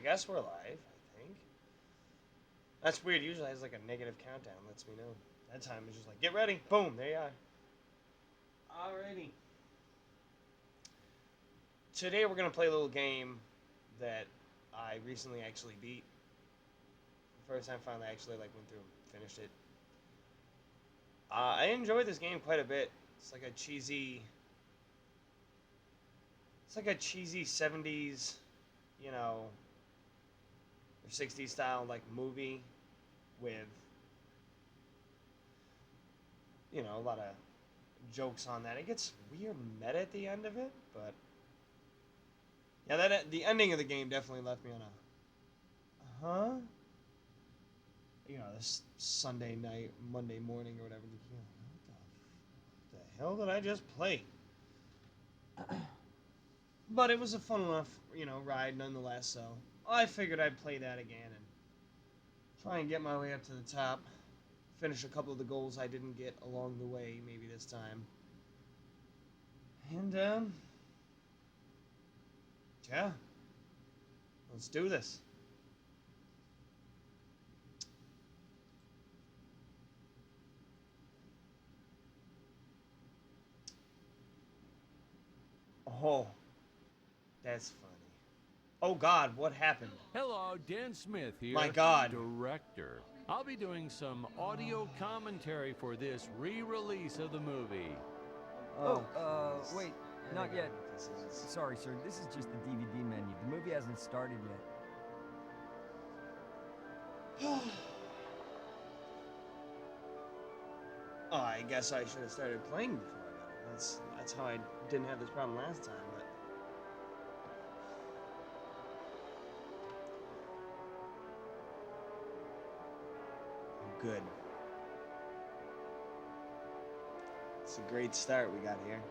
guess we're live, I think. That's weird. Usually it has like a negative countdown. Lets me know. That time it's just like, get ready. Boom. There you are. Alrighty. Today we're going to play a little game that I recently actually beat. The first time finally actually like went through and finished it. I enjoyed this game quite a bit. It's like a cheesy... It's like a cheesy 70s, you know, or 60s style like movie with, you know, a lot of jokes on that. It gets weird meta at the end of it, but yeah, the ending of the game definitely left me on a you know, this Sunday night, Monday morning or whatever. You know, what the hell did I just play? But it was a fun enough, you know, ride nonetheless, so I figured I'd play that again and try and get my way up to the top. Finish a couple of the goals I didn't get along the way, maybe this time. And, yeah. Let's do this. Oh, that's funny. Oh, God, what happened? Hello, Dan Smith here. My God. Director. I'll be doing some audio commentary for this re-release of the movie. Wait, not yet. Sorry, sir. This is just the DVD menu. The movie hasn't started yet. Oh, I guess I should have started playing before I got it. That's how I didn't have this problem last time, but... Good. It's a great start we got here.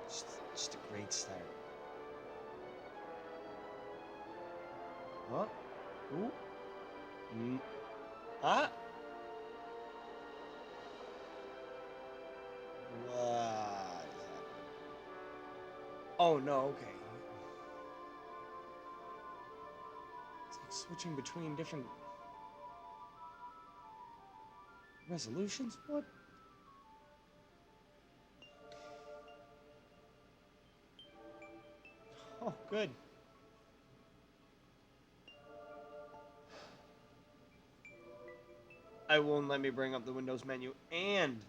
Just a great start. What? Ooh. Ah? What is happening? Oh, no, okay. It's like switching between different resolutions? What? Oh, good. I won't let me bring up the Windows menu, and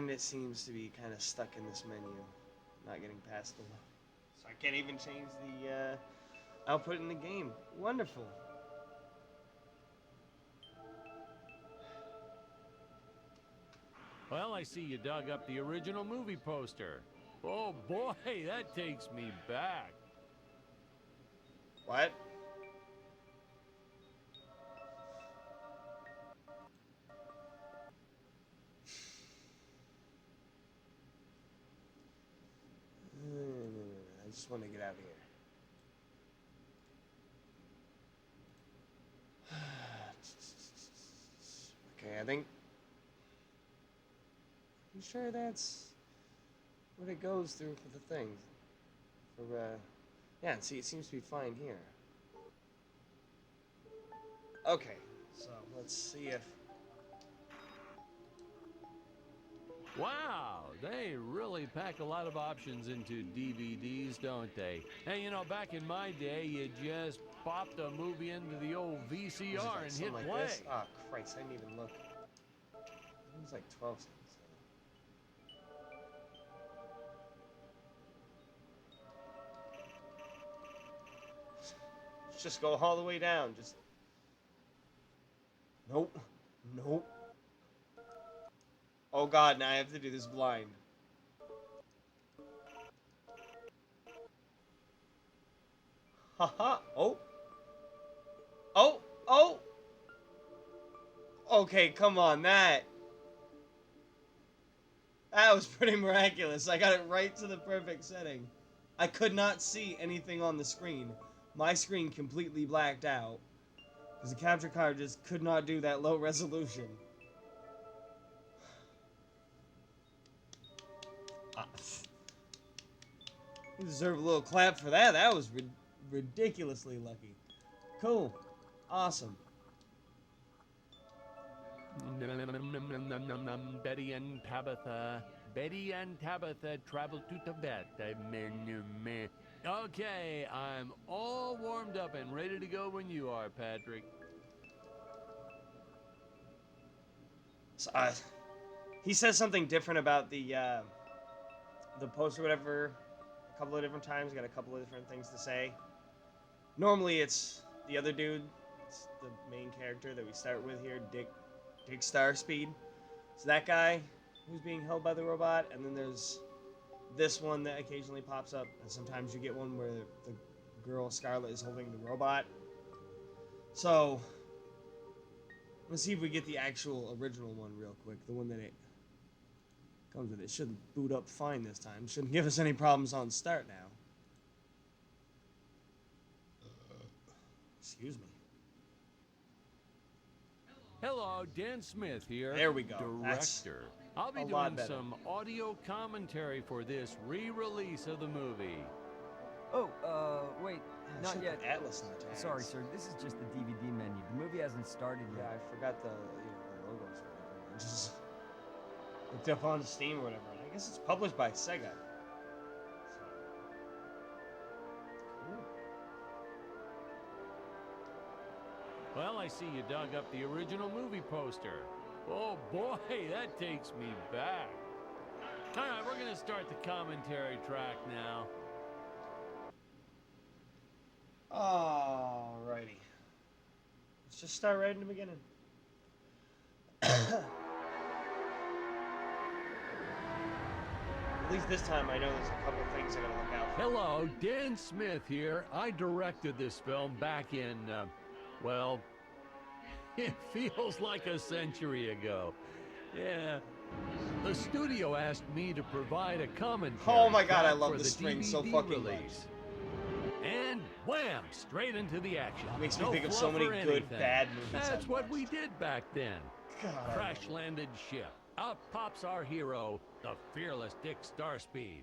it seems to be kind of stuck in this menu, not getting past the, so I can't even change the output in the game. Wonderful. Well, I see you dug up the original movie poster. Oh boy, that takes me back. What? I just want to get out of here. Okay, I think... You sure that's what it goes through for the thing? For, yeah, see, it seems to be fine here. Okay, so let's see if... Wow, they really pack a lot of options into DVDs, don't they? Hey, you know, back in my day, you just popped a movie into the old VCR and hit like play. this? Oh, Christ, I didn't even look. It was like 12 cents. Just go all the way down. Just... Nope. Nope. Oh, God, now I have to do this blind. Haha. Oh. Oh. Oh. Okay, come on, that was pretty miraculous. I got it right to the perfect setting. I could not see anything on the screen. My screen completely blacked out because the capture card just could not do that low resolution. You deserve a little clap for that. That was ridiculously lucky. Cool. Awesome. Betty and Tabitha. Betty and Tabitha travel to Tibet. Okay, I'm all warmed up and ready to go when you are, Patrick. So, he says something different about the post or whatever a couple of different times. Got a couple of different things to say. Normally it's the other dude. It's the main character that we start with here, Dick Starspeed. So that guy who's being held by the robot, and then there's this one that occasionally pops up, and sometimes you get one where the girl Scarlet is holding the robot. So let's see if we get the actual original one real quick, the one that it comes with. It should boot up fine this time. Shouldn't give us any problems on start now. Excuse me. Hello, Dan Smith here. There we go. Director. I'll be doing some audio commentary for this re-release of the movie. Oh, wait, I not should yet. put Atlas in the tags. Sorry, sir, this is just the DVD menu. The movie hasn't started Yeah, yet. I forgot the logos or whatever. I just looked up on Steam or whatever. And I guess it's published by Sega. So, cool. Well, I see you dug up the original movie poster. Oh boy, that takes me back. All right, we're gonna start the commentary track now. Alrighty. Let's just start right in the beginning. At least this time I know there's a couple things I gotta look out for. Hello, Dan Smith here. I directed this film back in, well, it feels like a century ago. Yeah. The studio asked me to provide a commentary. Oh my god, I track love for the string DVD so fucking much. release. And wham! Straight into the action. Makes me No think of so fluff many or good, anything. bad movies. That's I've what watched. we did back then. God, Crash landed ship. Out pops our hero, the fearless Dick Starspeed.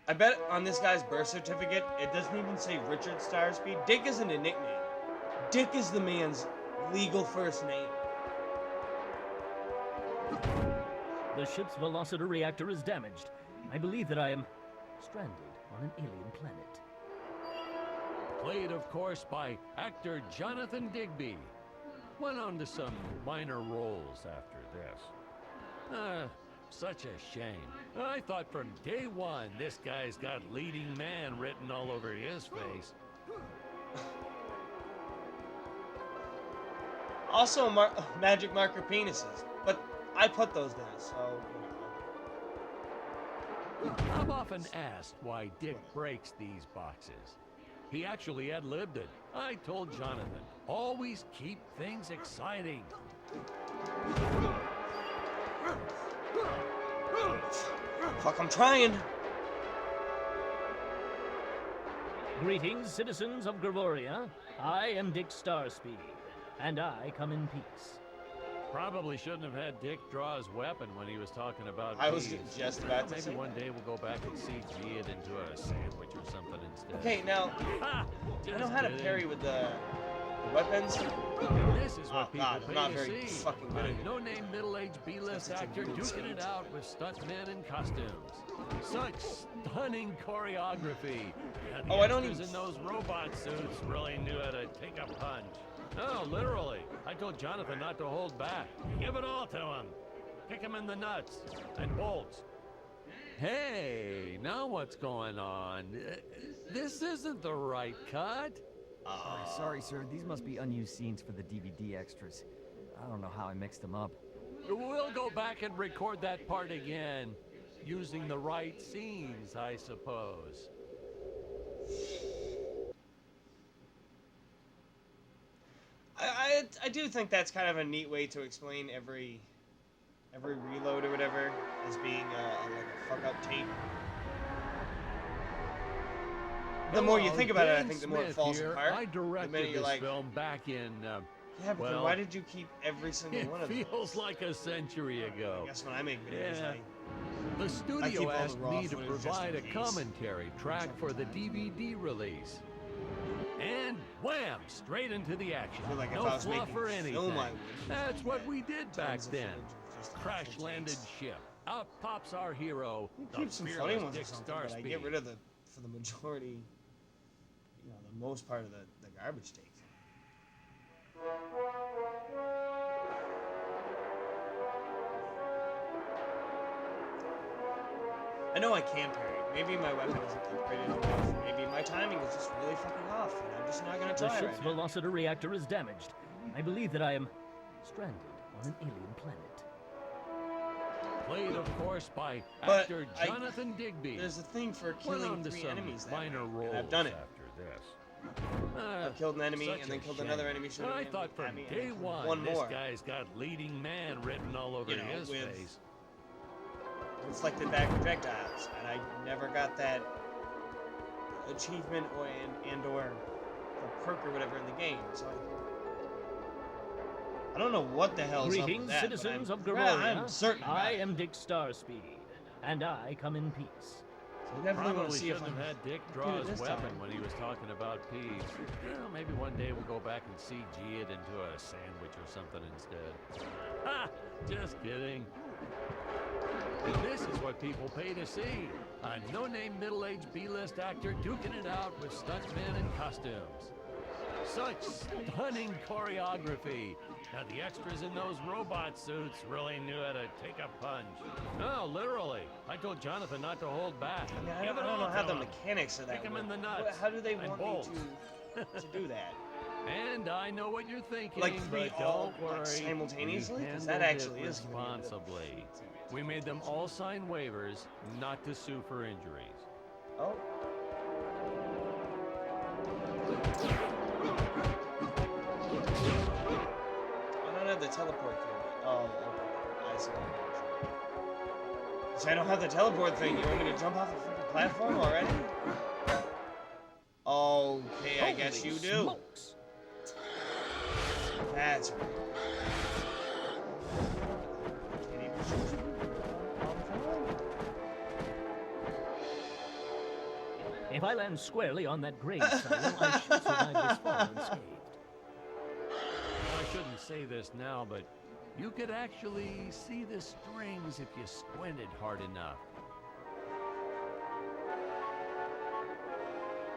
I bet on this guy's birth certificate, it doesn't even say Richard Starspeed. Dick isn't a nickname. Dick is the man's legal first name. The ship's velocity reactor is damaged. I believe that I am stranded on an alien planet. Played, of course, by actor Jonathan Digby. Went on to some minor roles after this. Such a shame. I thought from day one this guy's got leading man written all over his face. Also, magic marker penises, but I put those there, so you know. I'm often asked why Dick breaks these boxes. He actually ad-libbed it. I told Jonathan, always keep things exciting. Fuck, I'm trying. Greetings, citizens of Gravoria. I am Dick Starspeed, and I come in peace. Probably shouldn't have had Dick draw his weapon when he was talking about I was peas. just about to say Maybe one that. day we'll go back and CG it into a sandwich or something instead. Okay, now, Ha! I know how to Just parry kidding. with the weapons. This is what Oh, people God, I'm pay not to very see. fucking good at it. No-name middle-aged B-list That's such a actor weird duking it speech. out with stuntmen in costumes. Such stunning choreography. And the Oh, I don't extras even- in those robot suits really knew how to take a punch. No, literally. I told Jonathan not to hold back. Give it all to him. Kick him in the nuts and bolts. Hey, now what's going on? This isn't the right cut. Sorry, sir, these must be unused scenes for the DVD extras. I don't know how I mixed them up. We'll go back and record that part again. Using the right scenes, I suppose. I do think that's kind of a neat way to explain every reload or whatever as being like a fuck up tape. The more you Hello, think about it, I Dan think the more it Smith falls here. apart. I The directed minute you're this like, film back in, Yeah, but then Well, why did you keep every single It one of those? feels like a century ago. I guess when I make videos, Yeah. The keep studio all the asked raw me to footage just provide in a case. commentary track for the DVD release. And wham! Straight into the action. I feel like if No I was fluff making or film, anything. I would. That's what we did back Tons of then. footage of just Crash actual landed takes. ship. Out pops our hero, You the keep some funny fearless ones or Dick something, but I Starspeed. get rid of for the majority, the most part of the garbage takes. I know I can parry. Maybe my weapon isn't upgraded enough. Maybe my timing is just really fucking off, and I'm just not gonna The try ship's right now. velocity reactor is damaged. I believe that I am stranded on an alien planet. Played, of course, by But actor Jonathan Digby. There's a thing for Went killing on to 3 some enemies that minor way, roles and I've done it. after this. I've killed an enemy Such and then a killed shame. another enemy shooting I him thought at from me, and day then one, this more. guy's got leading man written all over his with face. reflected back projectiles, and I never got that achievement or the perk or whatever in the game. So I don't know what the hell's up with Greetings, that, citizens but of I'm Gravoria. certain about I it. am Dick Starspeed, and I come in peace. So I definitely want Probably to see if shouldn't I have had Dick do draw it his this weapon time. when he was talking about peas. Well, maybe one day we'll go back and CG it into a sandwich or something instead. Ha! Just kidding. And this is what people pay to see. A no-name middle-aged B-list actor duking it out with stuntmen in costumes. Such stunning choreography. Now the extras in those robot suits really knew how to take a punch. No, literally. I told Jonathan not to hold back. I mean, I Give don't it all know how to the him. mechanics of that Kick him work. in the nuts How do they and want bolts. me to do that? And I know what you're thinking, Like three but all don't worry. simultaneously? We 'Cause that handled actually it is gonna be a bit of a responsibly. feat. We made them all sign waivers not to sue for injuries. Oh. I don't have the teleport thing. Oh, okay. I see. So I don't have the teleport thing. You want me to jump off the freaking platform already? Okay, I guess you do. Smokes. That's right. Can't even shoot you. If I land squarely on that grave silo, I should survive this fall unscathed. I shouldn't say this now, but you could actually see the strings if you squinted hard enough.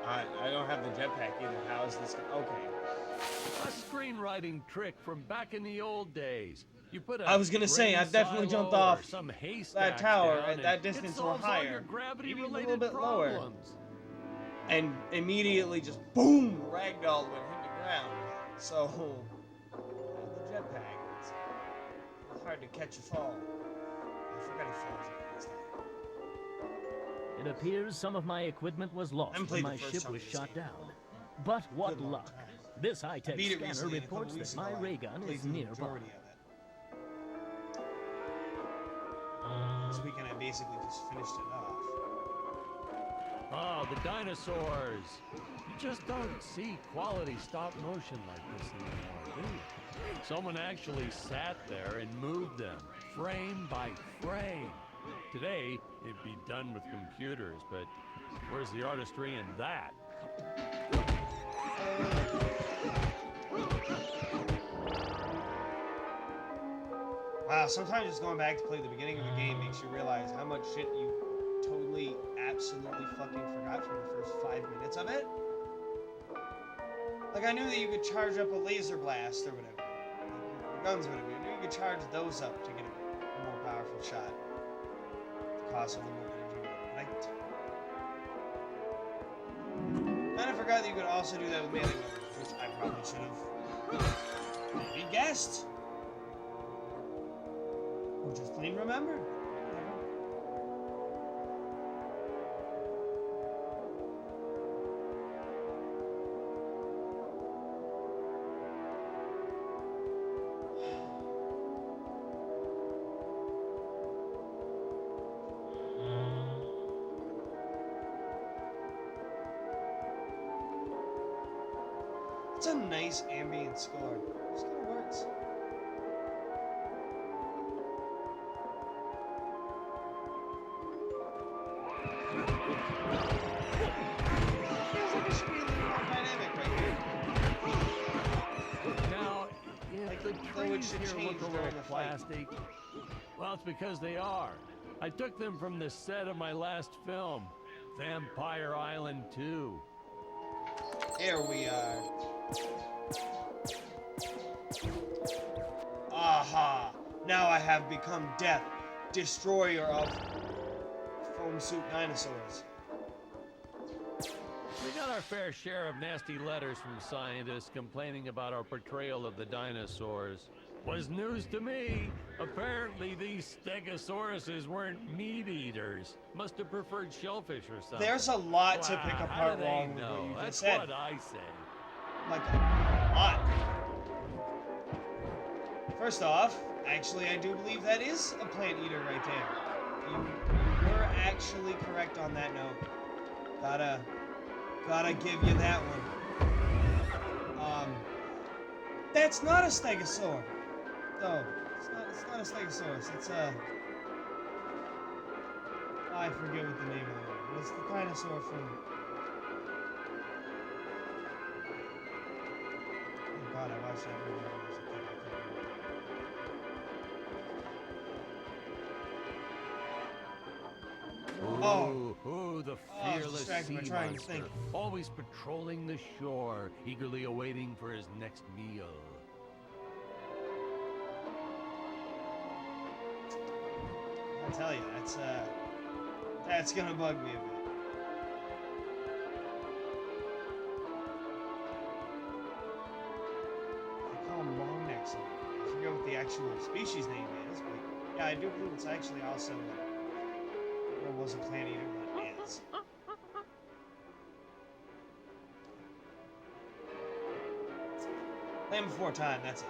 I don't have the jetpack either. How is this? Okay. A screenwriting trick from back in the old days. You put a I was gonna say, grain I've definitely silo jumped or off some haystacks that tower down at that and distance it or solves all higher, your maybe a gravity-related little bit lower. problems. And immediately just boom, ragdoll when hit the ground. So the jetpack, it's hard to catch a fall. I forgot he falls at least. It appears some of my equipment was lost haven't when played the my first ship chunk was of this shot game. down. But what Good long luck. time. This I high-tech beat it scanner recently, a couple reports weeks that my ago. I ray gun played is through the nearby. majority of it. This weekend I basically just finished it off. Oh, the dinosaurs. You just don't see quality stop motion like this anymore, do you? Someone actually sat there and moved them, frame by frame. Today, it'd be done with computers, but where's the artistry in that? Wow, sometimes just going back to play the beginning of a game makes you realize how much shit you totally, absolutely fucking forgot from the first 5 minutes of it. Like, I knew that you could charge up a laser blast or whatever. Like, your guns, whatever. I knew you could charge those up to get a more powerful shot. The cost of the more energy, whatever. I kind of forgot that you could also do that with melee weapons, which I probably should have maybe guessed. Or just plain remembered. It's a nice ambient score. It just kind of works. Feels like it should be a little more dynamic right here. Now, if Like, the though it trees should here change look a during little the fight. plastic, well, it's because they are. I took them from the set of my last film, Vampire Island 2. Here we are. Aha! Now I have become Death, destroyer of foam suit dinosaurs. We got our fair share of nasty letters from scientists complaining about our portrayal of the dinosaurs. Was news to me. Apparently these stegosauruses weren't meat eaters. Must have preferred shellfish or something. There's a lot to pick Wow, apart how do they wrong with know? what you That's just said. what I say. Like a lot. First off, actually, I do believe that is a plant eater right there. You're actually correct on that note. Gotta give you that one. That's not a stegosaur. No, it's not a stegosaurus. It's a... I forget what the name of it is. It's the dinosaur from... Oh god, I watched that movie when I was a kid. I couldn't remember. Ooh, the Oh, I was fearless distracted by sea trying to monster, think. always patrolling the shore, eagerly awaiting for his next meal. I tell you, that's gonna bug me a bit. They call them long necks. I forget what the actual species name is, but yeah, I do believe it's actually also or was a plant eater, but is. Land Before Time, that's it.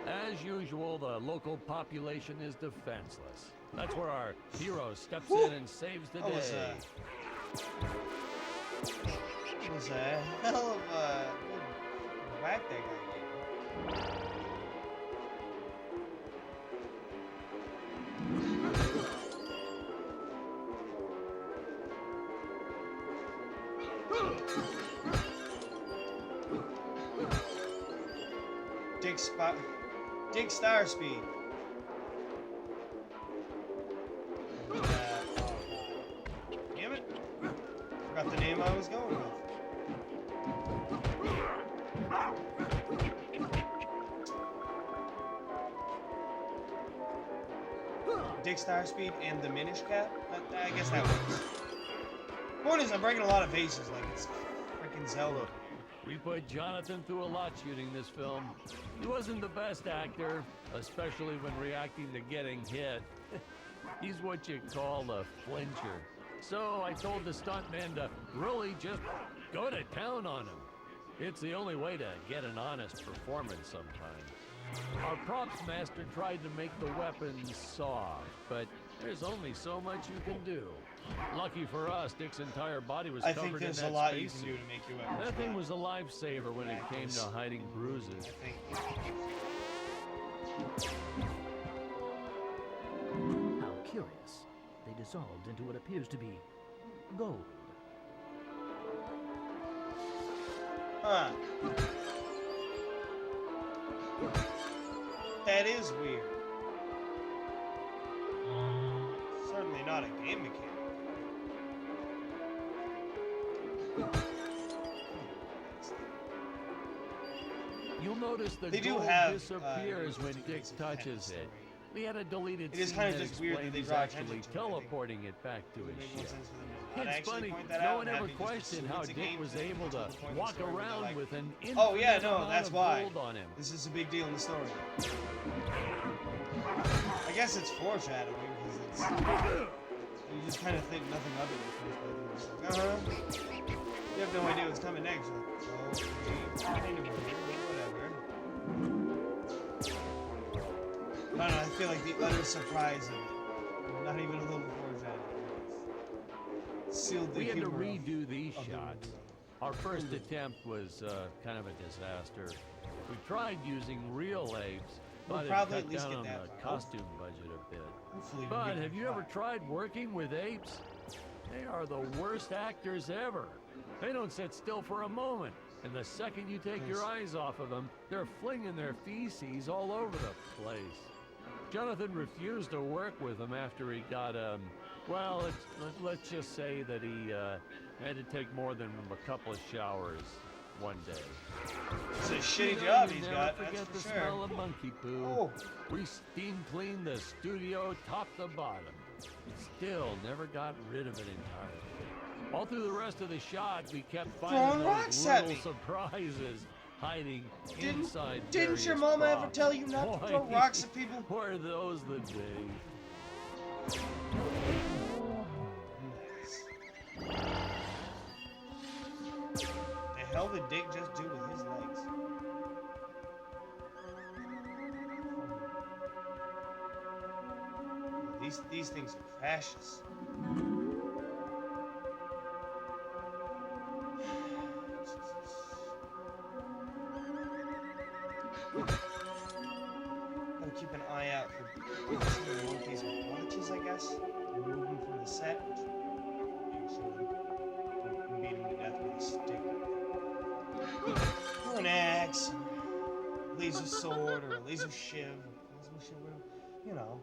As usual, the local population is defenseless. That's where our hero steps in and saves the That was, day. It was a hell of a good whack that guy gave. Dick Starspeed. Oh, damn it. Forgot the name I was going with. Dick Starspeed and the Minish Cap? I guess that works. Point is, I'm breaking a lot of vases like it's freaking Zelda. We put Jonathan through a lot shooting this film. He wasn't the best actor, especially when reacting to getting hit. He's what you call a flincher. So I told the stuntman to really just go to town on him. It's the only way to get an honest performance sometimes. Our props master tried to make the weapons soft, but there's only so much you can do. Lucky for us, Dick's entire body was I covered think in there's that a lot you can spacesuit. do to make your weapons. That thing was a lifesaver when it came to hiding bruises. I think. How curious. They dissolved into what appears to be gold. Huh. That is weird. Certainly not a game mechanic. You'll notice the They do gold have, disappears when two Dick ways of telling the touches story. it. We had a deleted It is scene kind of that just weird that explained they he's draw actually attention to it. I think teleporting it back to It would his make more ship. sense for them to not It's actually funny, point that no out one and have ever you just questioned assume how it's a Dick game was thing able until to the point of the walk story where they're around like, with an oh yeah, infinite no, amount that's of why. gold on him. This is a big deal in the story. I guess it's foreshadowing because it's you just kind of think nothing of it at first, but it's like, you have no idea what's coming next. You're like, okay, whatever. I don't know. I feel like the utter surprise of it, not even a little foreshadowing, sealed the We had to humor redo these of the shots. movie. Our first attempt was kind of a disaster. We tried using real apes, We'll but it probably at cut least down get on that the far. costume budget a bit. Hopefully we But get have that you ever far. tried working with apes? They are the worst actors ever. They don't sit still for a moment. And the second you take your eyes off of them, they're flinging their feces all over the place. Jonathan refused to work with them after he got, well, let's just say that he had to take more than a couple of showers one day. It's a shitty You know, job you he's never got, forget that's the for smell sure. of monkey poo. Oh. We steam cleaned the studio top to bottom. Still never got rid of it entirely. All through the rest of the shot, we kept finding Throwing those rocks at little me. surprises hiding Didn't inside your various mama ever props. tell you not to throw Boy, rocks at people? Were those the days? The hell did Dick just do with his legs? These things are precious. Gotta keep an eye out for monkeys with watches, I guess. Remove them from the set. Actually, beat him to death with a stick. Or an axe, a laser sword, or a laser shiv, or plasma shiv, you know.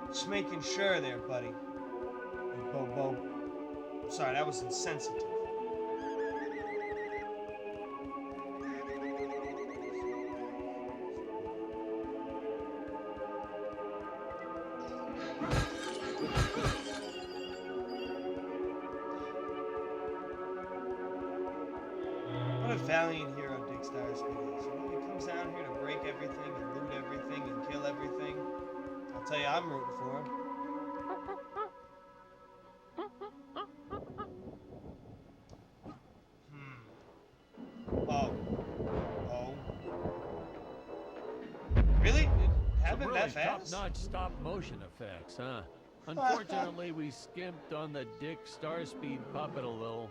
Just making sure there, buddy. Hey, Bobo. I'm sorry, that was insensitive. What a valiant hero Dick Starspeed is. You know, he comes down here to break everything and loot everything and kill everything. I'll tell you, I'm rooting for him. Oh. Really? It happened Some really that fast? top-notch stop-motion effects, huh? Unfortunately, we skimped on the Dick Starspeed puppet a little.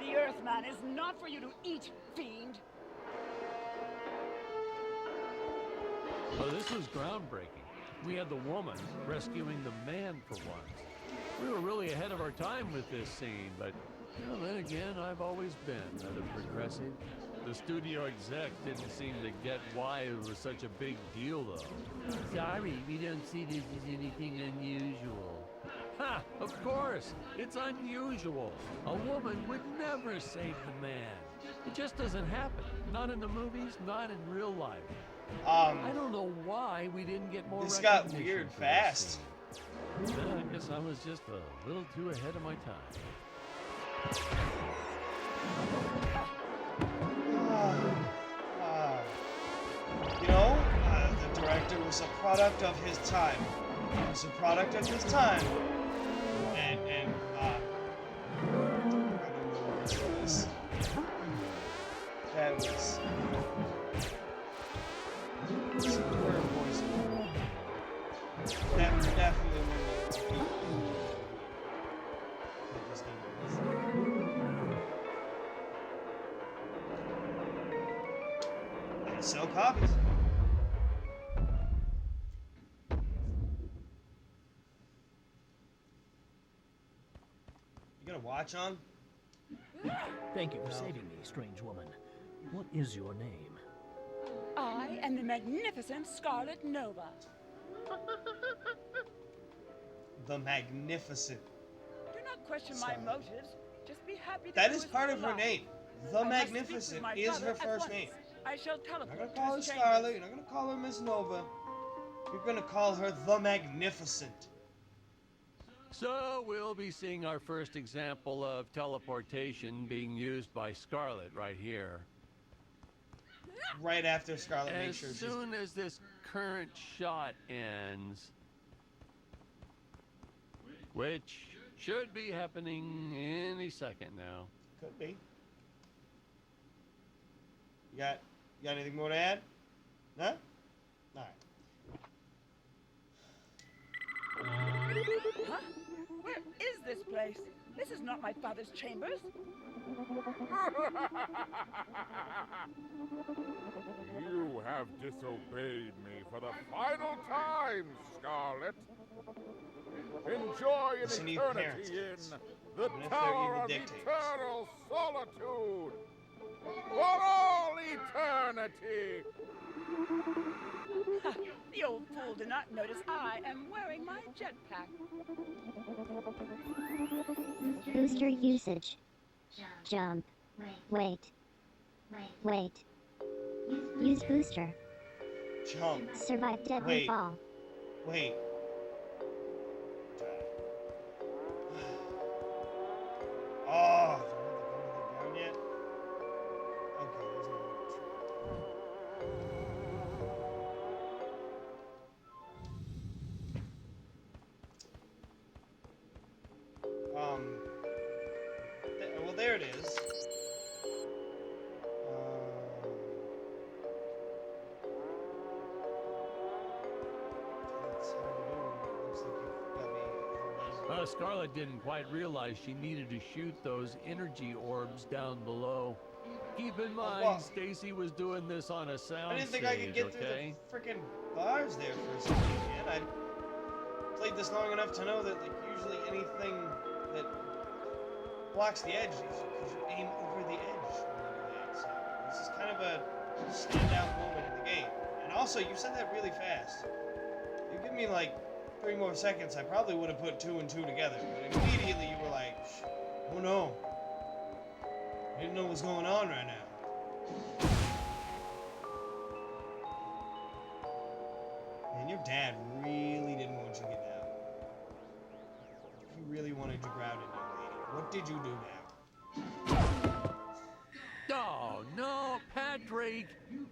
The Earthman is not for you to eat, fiend. Well, this was groundbreaking. We had the woman rescuing the man for once. We were really ahead of our time with this scene, but then again, I've always been rather progressive. The studio exec didn't seem to get why it was such a big deal, though. Sorry, we don't see this as anything unusual. Ha! Of course! It's unusual! A woman would never save the man. It just doesn't happen. Not in the movies, not in real life. I don't know why we didn't get more This got recognition weird for this fast. scene. I guess I was just a little too ahead of my time. You know, the director was a product of his time. He was a product of his time. And I don't know what this was. That was superb voice. That definitely was and sell copies. You got a watch on? Thank you for saving me, strange woman. What is your name? I am the magnificent Scarlet Nova. The Magnificent. Do not question my motives. Just be happy That you is is part of her alive. name. The I must speak with Magnificent my is father her at first once. name. I shall You're not teleport gonna to call her his Scarlet, chambers. you're not gonna call her Miss Nova. You're gonna call her the Magnificent. So we'll be seeing our first example of teleportation being used by Scarlet right here. Right after Scarlet makes As sure she's... soon as this current shot ends, which should be happening any second now. Could be. You got anything more to add? Huh? All Huh? Where is this place? This is not my father's chambers. You have disobeyed me for the final time, Scarlet. Enjoy an Listen to your parents, eternity in kids. the Even if they're Tower evil of dictators. Eternal Solitude for all eternity. Ha! The old fool did not notice I am wearing my jetpack. Booster usage. Jump. Wait. Wait. Use booster. Jump. Survive deadly Wait. fall. Wait. Oh, do I have the gun yet? Okay, there's no well, there it is. That's how to do. Looks like you've got me. Scarlet didn't quite realize she needed to shoot those energy orbs down below. Keep in mind, well, Stacy was doing this on a sound I didn't think I could get okay? through the freaking bars there for a second, man. I played this long enough to know that, like, usually anything that blocks the edge is because you aim over the edge when you do that. So this is kind of a standout moment in the game. And also, you said that really fast. You give me like 3 more seconds, I probably would have put 2 and 2 together. But immediately you were like, oh no. I didn't know what was going on right now. Man, your dad really didn't want you to get down. He really wanted you grounded, young lady. What did you do now? Oh, no, Patrick!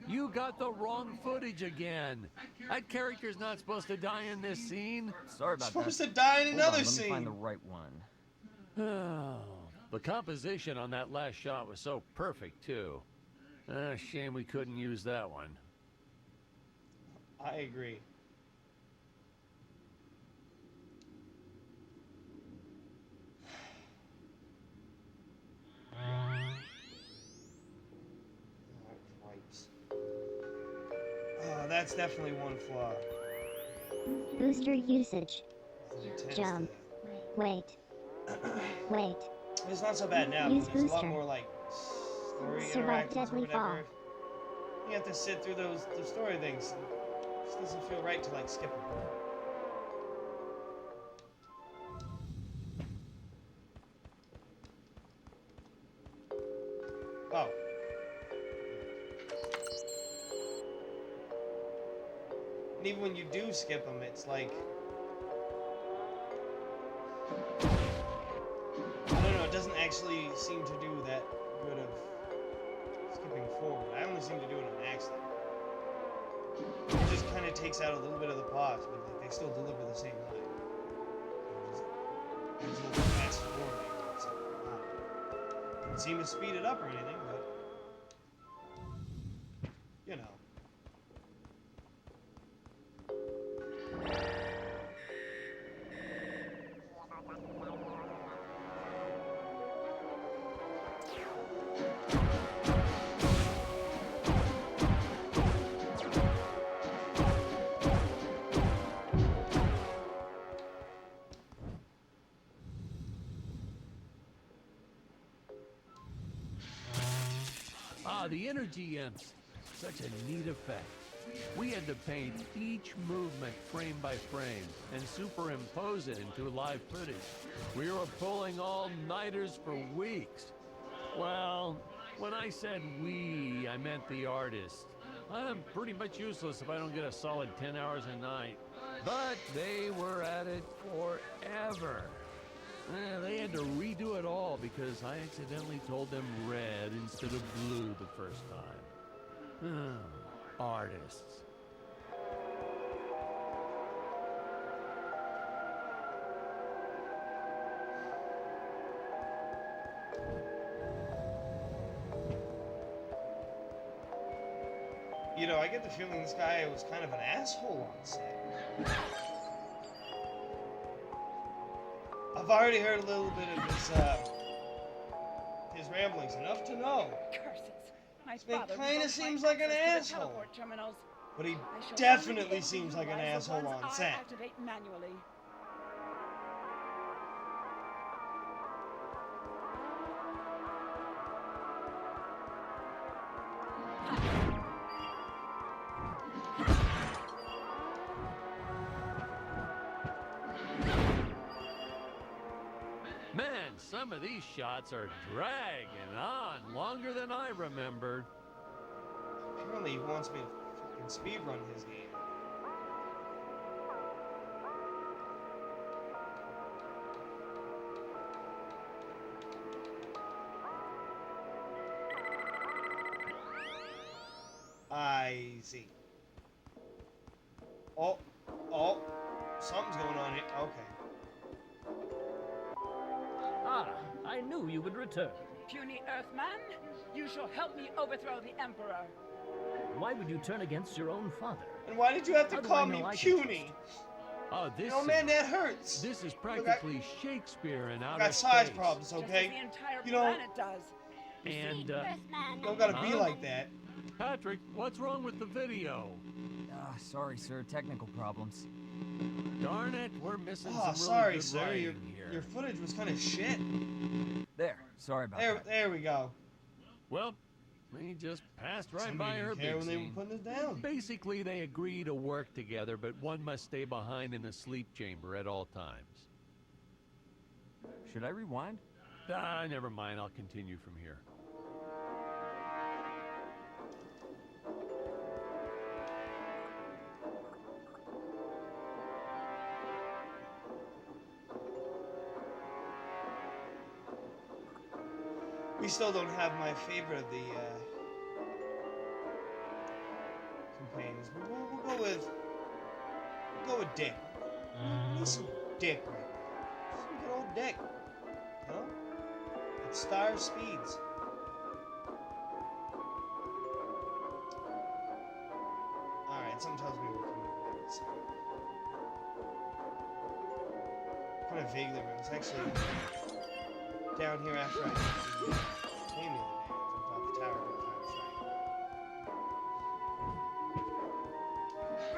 You got the wrong footage again. That character's not supposed to die in this scene. Sorry about Supposed that. to die in Hold another on, scene. Let me find the right one. Oh, the composition on that last shot was so perfect, too. Shame we couldn't use that one. I agree. Oh, cripes. Oh, that's definitely one flaw. Booster usage. It's intense Jump. to- Wait. Wait. It's not so bad now, Use but there's a lot booster. more like story Survive interactions or deadly whatever. fall. You have to sit through the story things. It just doesn't feel right to like skip them. Oh. And even when you do skip them, it's like, I don't know, it doesn't actually seem to do that good of skipping forward. I only seem to do it on accident. It just kind of takes out a little bit of the pause, but like, they still deliver the same line. There's a little fast forwarding. It's like, wow. Doesn't seem to speed it up or anything, but you know. The energy imps. Such a neat effect. We had to paint each movement frame by frame and superimpose it into live footage. We were pulling all-nighters for weeks. Well, when I said we, I meant the artists. I'm pretty much useless if I don't get a solid 10 hours a night. But they were at it forever. They had to redo it all because I accidentally told them red instead of blue the first time. Artists. Magneto, I get the feeling this guy was kind of an asshole on set. I've already heard a little bit of his ramblings, enough to know. Curses. My It father kinda revoked seems my like an access to the asshole. teleport terminals. But he I shall definitely only be able seems to like an utilize the asshole ones on I set. activate manually. Man, some of these shots are dragging on longer than I remembered. Apparently he wants me to fucking speedrun his game. I see. Oh, something's going on here. Okay. Ah, I knew you would return. Puny Earthman, you shall help me overthrow the Emperor. Why would you turn against your own father? And why did you have to How do call I me know I can puny? Oh, this No, man, that hurts. This is I- practically Shakespeare in I outer got size space. problems, Just as okay? the entire You don't- planet does. And, You don't gotta be Huh? like that. Patrick, what's wrong with the video? Sorry, sir. Technical problems. Darn it, we're missing Oh, some really sorry, good sir. writing here. Your footage was kind of shit. There. Sorry about that. There we go. Well, we just passed right Somebody by her didn't care big when they were scene. putting this down. Basically, they agree to work together, but one must stay behind in the sleep chamber at all times. Should I rewind? Ah, never mind. I'll continue from here. We still don't have my favorite of the companions. We'll go with Dick. Need some Dick right now. Some good old Dick. You know? At star speeds. Alright, something tells me we're coming to this. Kind of vaguely, but it's actually down here after I came the other day. I jumped off the tower a couple times,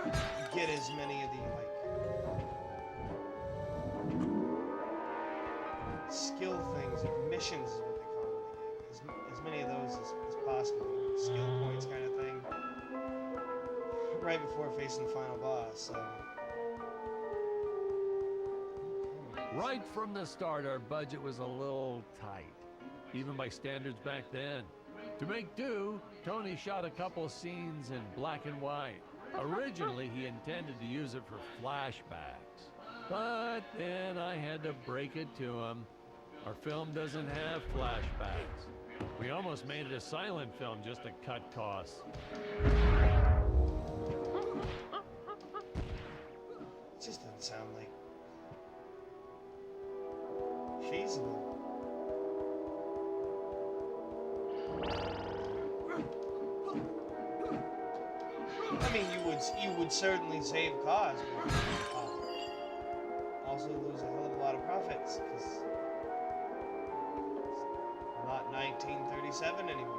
right? You get as many of the, skill things, or missions is what they call them in the game. As many of those as possible. Skill points kind of thing. Right before facing the final boss, so... Right from the start, our budget was a little tight, even by standards back then. To make do, Tony shot a couple scenes in black and white. Originally, he intended to use it for flashbacks. But then I had to break it to him. Our film doesn't have flashbacks. We almost made it a silent film just to cut costs. It just doesn't sound like feasible. I mean, you would certainly save costs, but also lose a hell of a lot of profits because it's not 1937 anymore.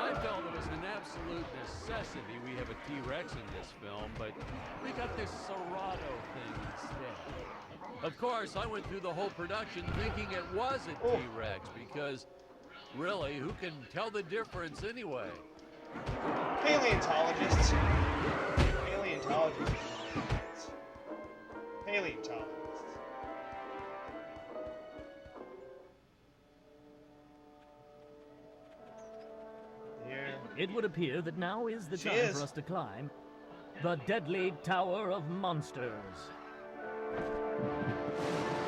I felt it was an absolute necessity we have a T-Rex in this film, but we got this Serato thing instead. Of course, I went through the whole production thinking it was a T-Rex because, really, who can tell the difference anyway? Paleontologists. Paleontologists. Paleontologists. Here. It would appear that now is the She time is. for us to climb the deadly Tower of Monsters.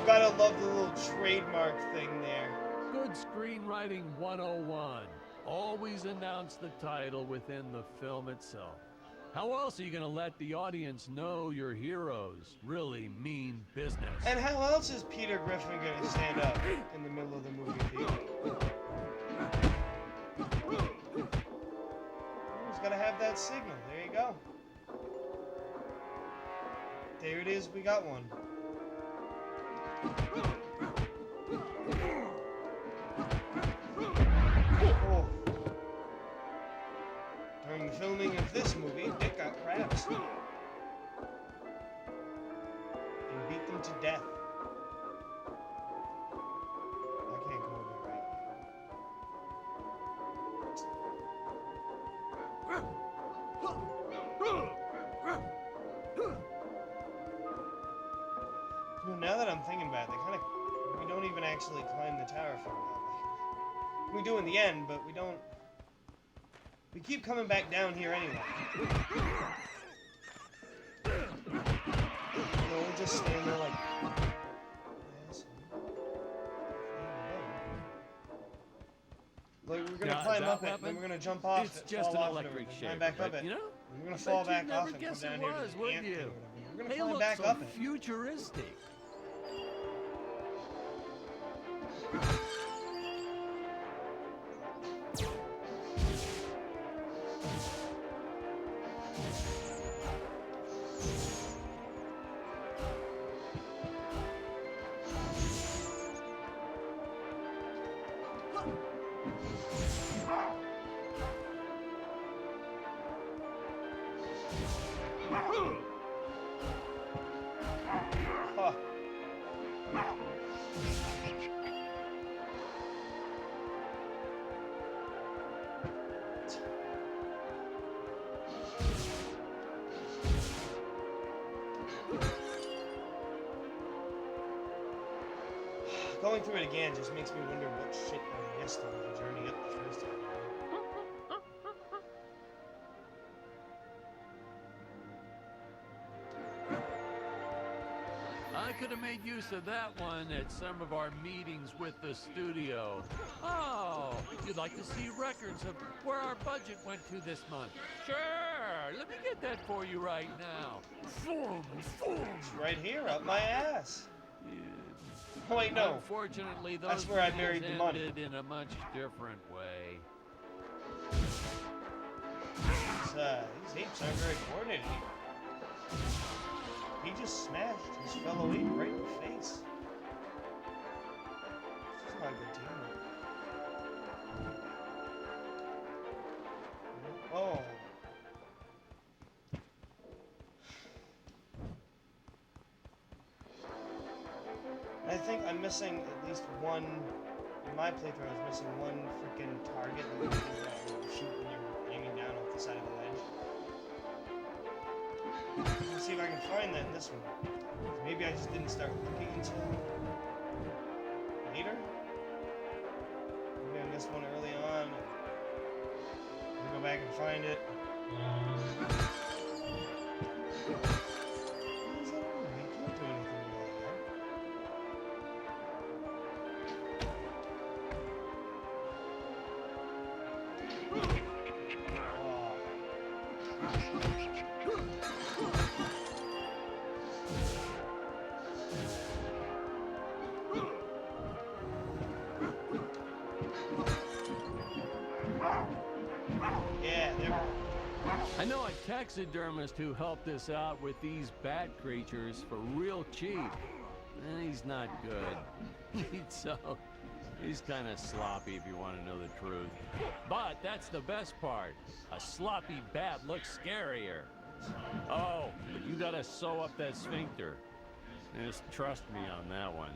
Gotta love the little trademark thing there. Good screenwriting 101. Always announce the title within the film itself. How else are you going to let the audience know your heroes really mean business? And how else is Peter Griffin gonna stand up in the middle of the movie theater? He's gonna have that signal. There you go. There it is. We got one. Oh. During the filming of this movie, Dick got crabs and beat them to death. I can't go over right. Well, now that I'm thinking about it, we don't even actually climb the tower for a while. We do in the end, but we don't. We keep coming back down here anyway. We just stand there like. Like we're gonna climb up it, then we're gonna jump off it's it, just fall an off electric it, shaver, climb back up but, it. you know, We're gonna I fall bet you'd back off never and come guess down it here to was, the would ant you? thing or whatever. We're gonna They climb look back so up it. futuristic. Huh. Going through it again just makes me wonder what shit I missed on my journey up the first time. I could have made use of that one at some of our meetings with the studio. Oh, you'd like to see records of where our budget went to this month? Sure, let me get that for you right now. It's right here, up my ass. Yeah. Oh wait, no. Unfortunately, those That's where I meetings buried the money. ended in a much different way. These apes aren't very coordinated. He just smashed his fellow ape right in the face. This is not a good teamwork. Oh. I think I'm missing at least one, in my playthrough I was missing one freaking target that you can shoot when you're aiming down off the side of the ledge. Let's see if I can find that in this one. Maybe I just didn't start looking until later? Maybe I missed one early on. I'll go back and find it. Yeah, there. I know a taxidermist who helped us out with these bat creatures for real cheap. And he's not good. He's kind of sloppy if you want to know the truth. But that's the best part. A sloppy bat looks scarier. Oh, but you gotta sew up that sphincter. Just trust me on that one.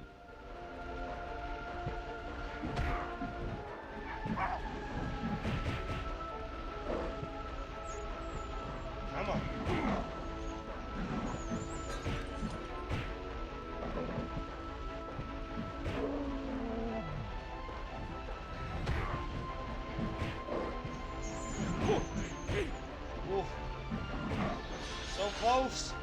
Come on. Ooh. So close.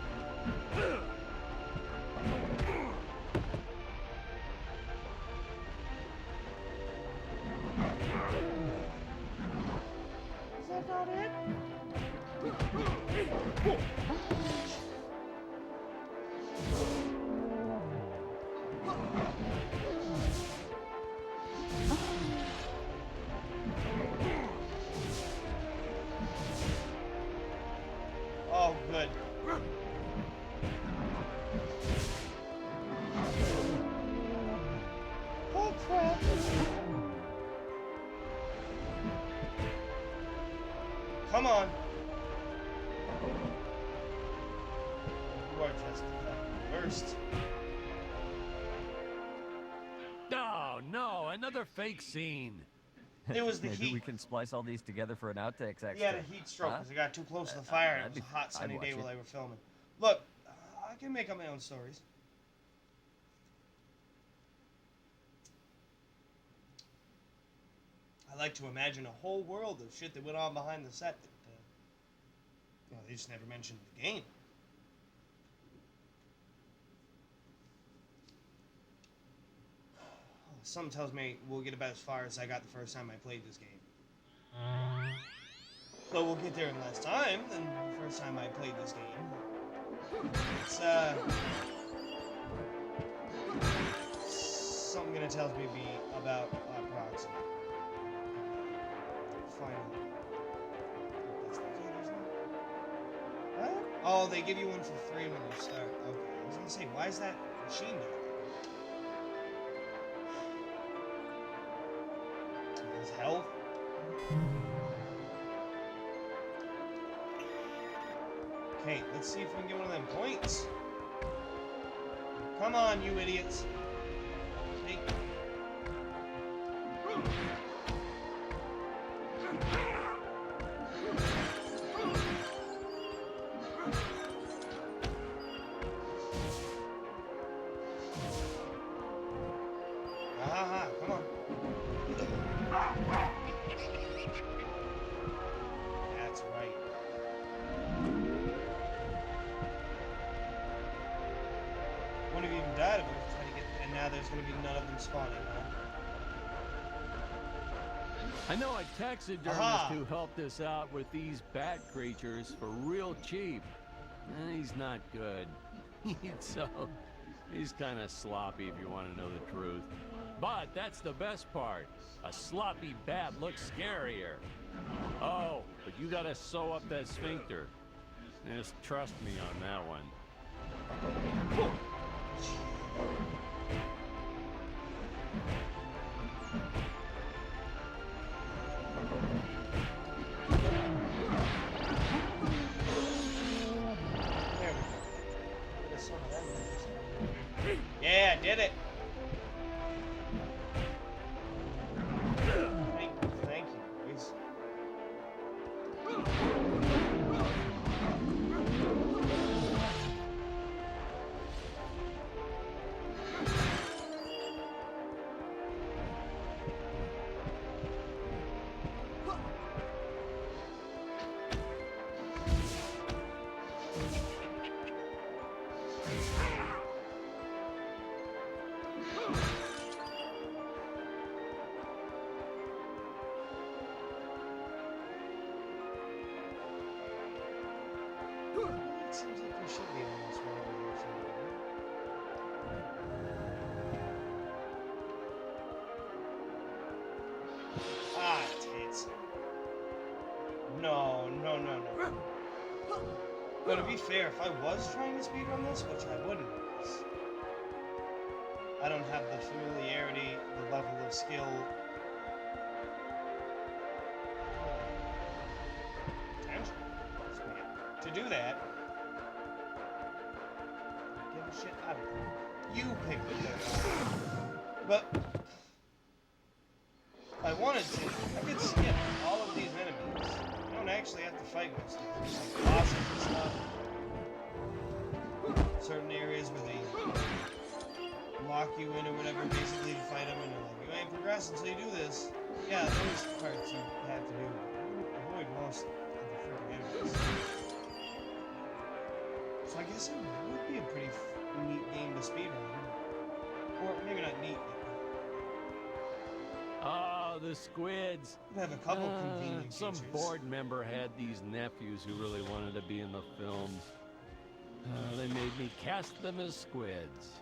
Come on. You are just the worst. Oh, no, another fake scene. It was the Maybe heat. we can splice all these together for an outtakes extra. He had a heat stroke Huh? because he got too close to the fire and it was a hot I'd sunny watch day it. while they were filming. Look, I can make up my own stories. I like to imagine a whole world of shit that went on behind the set that, they just never mentioned in the game. Something tells me we'll get about as far as I got the first time I played this game. So we'll get there in less time than the first time I played this game. It's, something gonna tells me be about approximate. Finally. That's the key, isn't it? What? Oh, they give you one for free when you start. Okay, I was gonna say, why is that machine down there? His health? Okay, let's see if we can get one of them points. Come on, you idiots. Hey. Aha, come on. That's right. Wouldn't have even died if we were trying to get, and now there's going to be none of them spawning, huh? I know a taxidermist Aha. who helped us out with these bat creatures for real cheap. He's not good. He's kind of sloppy if you want to know the truth. But that's the best part. A sloppy bat looks scarier. Oh, but you gotta sew up that sphincter. Just trust me on that one. There we go. There's some of them there. Yeah, did it. Thank you, boys. It seems like there should be almost one over here somewhere. Ah, tits. No. But to be fair, if I was trying to speedrun this, which I wouldn't, because I don't have the familiarity, the level of skill. To do that, get the shit out of here. You pick the dirt. But if I wanted to, I could skip all of these enemies. You don't actually have to fight most of them. Like bosses and stuff. Certain areas where they lock you in or whatever, basically to fight them, and they're like, you ain't progressing until you do this. Yeah, those parts you have to do. Avoid most of the freaking enemies. So I guess it would be a pretty neat game to speedrun. Or maybe not neat, Oh, the squids. but have a couple convenient Some features. board member had these nephews who really wanted to be in the films. They made me cast them as squids.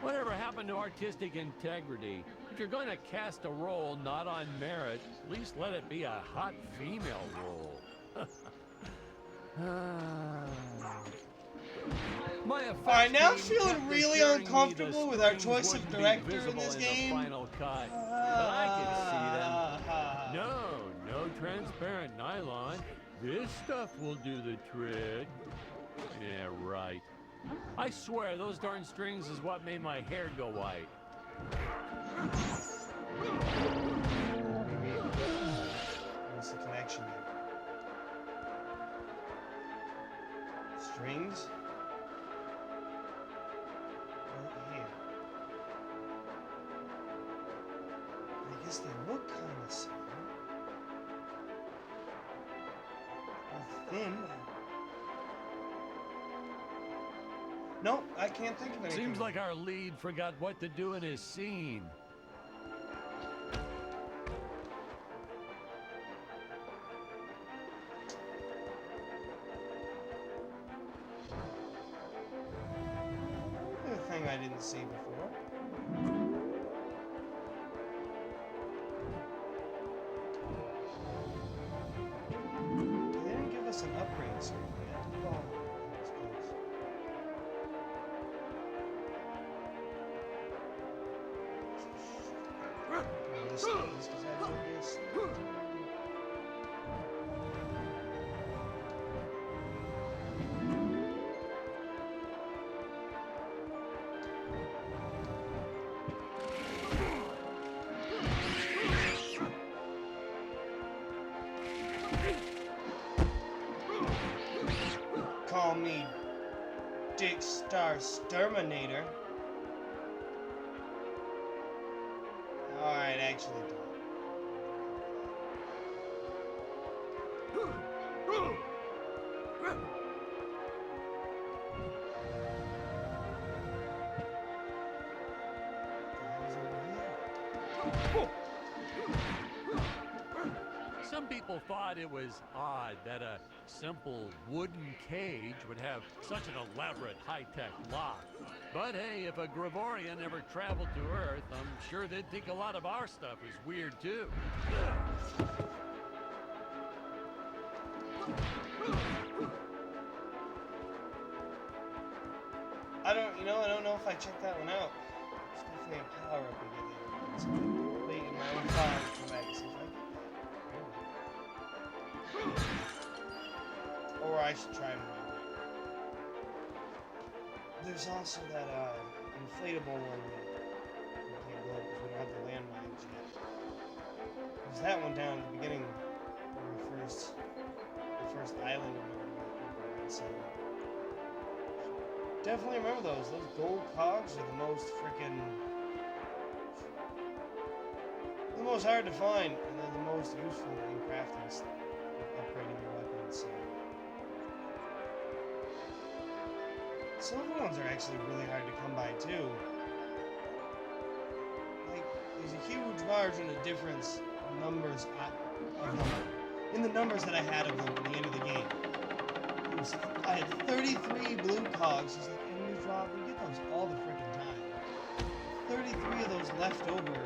Whatever happened to artistic integrity? If you're going to cast a role not on merit, at least let it be a hot female role. My Alright, now I'm effects team feeling kept really assuring me the uncomfortable with our springs choice of wouldn't be director in visible this the game. final cut, but I could see them. No transparent nylon. This stuff will do the trick. Yeah, right. I swear, those darn strings is what made my hair go white. What's the connection here? Strings? Right here. I guess they look kind of similar. Thin. Nope, I can't think of anything. Seems like our lead forgot what to do in his scene. Another thing I didn't see before. They didn't give us an upgrade screen yet. Oh, that's close. This is actually this. Call me Dick Star Sturminator. Alright, actually Some people thought it was odd that a simple wooden cage would have such an elaborate high-tech lock. But hey, if a Gravorian ever traveled to Earth, I'm sure they'd think a lot of our stuff is weird too. I don't know if I checked that one out. It's definitely a power up we get there. So I'm waiting my own file to come back and see if I can. Or I should try and remember. There's also that inflatable one that we can't go because we don't have the landmines yet. There's that one down at the beginning when we the first island or whatever we were. So definitely remember those. Those gold cogs are the most freaking the most hard to find, and they're the most useful in crafting stuff. Upgrading your weapons. So. Silver ones are actually really hard to come by too. Like, there's a huge margin of difference in numbers of them, in the numbers that I had of them at the end of the game. I had 33 blue cogs. It's like enemies drop. We get those all the freaking time. 33 of those left over,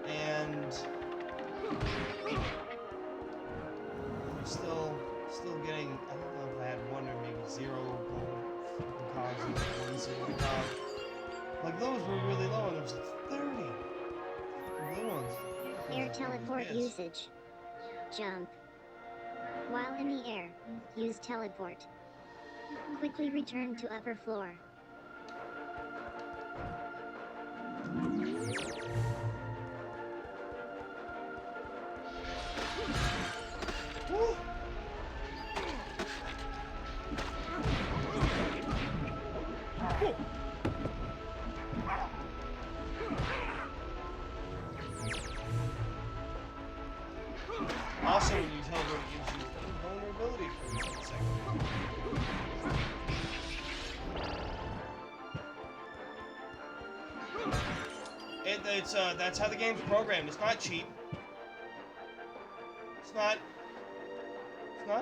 and still getting, I don't know if I had one or maybe 0 gold cogs and 1 silver cog. Like, those were really low, and there was like 30. Blue ones. Air teleport usage. Jump. While in the air, use teleport. Quickly return to upper floor. Woo! Also, when you teleport, it gives you invulnerability for 1 second. That's how the game's programmed. It's not cheap. It's not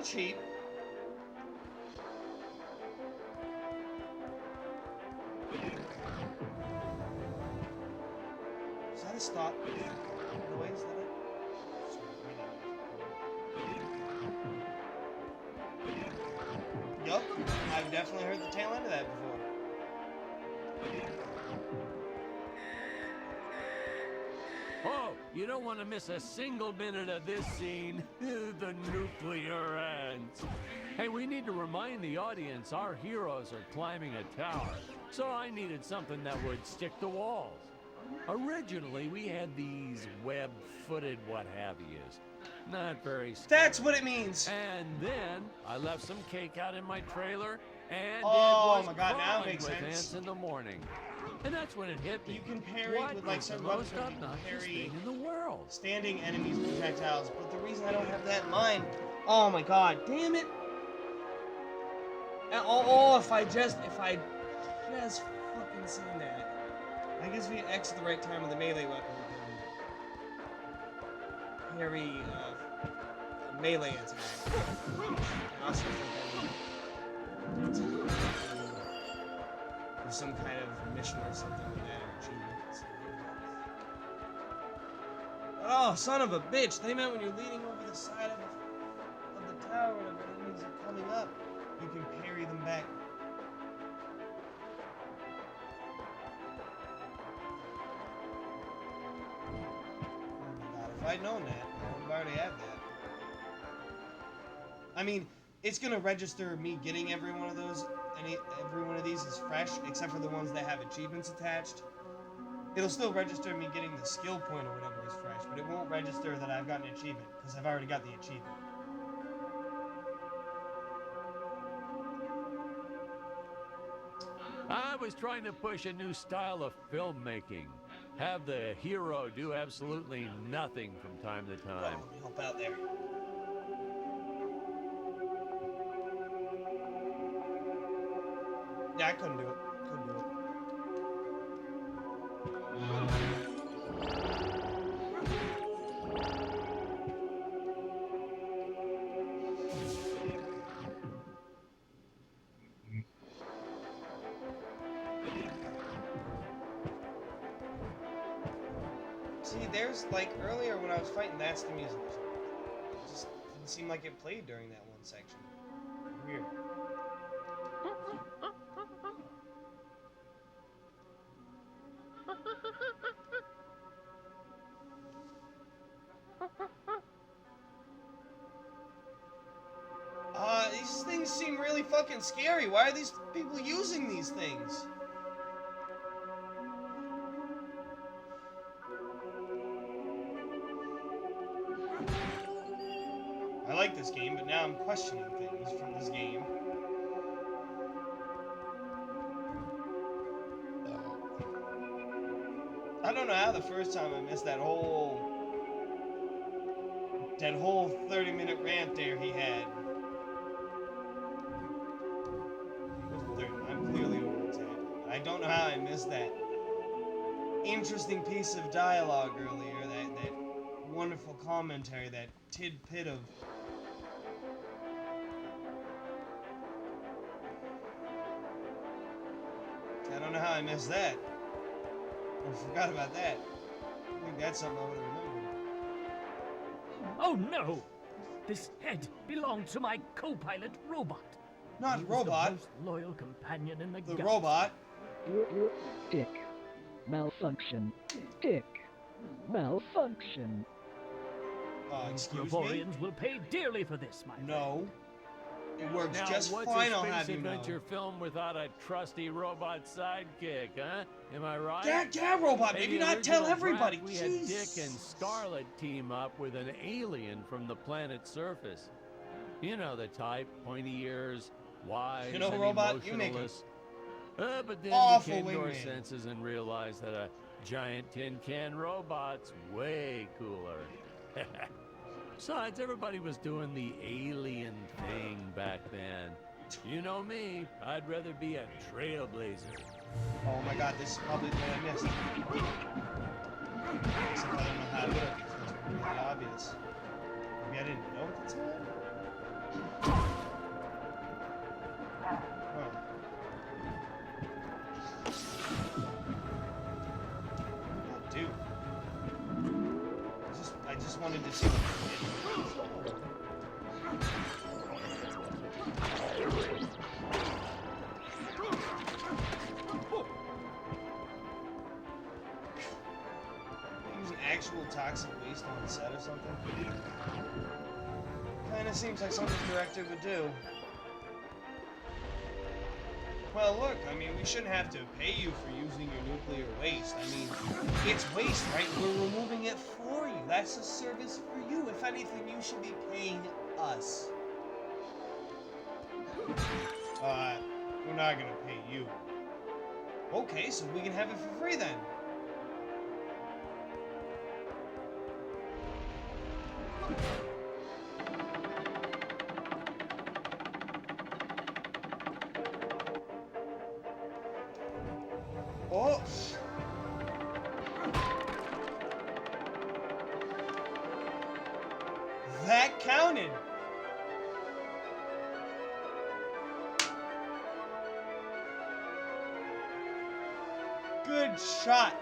cheap. Is that a stop? By the way, is that it? Yup, I've definitely heard the tail end of that before. Oh, You don't want to miss a single minute of this scene. The nuclear ants. Hey, we need to remind the audience our heroes are climbing a tower. So I needed something that would stick to walls. Originally, we had these web-footed what-have-yous. Not very scary. That's what it means. And then I left some cake out in my trailer, and Oh it was my God, now it crawling makes with sense. ants in the morning. And that's when it hit me. You can parry What with like is certain the weapons. most You can obnoxious parry thing in the world? standing enemies projectiles. But the reason I don't have that in mind, oh my God, damn it! If I just fucking seen that. I guess if you X at the right time with the melee weapon, you can parry melee attack. I also think I need to do some kind of mission or something like that, or achievement. Oh, son of a bitch! They meant when you're leaning over the side of the tower and the enemies are coming up, you can parry them back. If I'd known that, I would already have that. I mean, it's gonna register me getting every one of those, every one of these is fresh, except for the ones that have achievements attached. It'll still register me getting the skill point or whatever is fresh, but it won't register that I've got an achievement, because I've already got the achievement. I was trying to push a new style of filmmaking. Have the hero do absolutely nothing from time to time. Oh, let me help out there. Yeah, I couldn't do it. Couldn't do it. See, there's like earlier when I was fighting, that's the music. It just didn't seem like it played during that one section. Weird. These things seem really fucking scary. Why are these people using these things? I like this game, but now I'm questioning things from this game. I don't know how the first time I missed that whole 30-minute rant there he had. I'm clearly over-exaggerating. I don't know how I missed that interesting piece of dialogue earlier, that wonderful commentary, that tidbit of... I don't know how I missed that. I forgot about that. I think that's something I would have remembered. Oh no! This head belonged to my co-pilot robot. Not He was robot. the most loyal companion in the The galaxy. robot. Stick. Malfunction. Stick. Malfunction. Excuse me? Gravorians will pay dearly for this, my friend. No. It works Now, just what's fine, a I'll space have you know. adventure film without a trusty robot sidekick, huh? Am I right? Yeah, robot. In Maybe the not tell original everybody. draft, we had Jeez. Dick and Scarlet team up with an alien from the planet's surface. You know the type, pointy ears, wise You know, and robot, you make a emotionless. But then awful we came to our wingman. senses and realized that a giant tin can robot's way cooler. Besides, everybody was doing the alien thing back then. You know me, I'd rather be a trailblazer. Oh my god, this is probably the one I missed. Except I don't know how to do it because it's really obvious. Maybe I didn't know at the time? Huh. What do I do? I just wanted to see what it did. Using actual actual toxic waste on set or something? Kinda seems like something the director would do. Well, look, I mean, we shouldn't have to pay you for using your nuclear waste. I mean, it's waste, right? We're removing it for you. That's a service for you. If anything, you should be paying us. We're not gonna pay you. Okay, so we can have it for free then. Oh! That counted! Good shot!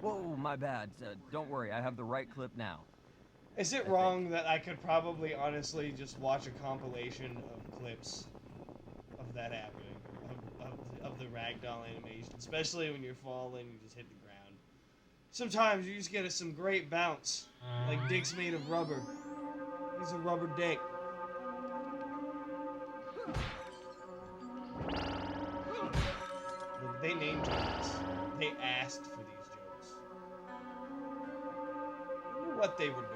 Whoa, my bad. Don't worry, I have the right clip now. Is it wrong that I could probably honestly just watch a compilation of clips of that happening? Of the ragdoll animation, especially when you're falling, you just hit the ground. Sometimes you just get some great bounce, like Dick's made of rubber. He's a rubber dick. Look, they named jokes. They asked for these jokes. I wonder what they were doing.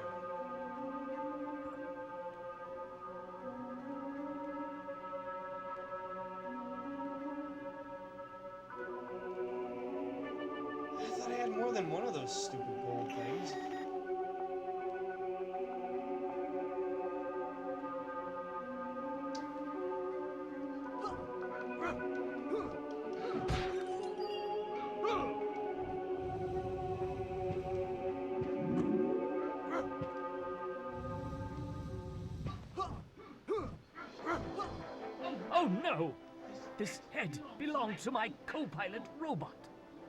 I thought I had more than one of those stupid gold things. Oh no! This head belonged to my co-pilot robot.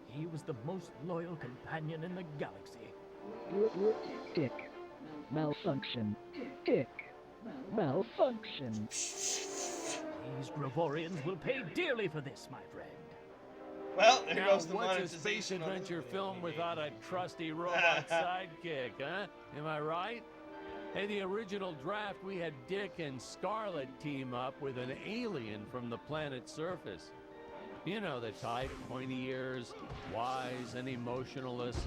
He was the most loyal companion in the galaxy. Dick. Malfunction. Dick. Malfunction. These Gravorians will pay dearly for this, my friend. Well, there Now, goes the what's a space monetization on this adventure video film game. without a trusty robot sidekick, huh? Am I right? In the original draft, we had Dick and Scarlet team up with an alien from the planet's surface. You know the type, pointy ears, wise and emotionless.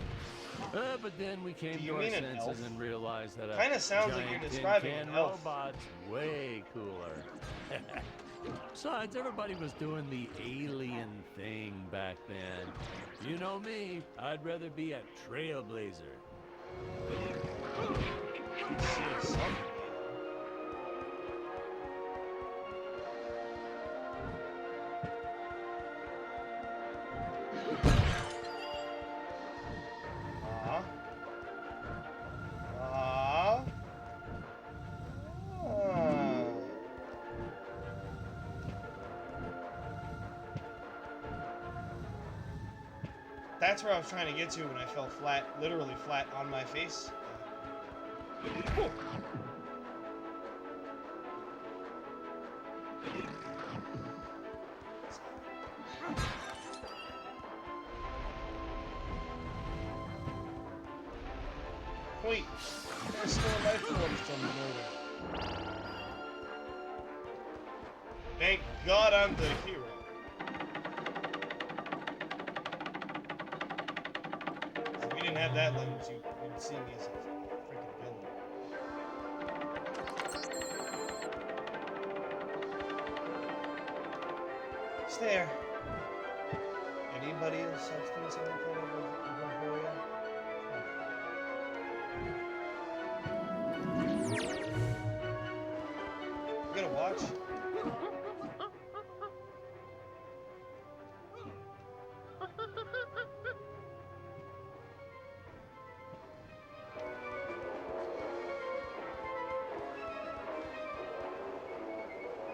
But then we came Do you to our mean an senses elf? and realized that a Kinda sounds like giant you're describing tin an can elf. robot's way cooler. Besides, everybody was doing the alien thing back then. You know me, I'd rather be a trailblazer. See something. That's where I was trying to get to when I fell flat, literally flat on my face. Wait, there's still life forms from the murder. Thank God I'm the hero. If we didn't have that lens, you'd see me as a freaking villain. Stare. Anybody a substance in the kind of Bavaria? You gonna watch?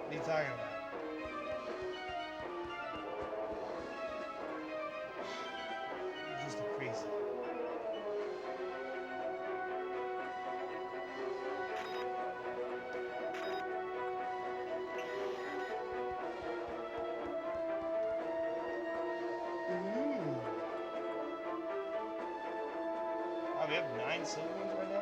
What are you talking about? You're just a crazy. 9 siblings right now?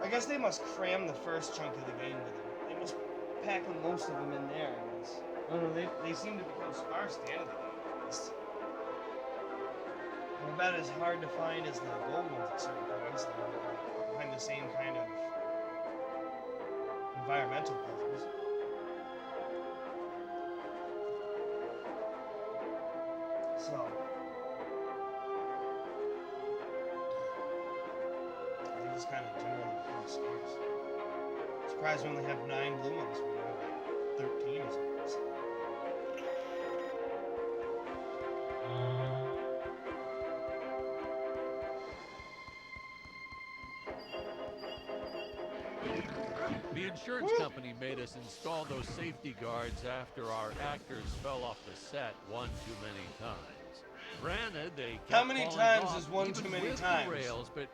I guess they must cram the first chunk of the game with them. They must pack most of them in there, I guess. I don't know, they seem to become sparse at the end of the game, at least. They're about as hard to find as the gold ones at certain points. They're behind the same kind of environmental puzzles. So, they just kind of generally become scarce. Surprised we only have 9 blue ones. We have like 13 or something. The insurance company made us install those safety guards after our actors fell off the set one too many times. Granted, they kept How many falling times off is one even too many with the times? Rails, but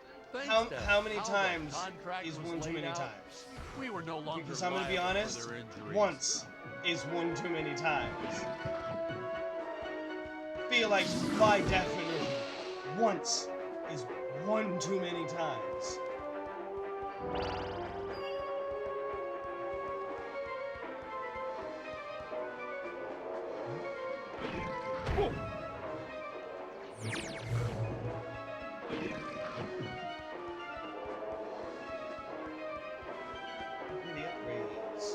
How many times is one too many times? We were no longer Because I'm gonna be liable for honest, their injuries. once is one too many times. Feel like, by definition, once is one too many times. The upgrades.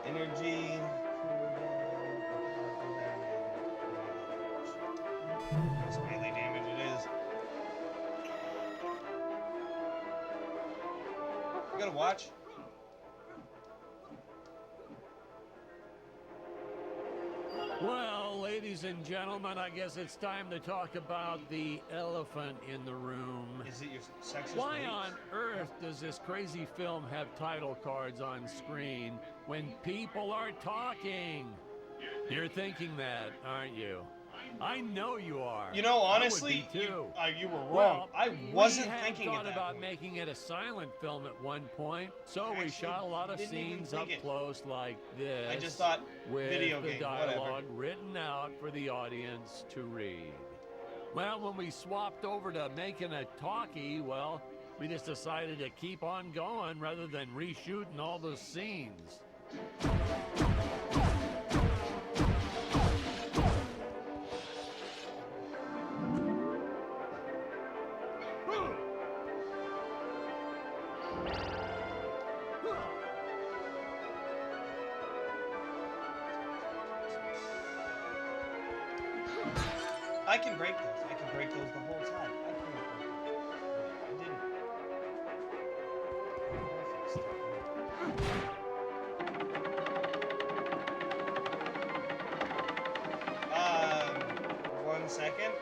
Energy. That's melee damage it is. You gotta watch. Well, ladies and gentlemen, I guess it's time to talk about the elephant in the room. Is it your sexist Why beliefs? on earth does this crazy film have title cards on screen when people are talking? You're thinking that, aren't you? I know you are. You know, I would honestly, be too. you were wrong. Well, I wasn't we had thinking thought at that about point. making it a silent film at one point, so we Actually, shot a lot of didn't even scenes think up it. close like this. I just thought with video the game, whatever. dialogue written out for the audience to read. Well, when we swapped over to making a talkie, well, we just decided to keep on going rather than reshooting all those scenes. I can break those. I can break those the whole time. I couldn't break them. I didn't. I fixed it. 1 second.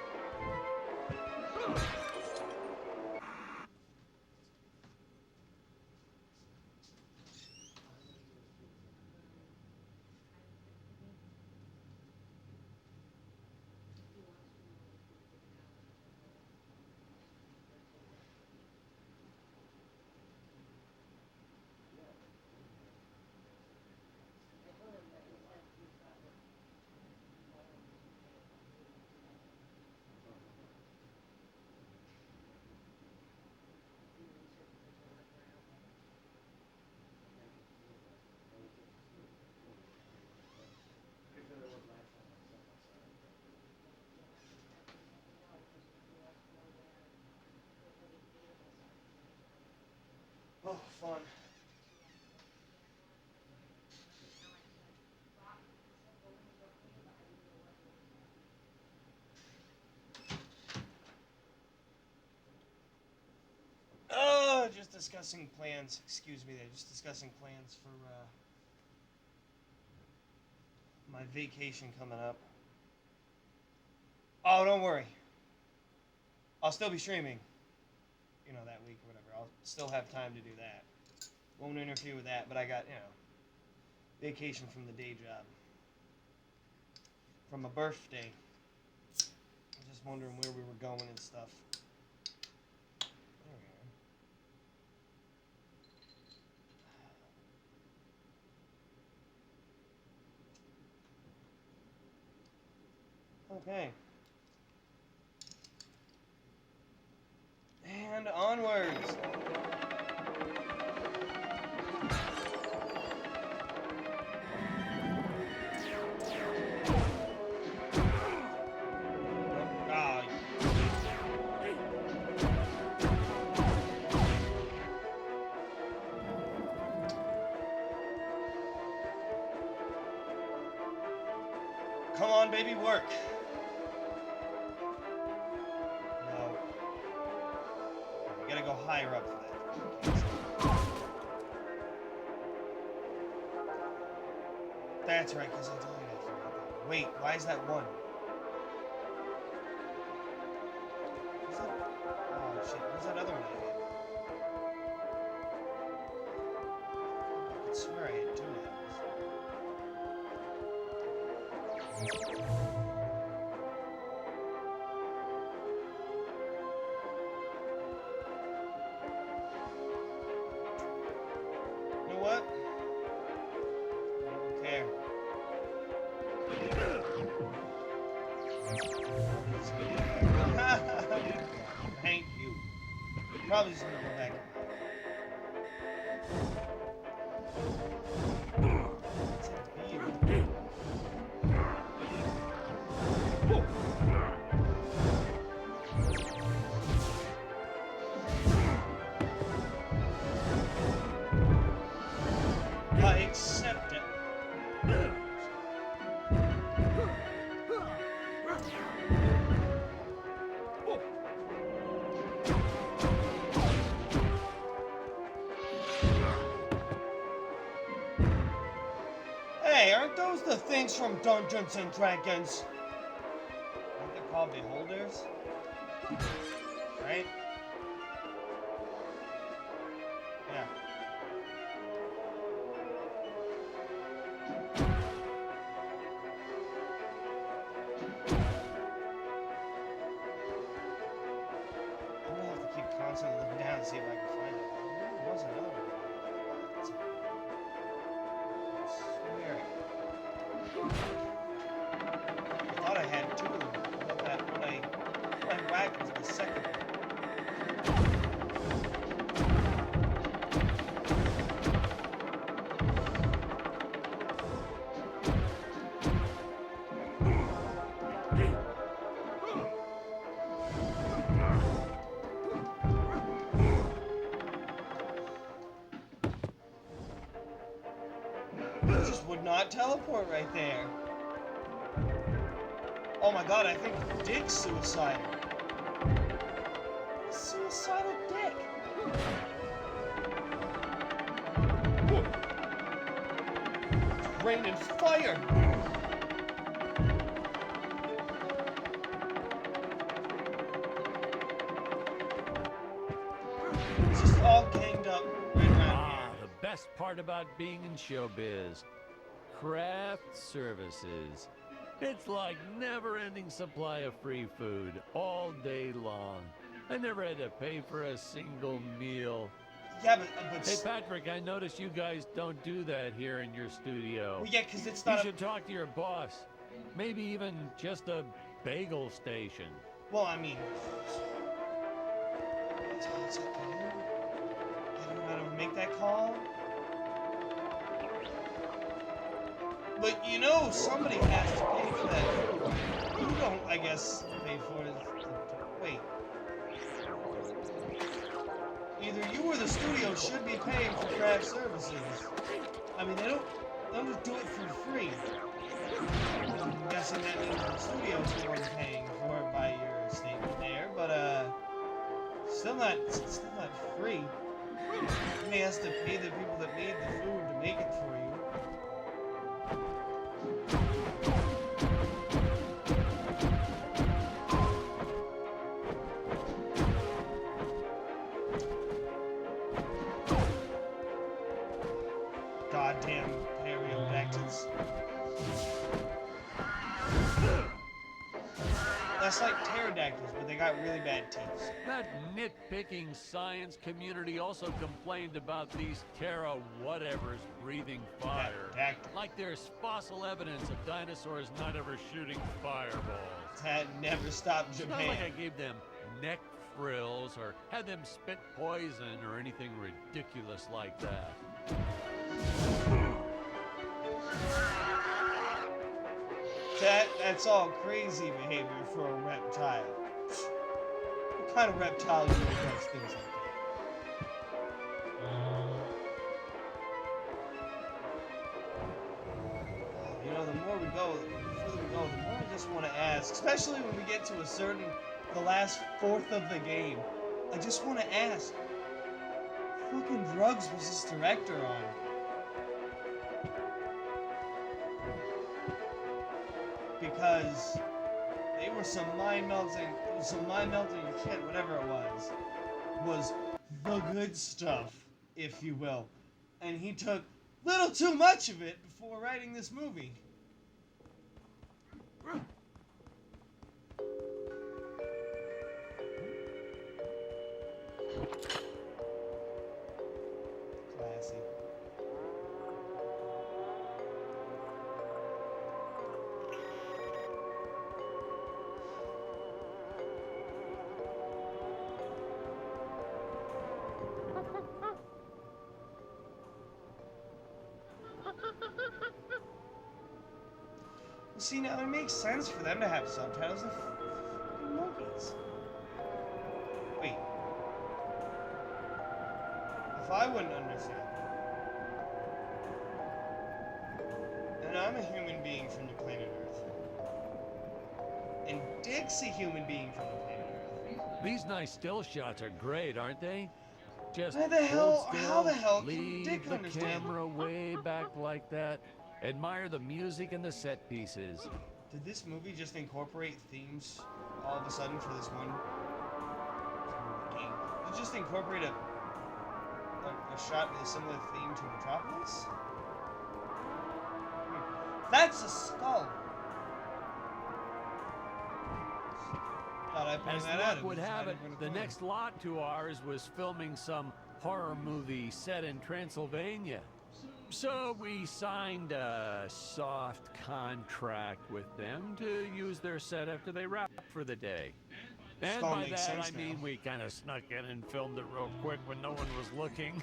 Oh, fun. Oh, just discussing plans. Excuse me, they're just discussing plans for my vacation coming up. Oh, don't worry. I'll still be streaming. You know, that week or whatever. I'll still have time to do that. Won't interfere with that, but I got, vacation from the day job. From a birthday. I was just wondering where we were going and stuff. There we Okay. And onwards. Ah, come on, baby, work. No. You gotta go higher up for that. That's right, because I died after that. Wait, why is that one? What's that? Oh, shit. Where's that other one I hit? I could swear I hit two of You know what? I don't care. Thank you. Probably just gonna go back. It's a beard. I accept it. Hey, aren't those the things from Dungeons and Dragons? Aren't they called beholders? Right? Yeah. I'm gonna have to keep constantly looking down and see if I can find it. There was another one. I swear. I thought I had two of them. I thought that when I whacked was the second one. It just would not teleport right there. Oh my god, I think Dick's suicidal. A suicidal Dick. It's raining fire. It's just all ganged up right around Ah, here. the best part about being in showbiz. Craft services. It's like never-ending supply of free food all day long. I never had to pay for a single meal. Yeah, but Hey, Patrick, I notice you guys don't do that here in your studio. well, yeah, because it's You not. should talk to your boss. Maybe even just a bagel station. Well, I mean, it's okay. I don't know how to make that call. But you know, somebody has to pay for that. You don't, I guess, pay for it. Wait. Either you or the studio should be paying for craft services. I mean, they don't just do it for free. I'm guessing that means the studio's the one paying for it by your statement there, but still not free. Somebody has to pay the people that made the food to make it for you. Goddamn pterodactyls. That's like pterodactyls, but they got really bad teeth. That nitpicking science community also complained about these Terra whatevers breathing fire. Pterodactyl. Like there's fossil evidence of dinosaurs not ever shooting fireballs. That never stopped It's not like I Japan. gave them neck frills or had them spit poison or anything ridiculous like that. That's all crazy behavior for a reptile. What kind of reptile does things like that? You know, the more we go, the further we go, the more I just want to ask, especially when we get to the last fourth of the game. I just want to ask, what fucking drugs was this director on? Because they were some mind-melting shit, whatever it was the good stuff, if you will. And he took little too much of it before writing this movie. Classy. See, now it makes sense for them to have subtitles. They're fucking monkeys. Wait. If I wouldn't understand, and I'm a human being from the planet Earth, and Dick's a human being from the planet Earth. These nice still shots are great, aren't they? Just How the hell can leave Dick the understand? camera way back like that. Admire the music and the set pieces. Did this movie just incorporate themes all of a sudden for this one game? Did it just incorporate a shot with a similar theme to Metropolis? That's a skull! Thought I pointed As that out. luck would have it, the next lot to ours was filming some horror movie set in Transylvania. So we signed a soft contract with them to use their set after they wrap for the day. And Skull by makes that sense I mean now. we kind of snuck in and filmed it real quick when no one was looking.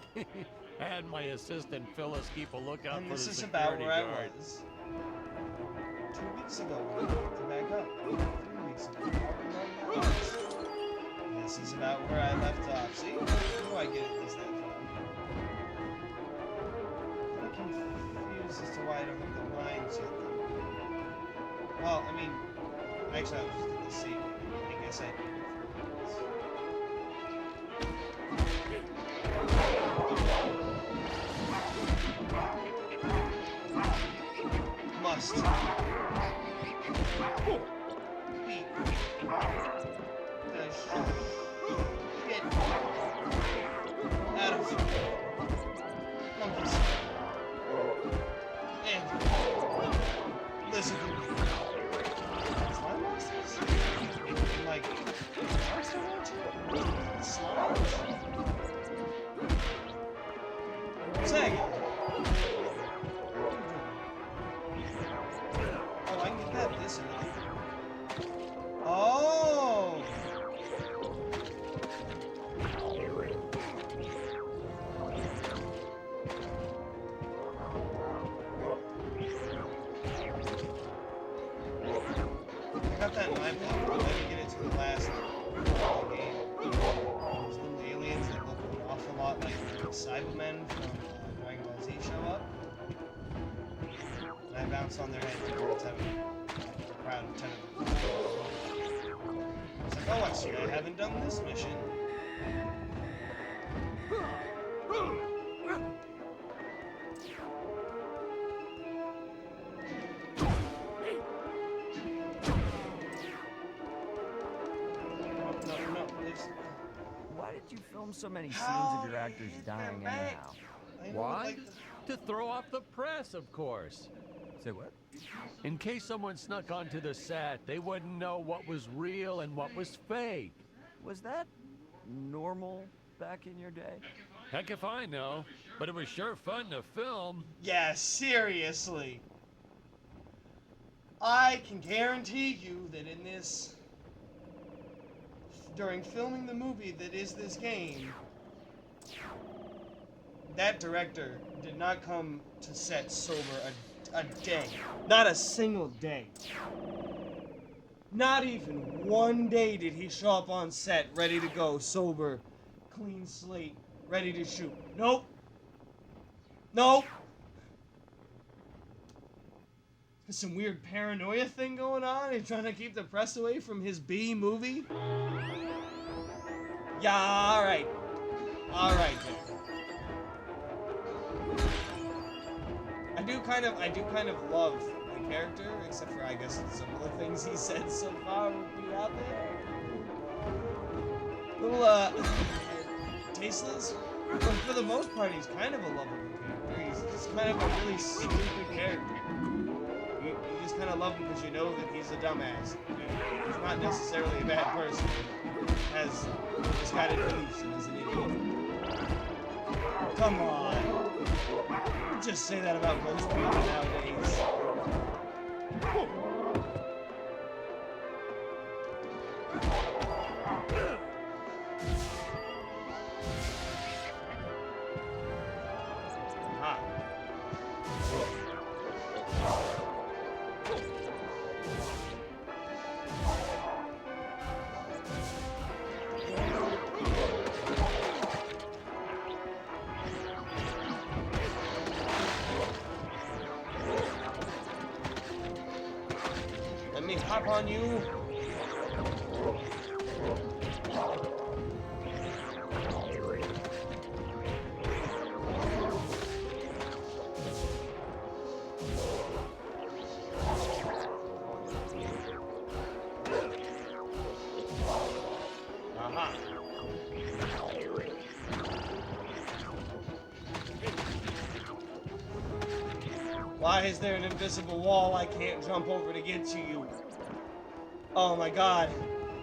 Had my assistant Phyllis keep a lookout And for the this is about security where guard. I was 2 weeks ago. To back up. 3 weeks ago. However long that was. This is about where I left off. See? How do I get at least that far? I'm confused as to why I don't have the lines yet. Well, I mean, actually I was just in the scene. I guess I did. Must. Beat. The shit out of monkeys. And listen to me. Slime monsters? Like, monster monsters? Slimes? Say. Oh, I can get that this way. Oh! I got that in my plan, but let me get it to the last game. Those little aliens that look an awful lot like the Cybermen from Dragon Ball Z show up. And I bounced on their head every time a crowd of 10 of them. I was like, oh, I see, I haven't done this mission. No, there's... Why did you film so many scenes How of your actors did dying that anyhow? I know, Why? like, To throw off the press, of course. Say what? In case someone snuck onto the set, they wouldn't know what was real and what was fake. Was that normal back in your day? Heck if I know, but it was sure fun to film. yeah, seriously. I can guarantee you that in this, during filming the movie that is this game, that director did not come to set sober a day. Not a single day. Not even one day did he show up on set ready to go, sober, clean slate, ready to shoot. Nope. Nope. There's some weird paranoia thing going on. He's trying to keep the press away from his B movie. Yeah, alright. Alright, Jay. I do kind of love the character, except for, I guess, some of the things he said so far would be out there. Little, tasteless. But for the most part, he's kind of a lovable character. He's just kind of a really stupid character. You just kind of love him because you know that he's a dumbass. He's not necessarily a bad person. Has misguided beliefs and is an idiot. Come on. You just say that about most people nowadays. Let me hop on you. Aha. Why is there an invisible wall I can't jump over to get to you? Oh my god.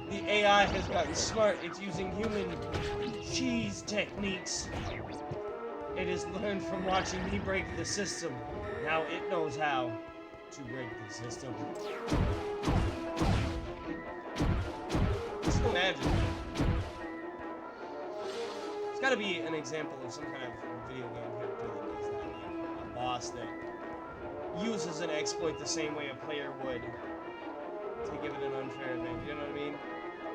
The AI has gotten smart. It's using human cheese techniques. It has learned from watching me break the system. Now it knows how to break the system. Just imagine. It's gotta be an example of some kind of video game character that does that. Like a boss that uses an exploit the same way a player would to give it an unfair advantage, you know what I mean?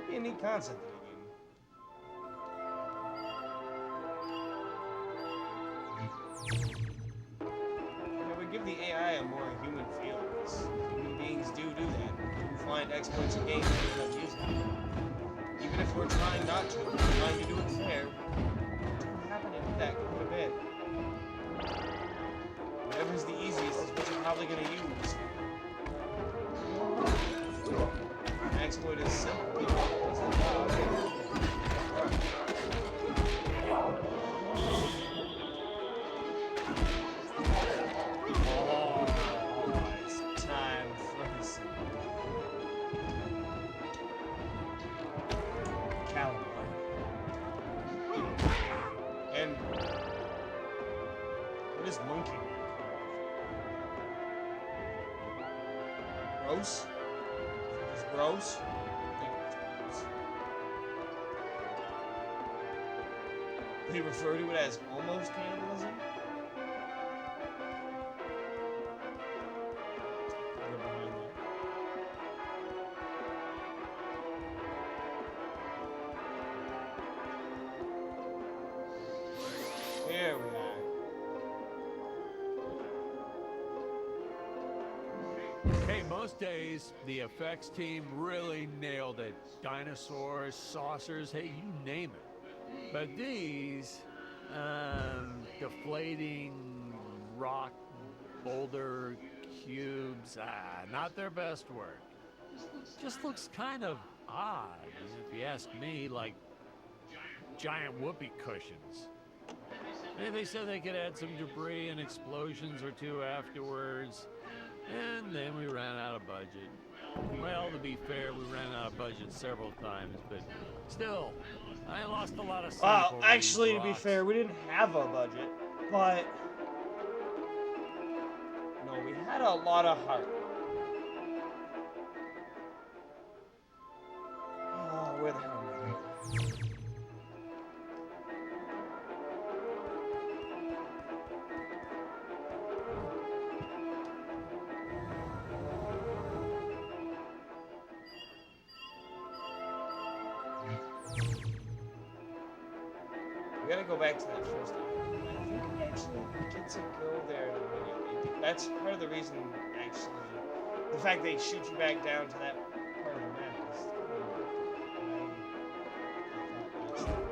Be a neat concept in a game. Yeah, we give the AI a more human feel, because human beings do that. We find exploits in games that we end up using. Even if we're trying not to, we're trying to do it fair, we do happen to do that quite a bit. Whatever's the easiest is what you're probably going to use. An exploit is simple. It's the job. Oh, it's time for some caliber. And what is monkey? Gross? Is it gross? I think it's gross. They refer to it as almost cannibalism? I'll get behind that. Here we are. Hey, most days, the effects team really nailed it. Dinosaurs, saucers, hey, you name it. But these, deflating rock boulder cubes, not their best work. Just looks kind of odd, if you ask me, like giant whoopee cushions. And they said they could add some debris and explosions or two afterwards. And then we ran out of budget. Well, to be fair, we ran out of budget several times, but still, I lost a lot of sleep. Well, actually, to be fair, we didn't have a budget, but no, we had a lot of heart. We gotta go back to that first area. I think actually we get to go there immediately. That's part of the reason, actually. The fact they shoot you back down to that part of the map is really good. And I thought that's the point.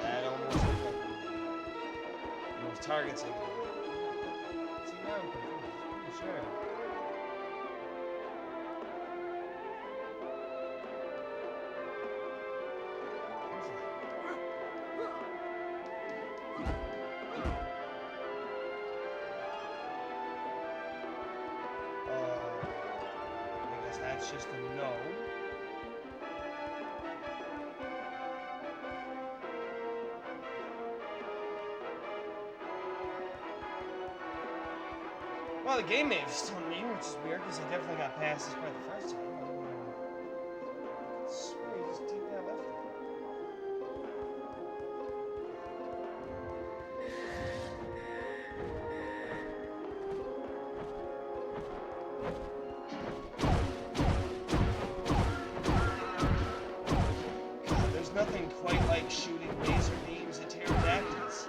That almost looked like those targets again. See, now I'm confused. Pretty sure. I guess that's just a no. Well, the game may have just told me, which is weird because I definitely got past this part the first time. I swear you just did that left. God, there's nothing quite like shooting laser beams at pterodactyls.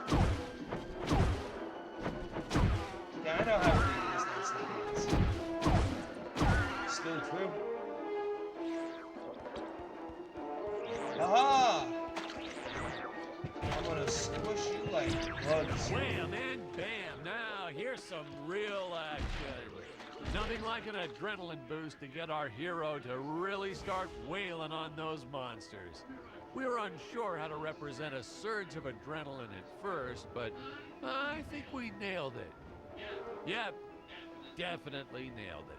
Yeah, I know how ridiculous that stuff is. Still true. Aha! I'm gonna squish you like bugs. Wham and bam! Now, here's some real action. Nothing like an adrenaline boost to get our hero to really start wailing on those monsters. We were unsure how to represent a surge of adrenaline at first, but I think we nailed it. Yep, definitely nailed it.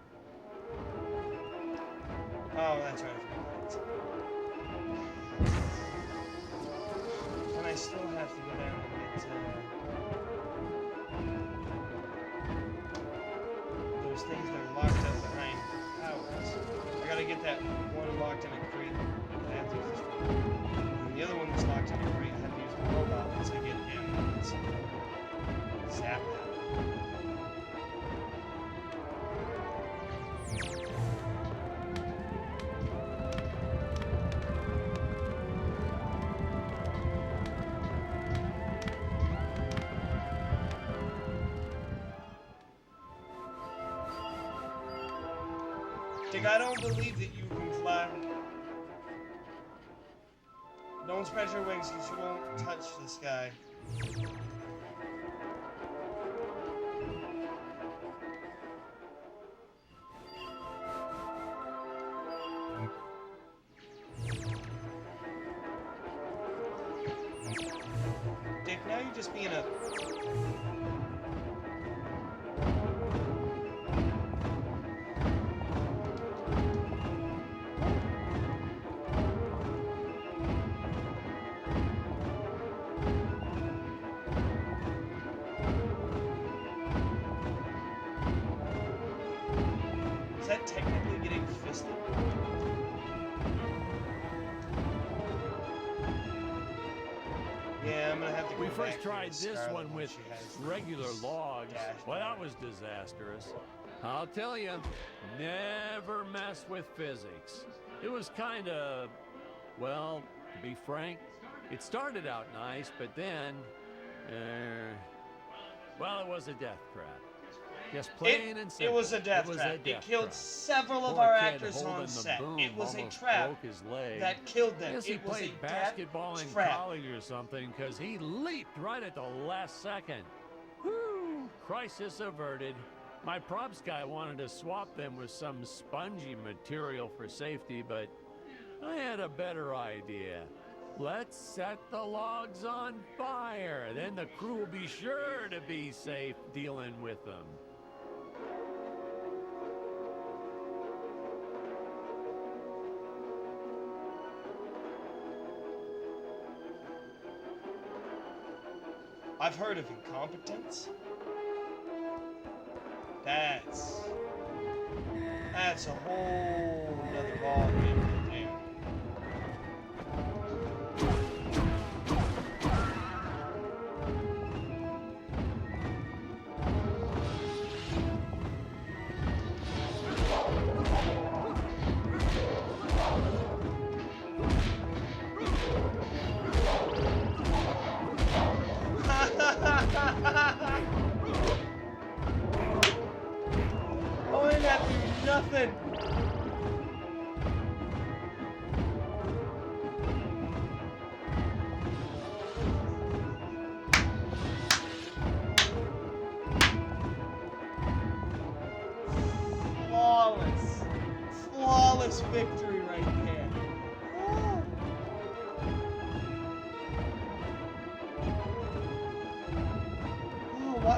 Oh, that's right. I forgot. And I still have to go down and get those things that are locked up behind towers. I gotta get that one locked in a crate. I have to use this one. And the other one that's locked in a crate, I have to use the robot once I get him. Let's zap that. Dick, I don't believe that you can fly. Don't spread your wings because you won't touch the sky. Dick, now you're just being a... Is that technically getting fisted? Yeah, I'm gonna have to go We back first to tried the this Scarlet one with she has regular logs. dashed Well, that down. was disastrous. I'll tell you, never mess with physics. It was kind of, well, to be frank, it started out nice, but then, well, it was a death trap. Just plain and simple. It was a death It was trap. a It death killed trap. several of Poor our kid actors holding on the set. boom It was a almost trap broke his leg. that killed them. Guess he It was played a basketball in death trap. college or something, because he leaped right at the last second. Whew, crisis averted. My props guy wanted to swap them with some spongy material for safety, but I had a better idea. Let's set the logs on fire. Then the crew will be sure to be safe dealing with them. I've heard of incompetence. That's a whole nother ballgame right there.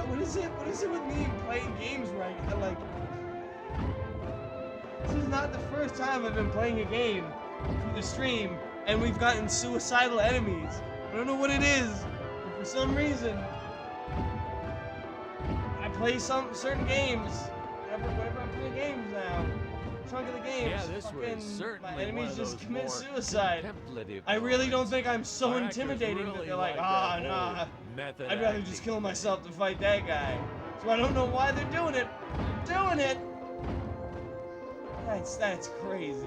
What is it? What is it with me playing games right? Like, this is not the first time I've been playing a game through the stream, and we've gotten suicidal enemies. I don't know what it is, but for some reason, I play certain games. Whenever I play games now, chunk of the games, Yeah, this was certainly my enemies one of just those commit more suicide. contemplative I really don't moments. think I'm so Our actors intimidating that really they're like, like ah, that nah. whole method I'd rather acting just kill thing. myself to fight that guy. So I don't know why they're doing it. They're doing it. That's crazy.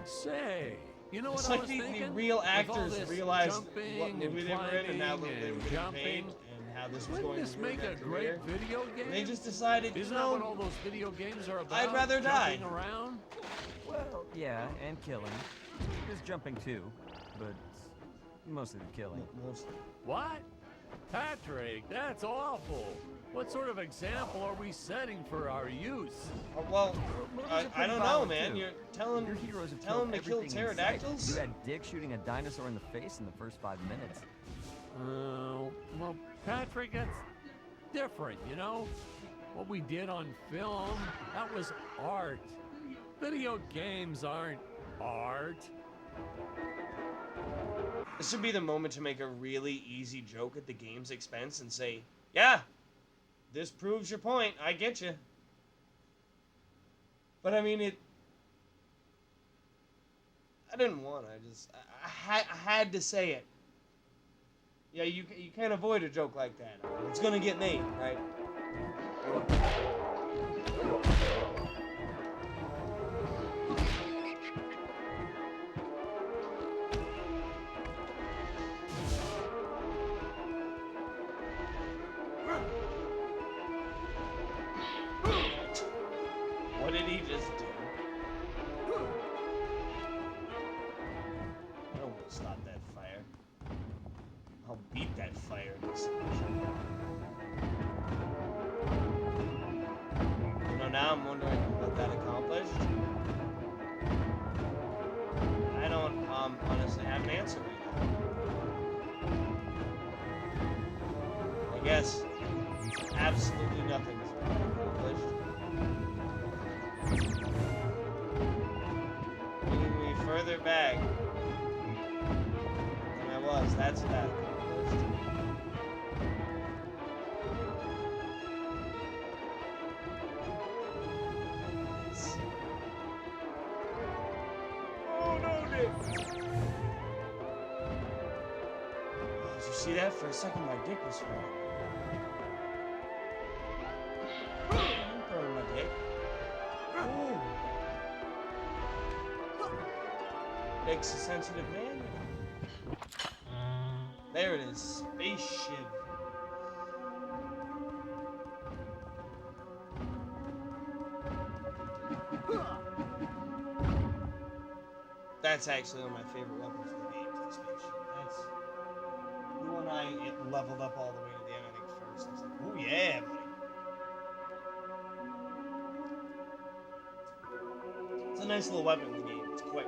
Say, you know what It's I like was the thinking? real With all actors this realized jumping what movie they were in and now climbing they were and getting jumping. paid and how this was Wouldn't going this to make ruin a their great career. video game? They just decided, Isn't you that what know, all those video games are about? I'd rather die. Jumping around? Well, yeah, and killing. There's jumping too, but mostly the killing. mostly. What? Patrick, that's awful. What sort of example are we setting for our youth? Well, Movies are I pretty don't know, violent, man. too. You're telling Your heroes have tell killed them to kill everything in sight. pterodactyls? You had Dick shooting a dinosaur in the face in the first 5 minutes. Well, Patrick, that's different, you know? What we did on film, that was art. Video games aren't art. This would be the moment to make a really easy joke at the game's expense and say, yeah, this proves your point. I get you. But I mean, I didn't want to. I had to say it. Yeah, you can't avoid a joke like that. It's gonna get made, right? What did he just do? I don't want to stop that fire. I'll beat that fire in this situation. Now I'm wondering what that accomplished. I don't honestly have an answer right now. I guess absolutely nothing is accomplished. Bringing me further back than I was. That's what that accomplished. Oh no, Nick! Did you see that? For a second, my dick was falling. I'm throwing my dick. Ooh. Dick's a sensitive man. There it is. Spaceship. That's actually one of my favorite weapons in the game, is the spaceship. That's the one it leveled up all the way to the end, I think, first. I was like, oh yeah, buddy. It's a nice little weapon in the game. It's quick.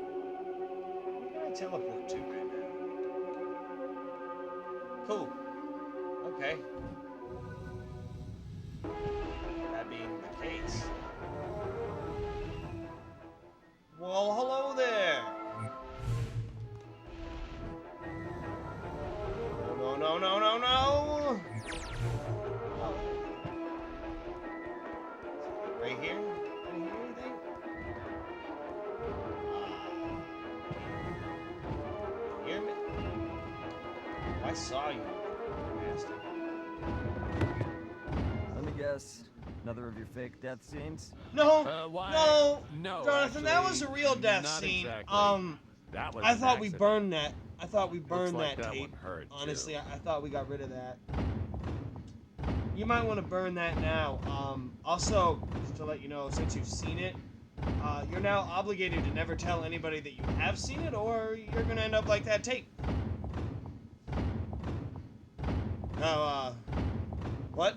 Where can I teleport to right now? Cool. Okay. That being the case. Well, hello there. No, no, no, no, no. Oh. Right here? I didn't hear anything? Hear me? I saw you, bastard. Let me guess. Another of your fake death scenes? No, Why? no, No, Jonathan, that was a actually, real death not scene. exactly. That was I an thought we accident. burned that. I thought we burned like that that tape. one hurt, too. Honestly, I thought we got rid of that. You might want to burn that now. Also, just to let you know, since you've seen it, you're now obligated to never tell anybody that you have seen it, or you're gonna end up like that tape. Now, what?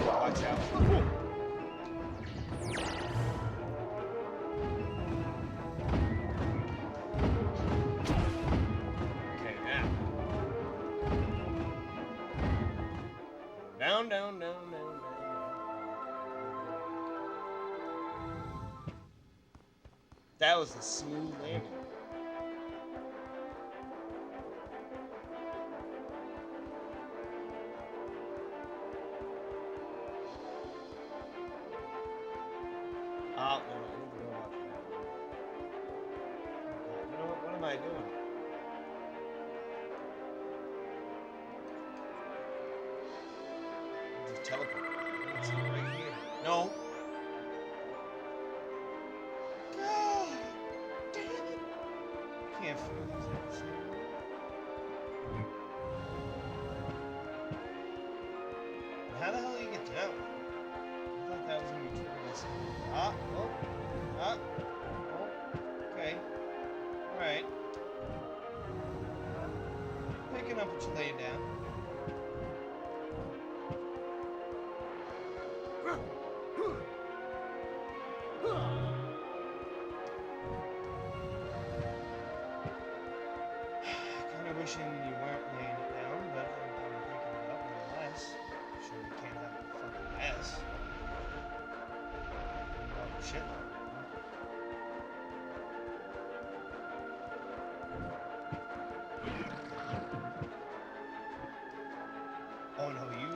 Watch out. Okay, now. Down, down, down, down, down. That was a smooth landing. Oh, no, I need to go about that. You know what am I doing? Just teleport. It's right here. No. God damn it. Can't figure these out. How the hell do you get down? I thought that was going to be tremendous. Ah, oh, ah, oh, okay. Alright. Picking up what you're laying down. Kinda wishing you weren't laying it down, but I'm picking it up nonetheless. Sure you can't have a fucking mess. Oh shit. Oh no, you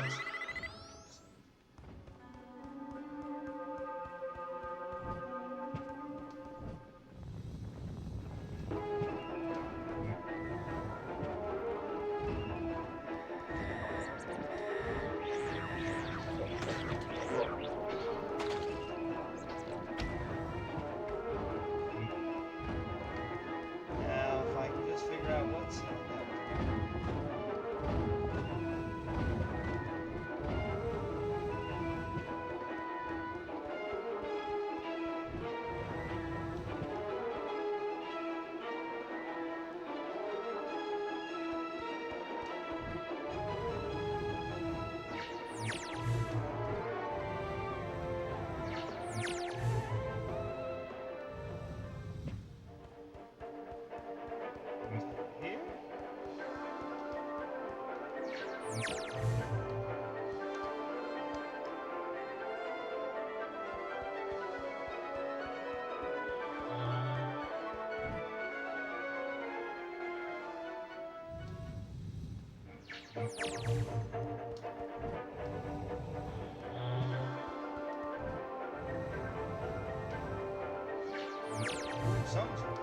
just... Now, if I can just figure out what's up there. Here? Something's wrong.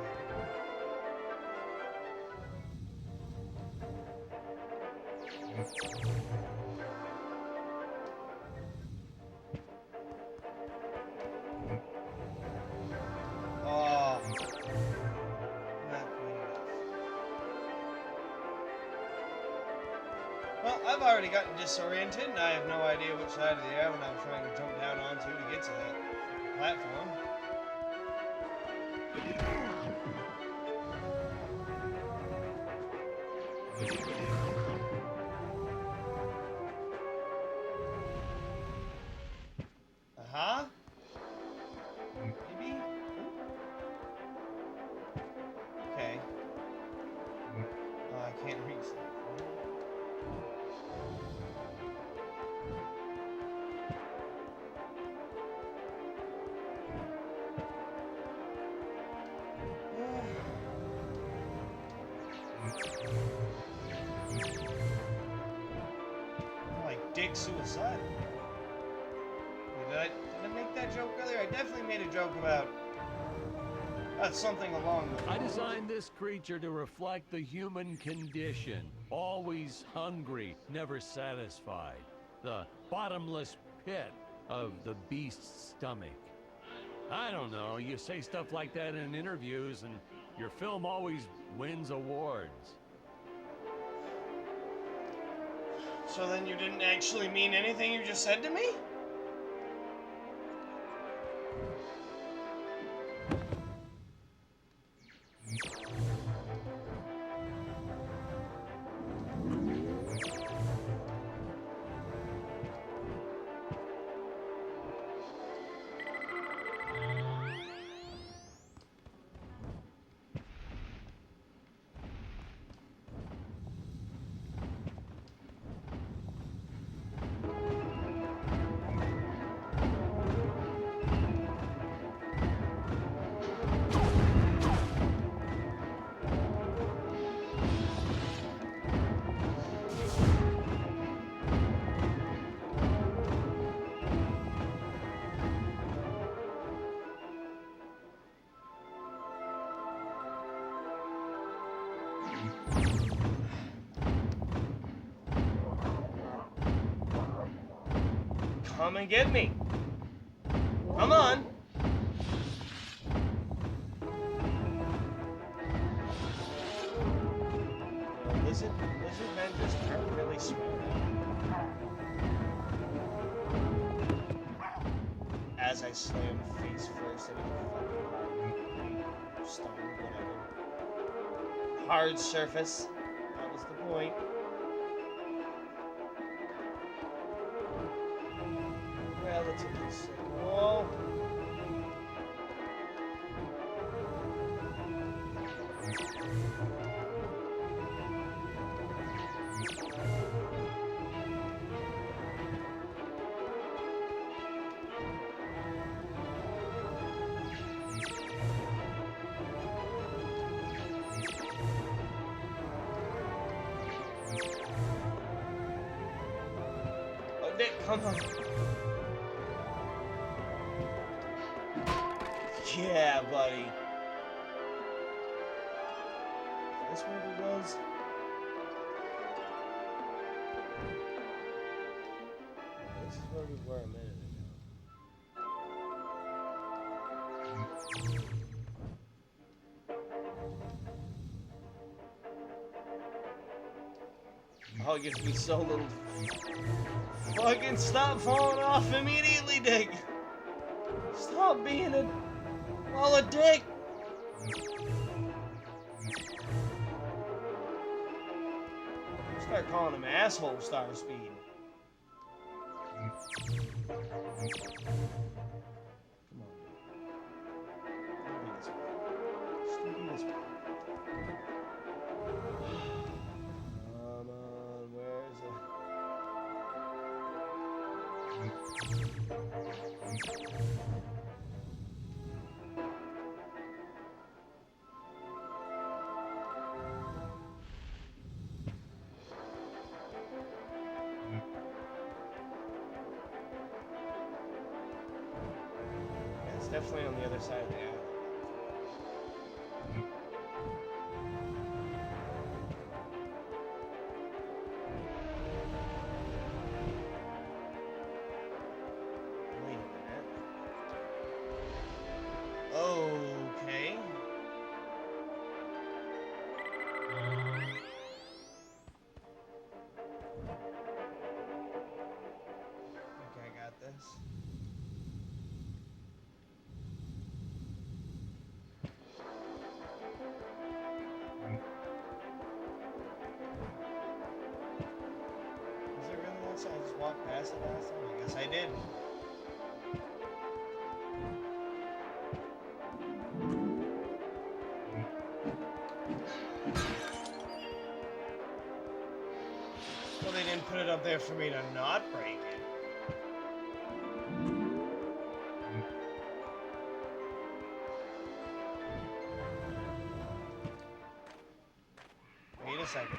Oh, not quite enough. Well, I've already gotten disoriented, and I have no idea which side of the island I'm trying to jump down onto to get to that platform. Aha? Maybe? Okay. I can't reach that. Like dick suicide. Did I make that joke earlier? I definitely made a joke about something along the I designed this creature to reflect the human condition. Always hungry, never satisfied. The bottomless pit of the beast's stomach. I don't know. You say stuff like that in interviews, and your film always wins awards. So then you didn't actually mean anything you just said to me? Come and get me. Come on. Lizard men just aren't really smart. As I slam face first into the fucking stone, whatever. Hard surface. That was the point. Relatively safe. Whoa. Oh, Nick, come on. Yeah, buddy. Is this where he was? This is where we were a minute ago. Oh, it gives me so little. Fucking stop falling off immediately, Dick. Stop being a dick. Start calling him asshole Star Speed. Come on. Still be this way. Come on, where is it? Definitely on the other side of the alley. Wait a minute. Okay. Okay, I got this. I just walked past it last time. I guess I did. Well, they didn't put it up there for me to not break it. Wait a second.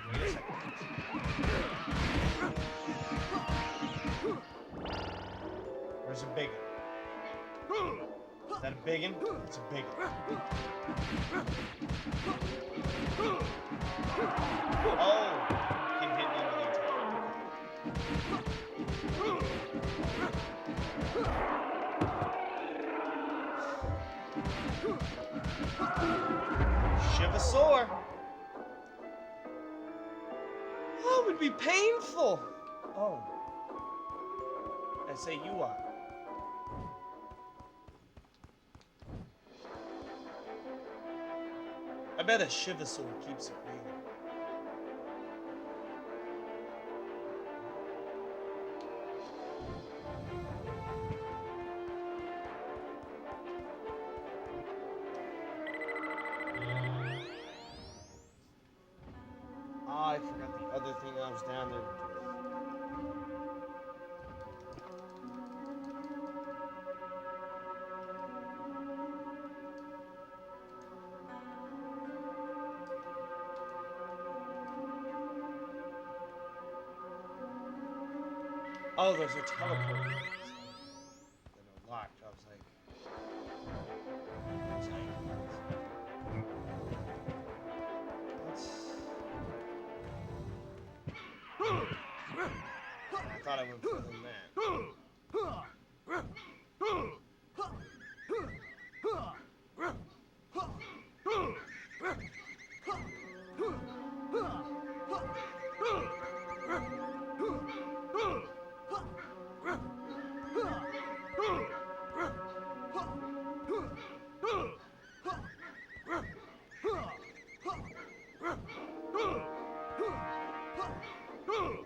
Where's a big one? Is that a big one? It's a big one. Oh! Can hit me with a That would be painful. Oh. I say you are. I bet a Shiva sword keeps it real. I forgot the other thing I was down there. Oh, those are teleport things that are locked. I was like, I thought I went further than that.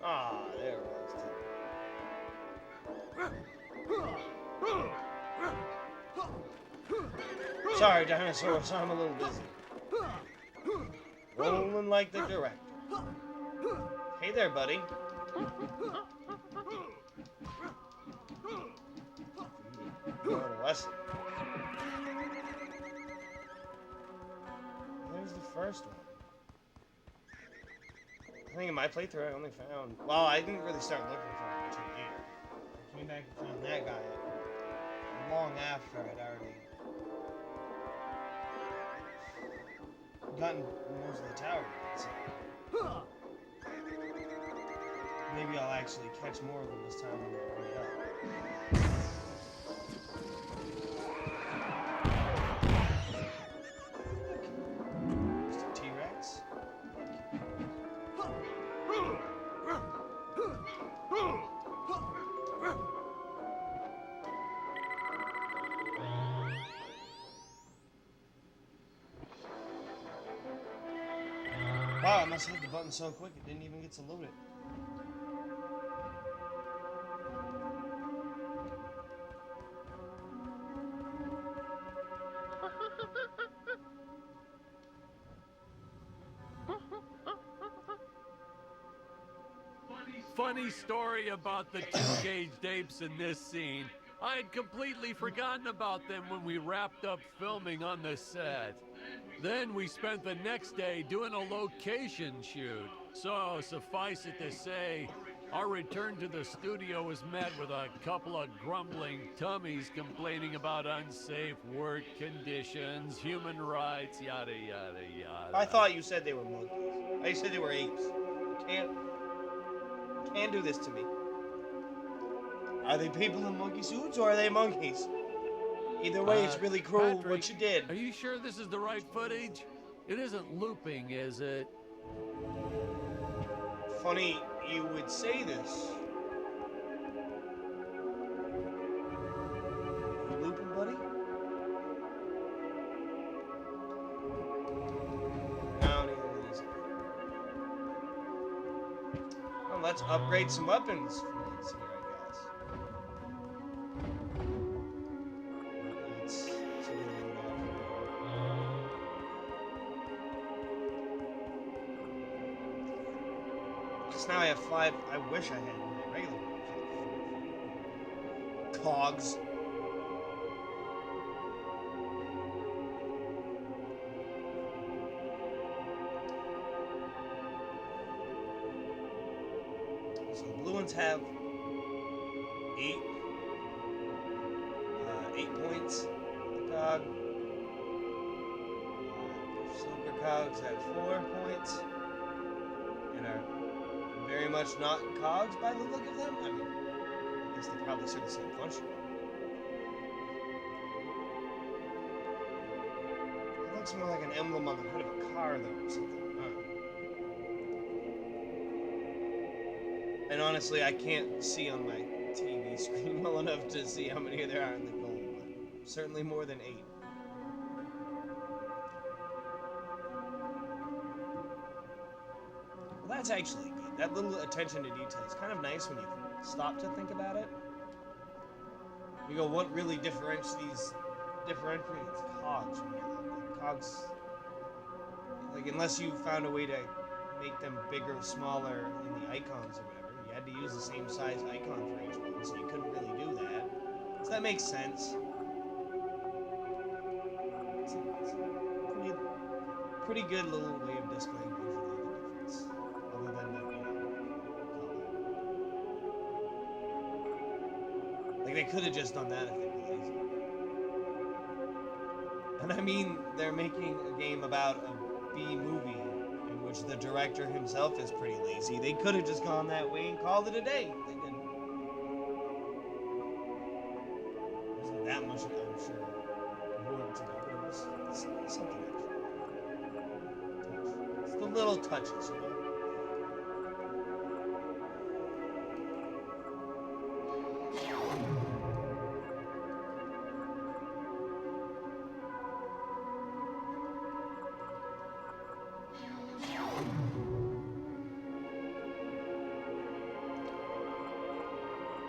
Ah, there it was. Sorry, dinosaurs, I'm a little busy. Rolling like the director. Hey there, buddy. Learn a lesson. There's the first one. I think in my playthrough I only found... Well, I didn't really start looking for him until here. I came back and found that guy long after I'd already gotten most of the tower. So maybe I'll actually catch more of them this time when I bring it up. Mr. T-Rex. Wow, I must have hit the button so quick it didn't even get to load it. Funny story about the two caged apes in this scene. I had completely forgotten about them when we wrapped up filming on the set. Then we spent the next day doing a location shoot. So, suffice it to say, our return to the studio was met with a couple of grumbling tummies complaining about unsafe work conditions, human rights, yada, yada, yada. I thought you said they were monkeys. I said they were apes. Can't do this to me. Are they people in monkey suits or are they monkeys? Either way, it's really cruel Patrick, what you did. Are you sure this is the right footage? It isn't looping, is it? Funny you would say this. You looping, buddy? No, neither of these. Well, let's upgrade some weapons for once here, I guess. Let's see what we got. Because now I have 5. I wish I had my regular ones. Cogs. So the blue ones have 8. 8 points. The cog. Silver cogs have 4 points. And are very much not cogs by the look of them. I mean, I guess they probably serve the same function. It looks more like an emblem on the hood of a car, though, or something. And honestly, I can't see on my TV screen well enough to see how many there are in the gold, but certainly more than 8. Well, that's actually good. That little attention to detail is kind of nice when you stop to think about it. You go, what really differentiates cogs from the cogs? Like, unless you found a way to make them bigger or smaller in the icons or whatever, you had to use the same size icon for each one, so you couldn't really do that. So that makes sense. It's a pretty good little way of displaying visually the difference, other than the, color. Like, they could have just done that if they were lazy. And I mean, they're making a game about a B movie in which the director himself is pretty lazy. They could have just gone that way and called it a day. They didn't. It wasn't that much, I'm sure, work to do, but it was something extra. It's the little touches, you know?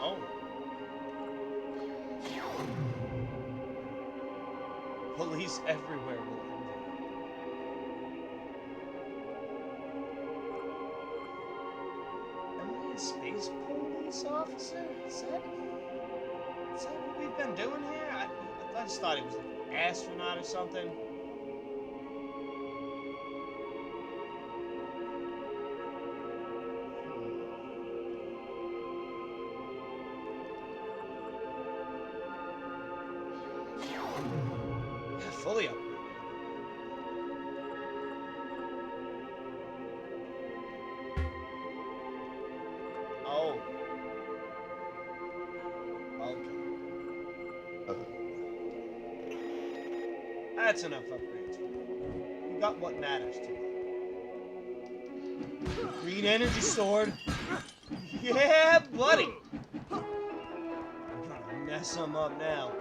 Oh. Police everywhere will Am I a space police officer? Is that what we've been doing here? I just thought he was an astronaut or something. Fully up. Oh. Okay. That's enough upgrades. You got what matters to you. Green energy sword. Yeah, buddy. I'm gonna mess him up now.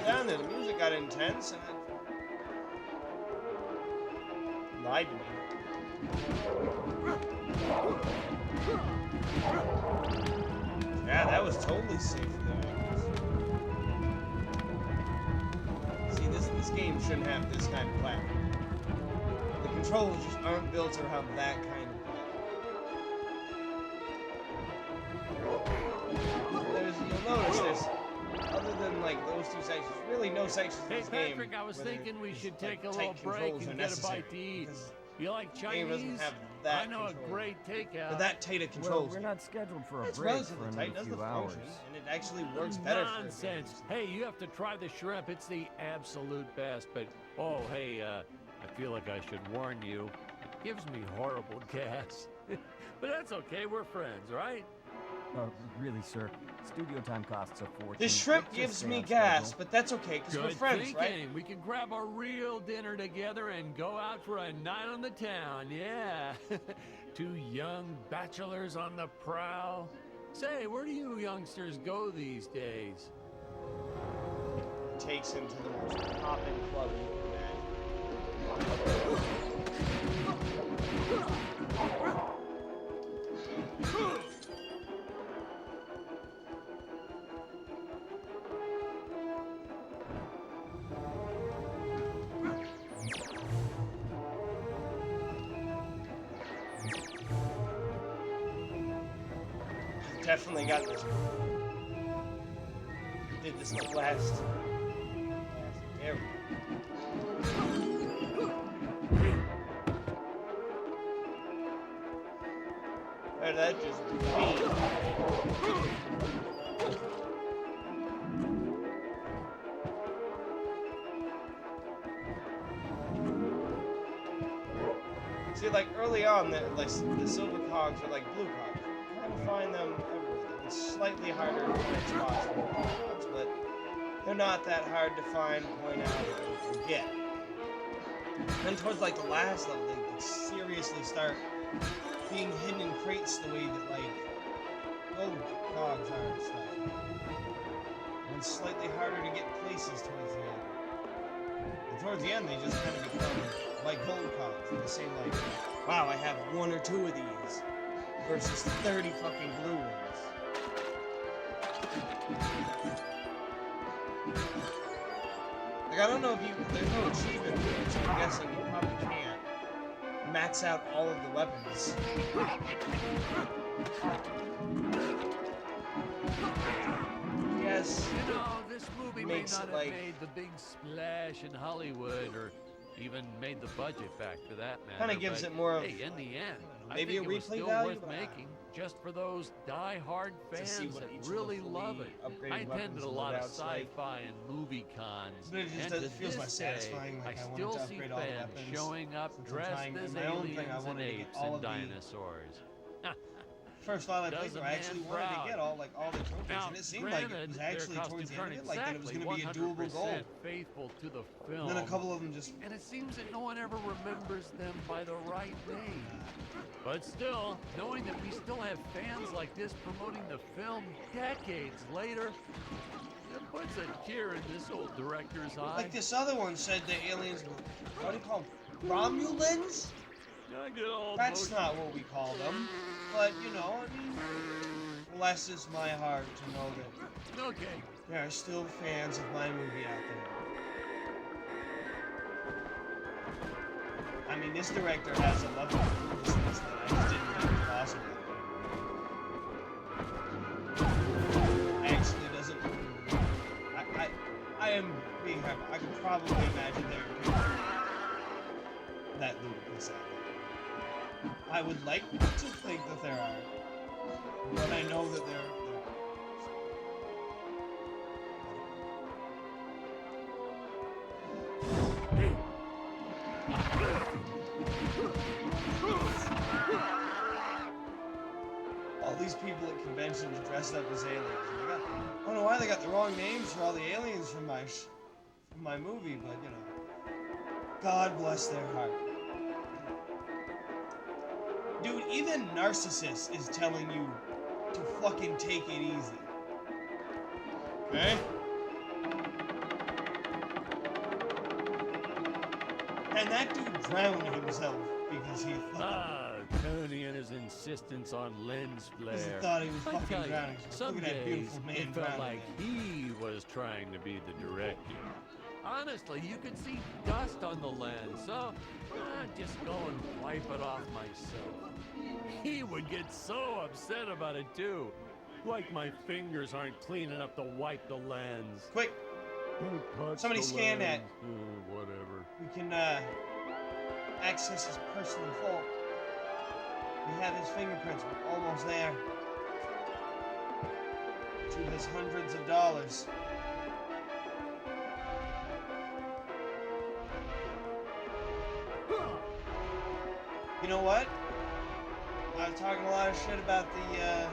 Down there, the music got intense and it lied to me. Yeah, that was totally safe though. See, this game shouldn't have this kind of platform. The controls just aren't built around that kind of platform. You'll notice there's, other than like those 2 sections, really no sections in Hey, this game. Patrick, I was thinking we should take a tight little break controls are and get a necessary, bite to eat. because You like the game doesn't Chinese? have that I know control. a great takeout. But that tight of Well, controls. we're not scheduled for a It's break relatively for tight, another does the few hours. function, and it actually works better for Nonsense. games. Hey, you have to try the shrimp. It's the absolute best. But, oh, hey, I feel like I should warn you. It gives me horrible gas. But that's okay. We're friends, right? Really, sir. Studio time costs a fortune. This shrimp Let's just gives stay me on gas, schedule. but that's okay, because we're Good friends, thinking. right? We can grab a real dinner together and go out for a night on the town. Yeah. 2 young bachelors on the prowl. Say, where do you youngsters go these days? Takes him to the most poppin' club you can imagine. Definitely got this. Did this like last. There we go. Where did that just be? See, like early on, the silver cogs are like blue cogs. You kind of find them everywhere. It's slightly harder to find spots for blue cogs, but they're not that hard to find, point out, and get. Then towards like the last level, they seriously start being hidden in crates the way that like gold cogs are and stuff. And it's slightly harder to get places towards the end. And towards the end, they just kind of become like gold cogs. They're the same like, wow, I have 1 or 2 of these versus 30 fucking blue ones. Like, I don't know if there's no achievement for it, so I'm guessing you probably can't max out all of the weapons. Yes. You know, this movie may Makes not it have like- made the big splash in Hollywood or even made the budget back for that matter. Kinda gives but, it more of, hey, in the end, I maybe think a it was replay still value, worth but making just for those die-hard to see fans what that each of the really fully love it. upgraded I weapons attended a and lot of loadouts like. sci-fi and movie cons, But it just and does- to feels less this satisfying, day, like, I I wanted still to see upgrade all the fans weapons. showing up Since I'm dressed trying as in my own thing, aliens I and wanted to get apes all and of the dinosaurs. First while I Does played a through, I actually man wanted proud. to get all the trophies, Now, and it seemed like it granted, was their actually towards the end of it, costumes like that aren't it was going to be a exactly doable goal. 100% faithful to the film. And then a couple of them just. And it seems that no one ever remembers them by the right name. But still, knowing that we still have fans like this promoting the film decades later, it puts a tear in this old director's eye. Like this other one said the aliens were. What do you call them? Romulans? I get all That's emotional. not what we call them. But, you know, I mean. Blesses my heart to know that Okay. there are still fans of my movie out there. I mean, this director has a level of foolishness that I just didn't think was possible. Actually, doesn't. I am being hyper. I could probably imagine there are people that ludicrous at it. I would like to think that there are, but I know that there are. All these people at conventions dressed up as aliens. I don't know why they got the wrong names for all the aliens from my movie, but you know, God bless their heart. Dude, even Narcissus is telling you to fucking take it easy. Okay? And that dude drowned himself because he thought. Tony and his insistence on lens Because he flare. thought he was I fucking tell you, drowning. some Look at that days beautiful man it felt drowning like there. he was trying to be the director. Honestly, you could see dust on the lens, so I'd just go and wipe it off myself. He would get so upset about it too. Like my fingers aren't clean enough to wipe the lens. Quick, Don't touch Somebody the scan lens. that. Whatever. we can access his personal vault. We have his fingerprints. We're almost there. To his hundreds of dollars. You know what? I was talking a lot of shit about the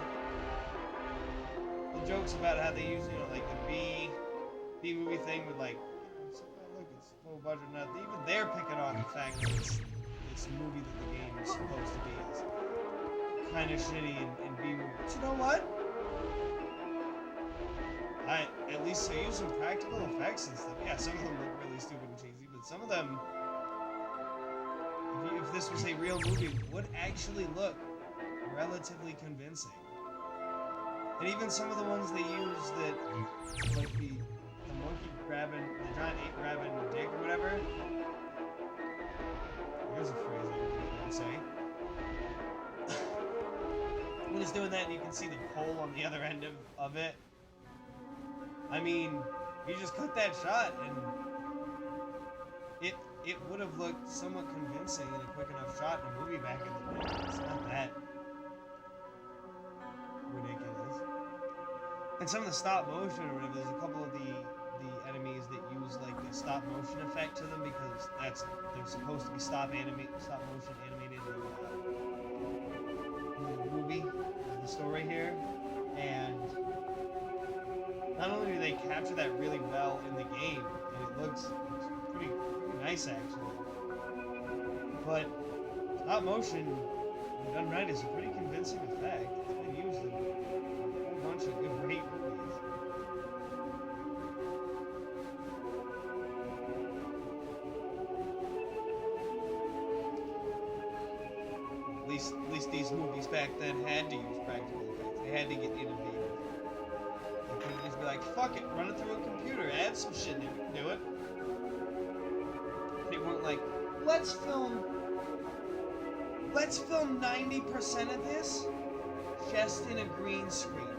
jokes about how they use, you know, like the B movie thing with like, you know, look, it's low budget, not even they're picking on the fact that it's a movie that the game is supposed to be. It's kind of shitty and B movie. But you know what? At least they use some practical effects and stuff. Yeah, some of them look really stupid and cheesy, but some of them, if this was a real movie, would actually look relatively convincing. And even some of the ones they use that, like the monkey grabbing, the giant ape grabbing the dick or whatever. Here's a phrase I would say. When it's doing that and you can see the pole on the other end of it. I mean, you just cut that shot and it would have looked somewhat convincing in a quick enough shot in a movie back in the day. It's not that ridiculous. And some of the stop motion or whatever, there's a couple of the enemies that use like a stop motion effect to them because they're supposed to be stop motion animated in the movie, the story here. And not only do they capture that really well in the game, and it looks pretty nice actually. But stop motion, when done right, is a pretty convincing effect. It's been used in a whole bunch of great movies. At least these movies back then had to use practical effects. They had to get innovative. They couldn't just be like, fuck it, run it through a computer, add some shit in it, do it. They weren't like, let's film 90% of this just in a green screen.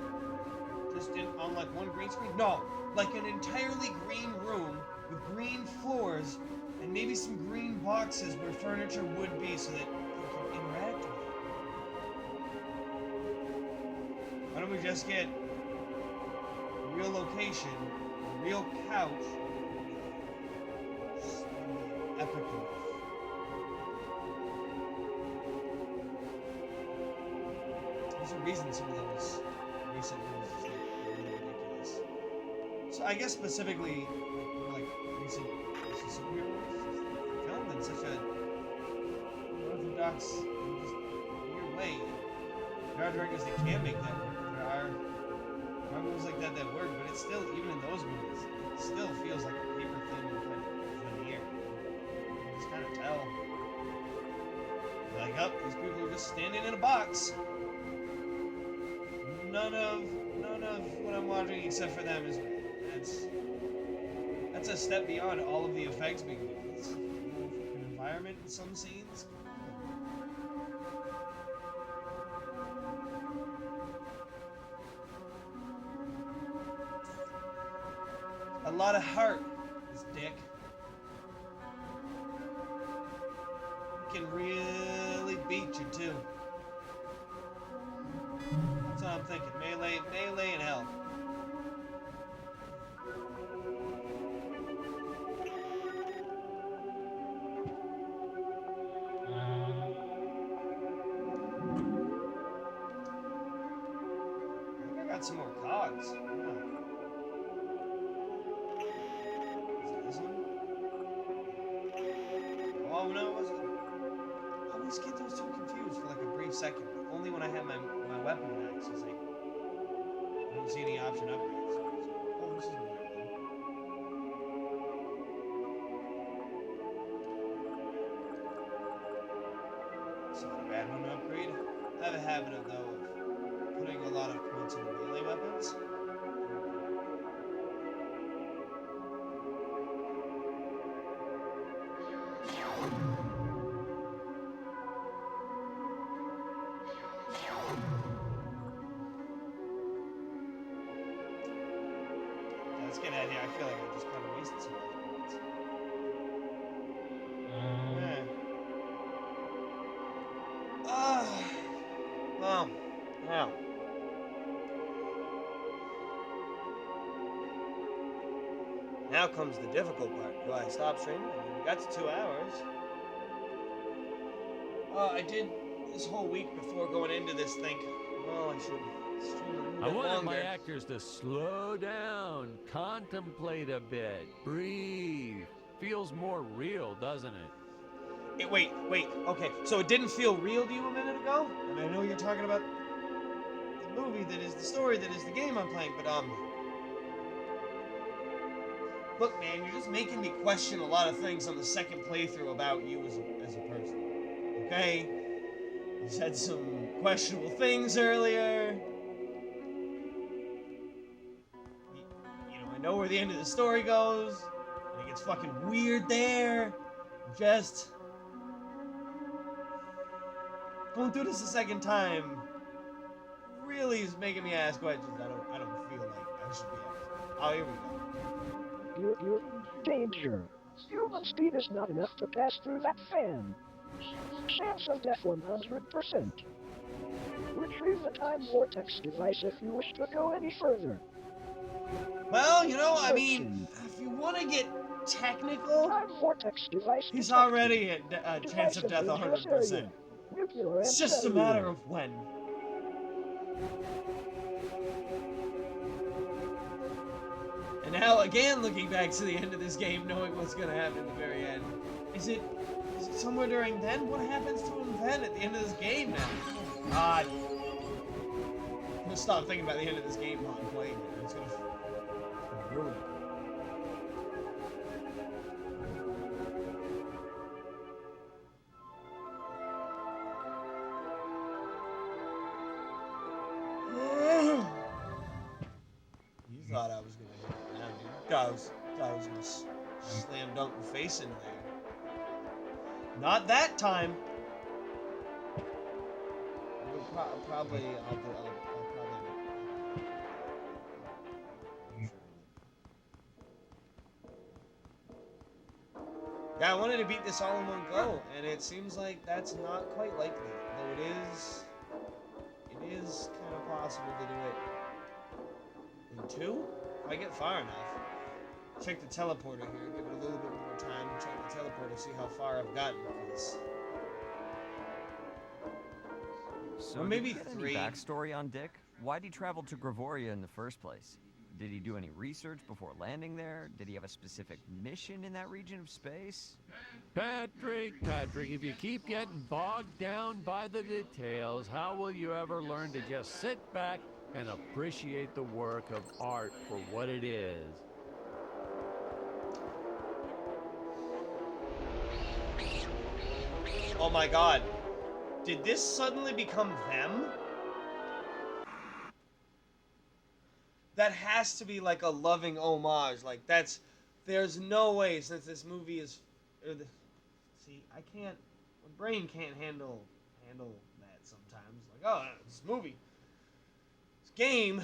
Just on like one green screen? No, like an entirely green room with green floors and maybe some green boxes where furniture would be so that you can interact with it. Why don't we just get a real location, a real couch, epic enough. There's a reason some of those recent movies are really ridiculous. So I guess specifically, like recent superhero movies, filmed in such a orthodox, just weird way. There are directors that can make that work. There are movies like that work, but it's still, even in those movies, it still feels like a paper thin kind of veneer. You can just kind of tell. Like, oh, these people are just standing in a box. None of what I'm watching except for them is real. That's a step beyond all of the effects we can do. It's an environment in some scenes. A lot of heart, this dick. It can really beat you too. That's what I'm thinking. Melee and health. I think I got some more cogs. Yeah. Is it this one? Oh no, it wasn't. I always get those two confused for like a brief second, but only when I have my weapon max. It's like I don't see any option upgrades. Oh, this is the right one. It's not a bad one to upgrade. I have a habit of putting a lot of points into melee weapons. Let's get out of here. I feel like I just kind of wasted some of those points. Well, now. Now comes the difficult part. Do I stop streaming? I mean, we got to 2 hours. I did this whole week before going into this think, well, I should stream a little bit I wanted longer. my actors to slow down, contemplate a bit, breathe. Feels more real, doesn't it? Wait, okay, so it didn't feel real to you a minute ago? And I know you're talking about the movie that is the story that is the game I'm playing, but look, man, you're just making me question a lot of things on the second playthrough about you as a person, okay? You said some questionable things earlier. You know, I know where the end of the story goes, and it gets fucking weird there. Just going through this a second time really is making me ask questions I don't feel like I should be asking. Oh, here we go. You're danger. Human speed is not enough to pass through that fan. Chance of death 100%. Retrieve the time vortex device if you wish to go any further. Well, you know, I mean, if you want to get technical, Time vortex device he's detected. already at chance of death 100%. Nuclear It's and just a cellular. matter of when. And now, again, looking back to the end of this game, knowing what's going to happen at the very end. Is it somewhere during then? What happens to him then at the end of this game now? Oh, God. I'm gonna stop thinking about the end of this game while I'm playing it. It's gonna ruin it. You thought I was gonna hit it now, dude. Thought I was gonna slam dunk the face in there. Not that time. I'll probably. Yeah, I wanted to beat this all in one go, and it seems like that's not quite likely. Though it is kind of possible to do it in two. If I get far enough. Check the teleporter here. Give it a little bit more time to check the teleporter, see how far I've gotten. Because... So or maybe did you get 3. Any backstory on Dick? Why'd he travel to Gravoria in the first place? Did he do any research before landing there? Did he have a specific mission in that region of space? Patrick, if you keep getting bogged down by the details, how will you ever learn to just sit back and appreciate the work of art for what it is? Oh my God. Did this suddenly become them? That has to be like a loving homage. Like there's no way, since this movie is, see, I can't, my brain can't handle that sometimes. Like, oh, this movie, this game,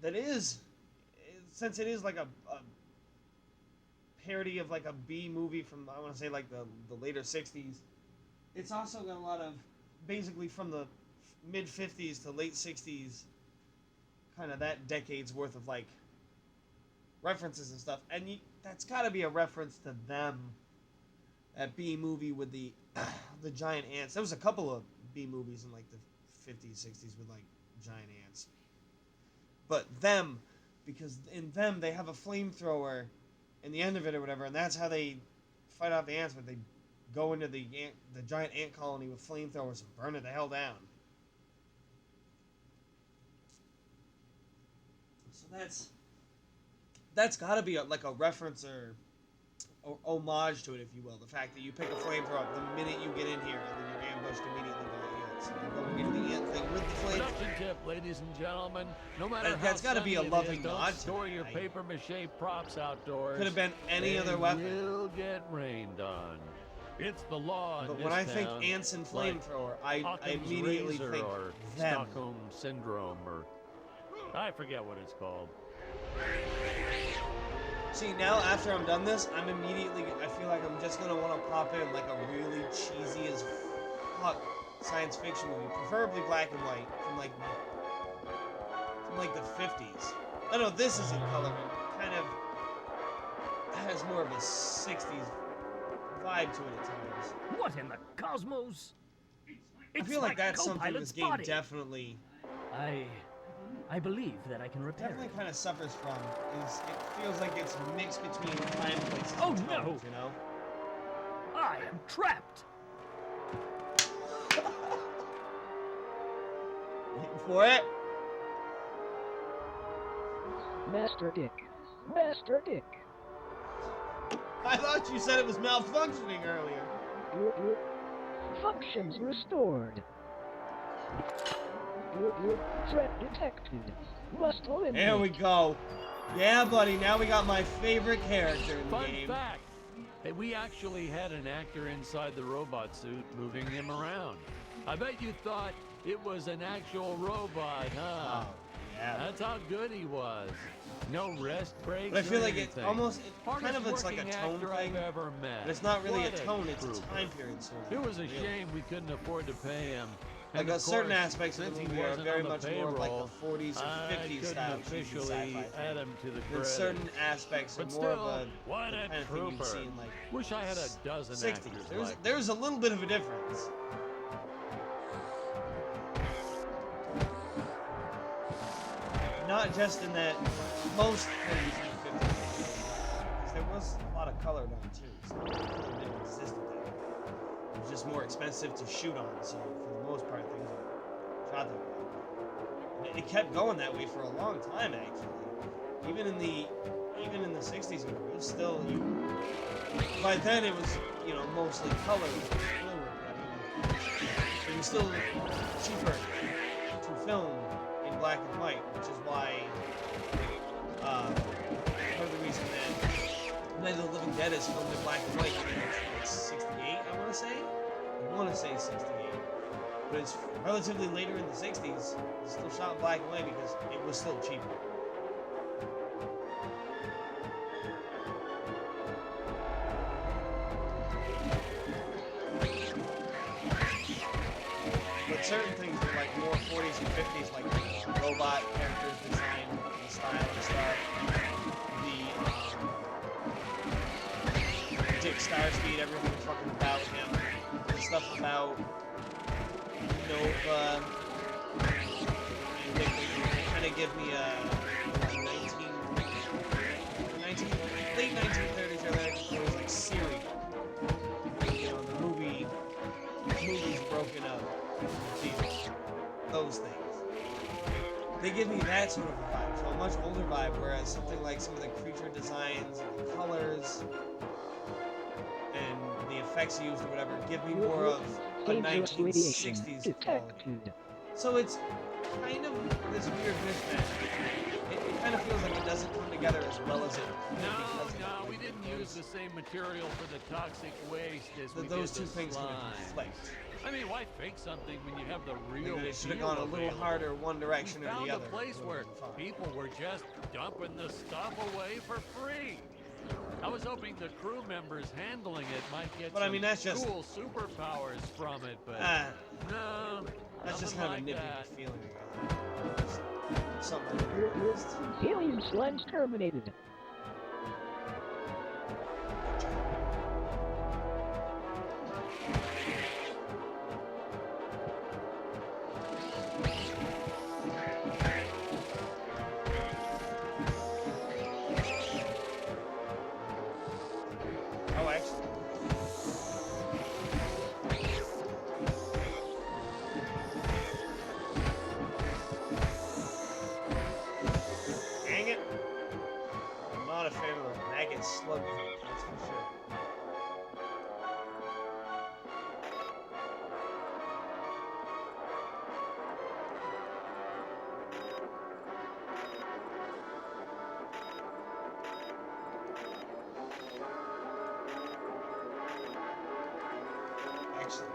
that is, since it is like a parody of like a B movie from, I want to say like the later 60s, it's also got a lot of, basically from the mid 50s to late 60s, kind of that decade's worth of like references and stuff, and that's got to be a reference to them, that B movie with the the giant ants. There was a couple of B movies in like the 50s, 60s with like giant ants, but them, because in them they have a flamethrower in the end of it or whatever, and that's how they fight off the ants. But they go into the giant ant colony with flamethrowers and burn it the hell down. So that's got to be like a reference or homage to it, if you will. The fact that you pick a flamethrower up the minute you get in here, and then you're ambushed immediately by ants. So you're going into the ant thing with the flamethrower. Production tip, ladies and gentlemen. No matter that's how got to be a sunny it loving is, don't nod to store it, your right? paper mache props outdoors. Could have been any They other weapon. will get rained on. It's the law. But in when this I think town, ants and like flamethrower, I Occam's immediately razor think or them. Stockholm syndrome, or I forget what it's called. See, now after I'm done this, I feel like I'm just gonna want to pop in like a really cheesy as fuck science fiction movie, preferably black and white, from like the 50s. I know this is in color, but kind of has more of a 60s vibe to it at times. What in the cosmos? I feel like that's something this game definitely I believe that I can repair definitely it. kind of suffers from. Is it feels like it's mixed between time, places, Oh, and no. tones, you know? I am trapped. Waiting for it. Master Dick. Master Dick. I thought you said it was malfunctioning earlier. Functions restored. Threat detected. Must eliminate. There we go. Yeah, buddy. Now we got my favorite character in the Fun game. fact, that we actually had an actor inside the robot suit moving him around. I bet you thought it was an actual robot, huh? Oh, yeah. That's how good he was. No rest breaks. But I feel or like it anything. almost, kind Hardest of looks like a working tone actor thing. I've ever met. But it's not really What a tone, it's a trooper. time period sort of. It was a really. shame we couldn't afford to pay him. Like And of certain course, aspects of the since he movie are wasn't very on the much more like payroll, the 40s or I 50s couldn't style officially sci-fi add thing. him to the And credits. certain aspects are But more still, of what the a kind of thing you'd trooper. see in like Wish I had a dozen 60s. actors like There's a little bit of a difference. Not just in that most 40s and 50s, because there was colored on too, so the color didn't exist at that point. It was just more expensive to shoot on, so for the most part things were shot that way. And it kept going that way for a long time actually. Even in the 60s when it was still by then it was, you know, mostly color fluid, it was still cheaper to film in black and white, which is why part of the reason that Night of the Living Dead is filmed in black and white. It's 68, I want to say. I want to say 68. But it's relatively later in the 60s. It's still shot in black and white because it was still cheaper. But certain things were like more 40s and 50s, like robot characters design, the style and stuff. Dick Starspeed, everything fucking about him. The stuff about Nova. And they kind of give me a late 1930s, early 1940s, like Siri. You know, the movie's broken up. Those things. They give me that sort of a vibe, so a much older vibe, whereas something like some of the creature designs, and the colors, and the effects used or whatever give me more of a 1960s quality. So it's kind of this weird mismatch. It kind of feels like it doesn't come together as well as it could. No, we didn't use the same material for the toxic waste as we those did two the things would slime. conflict. I mean, why fake something when you have the real Maybe they should have deal gone a little available? harder one direction We or found the other. a place where people were just dumping the stuff away for free. I was hoping the crew members handling it might get But I mean, that's just cool superpowers from it, but no, that's just nothing kind of a like nitpicky that. feeling I got. Something. Alien slimes terminated. Oh, actually. Dang it. I'm not a fan of the maggot slug thing, that's for sure. Actually,